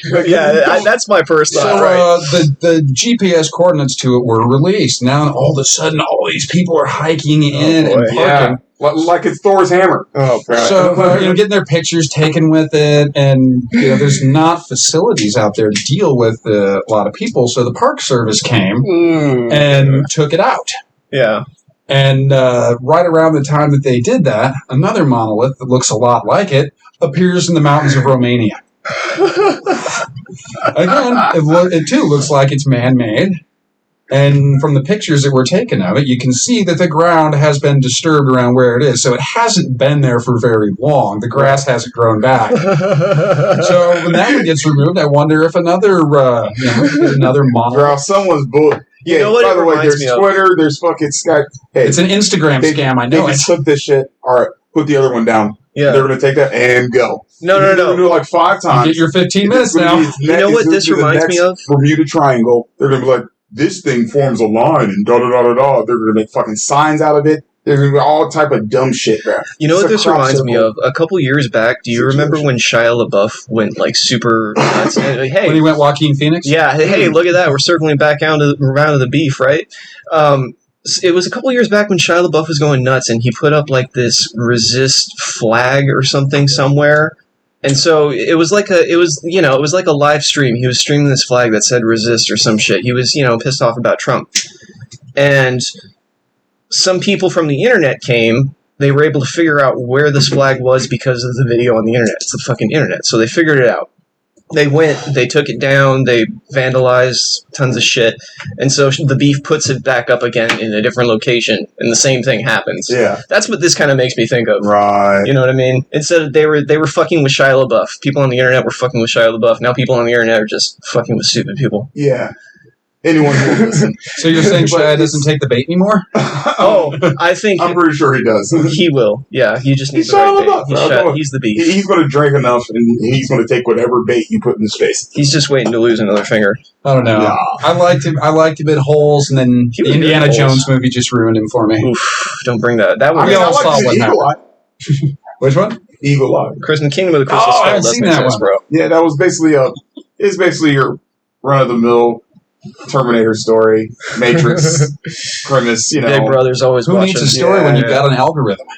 That's my first thought. So the GPS coordinates to it were released. Now all of a sudden, all these people are hiking in and parking. Yeah. Like it's Thor's hammer. Oh, God. So, getting their pictures taken with it, and there's not facilities out there to deal with a lot of people. So the Park Service came and took it out. Yeah. And right around the time that they did that, another monolith that looks a lot like it appears in the mountains of Romania. Again, it too looks like it's man-made. And from the pictures that were taken of it, you can see that the ground has been disturbed around where it is. So it hasn't been there for very long. The grass hasn't grown back. So when that one gets removed, I wonder if another monolith. Someone's book. Yeah, you know what by the way, there's Twitter, of? There's fucking Skype. Hey, it's an Instagram scam, I know they it. just took this shit. All right, put the other one down. Yeah. They're going to take that and go. No. They're going to do it like 5 times. You get your 15 minutes now. You know what this reminds me of? Bermuda Triangle. They're going to be like, this thing forms a line and da-da-da-da-da. They're going to make fucking signs out of it. There's all type of dumb shit there. You know It's what a this crop reminds me circle of? A couple years back, do you remember situation. when Shia LaBeouf went like super nuts? And, like, hey, When he went Joaquin Phoenix? yeah, hey, look at that. We're circling back down to the beef, right? It was a couple years back when Shia LaBeouf was going nuts, and he put up like this resist flag or something somewhere. And so it was like a live stream. He was streaming this flag that said resist or some shit. He was, pissed off about Trump. And some people from the internet came. They were able to figure out where this flag was because of the video on the internet. It's the fucking internet. So they figured it out. They went, they took it down, they vandalized tons of shit, and so the beef puts it back up again in a different location, and the same thing happens. Yeah. That's what this kind of makes me think of. Right. You know what I mean? Instead of they were fucking with Shia LaBeouf. People on the internet were fucking with Shia LaBeouf. Now people on the internet are just fucking with stupid people. Yeah. Anyone who will listen. So you're saying Shia doesn't take the bait anymore? Oh, I think I'm pretty sure he does. he will. Yeah, he just needs He's the right Shia bait. LaBeouf, He's the beef. He's going to drink enough, and he's going to take whatever bait you put in his face. He's just waiting to lose another finger. I don't know. Yeah. I liked him in Holes, and then He the was good Indiana in Holes. Jones movie just ruined him for me. Oof, don't bring that. That I one. We mean, I all saw like what Eagle Eye. Which one? Eagle Eye. Kingdom of the Crystal Oh, I Skull haven't does seen make that sense, one. bro. Yeah, that was basically your run-of-the-mill Terminator story, Matrix premise, Big Brother's always Who watching. needs a story when you've got an algorithm?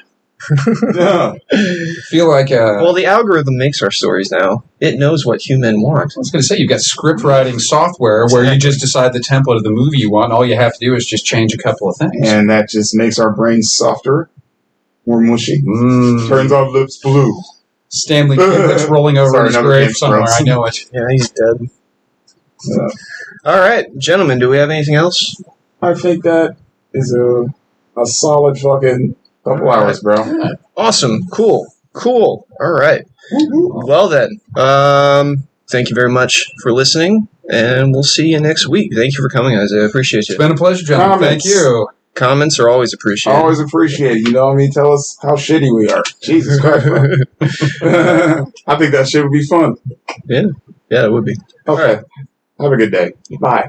Yeah. I feel like Well, the algorithm makes our stories now. It knows what human want. I was going to say, you've got script writing software where you just decide the template of the movie you want. All you have to do is just change a couple of things. And that just makes our brains softer, more mushy. Mm. Turns our lips blue. Stanley Kubrick's rolling over Sorry, in his another grave Game of somewhere. Thrones. I know it. Yeah, he's dead. Yeah. All right, gentlemen, do we have anything else? I think that is a solid fucking couple hours, bro. Awesome. Cool. All right. Well then, thank you very much for listening, and we'll see you next week. Thank you for coming, Isaiah. I appreciate It's you. been a pleasure, gentlemen. Thank Comments. you. Comments are always I appreciated. always appreciate it. You know what I mean? Tell us how shitty we are. Jesus Christ, bro. I think that shit would be fun. Yeah, it would be. Okay. Have a good day. Bye.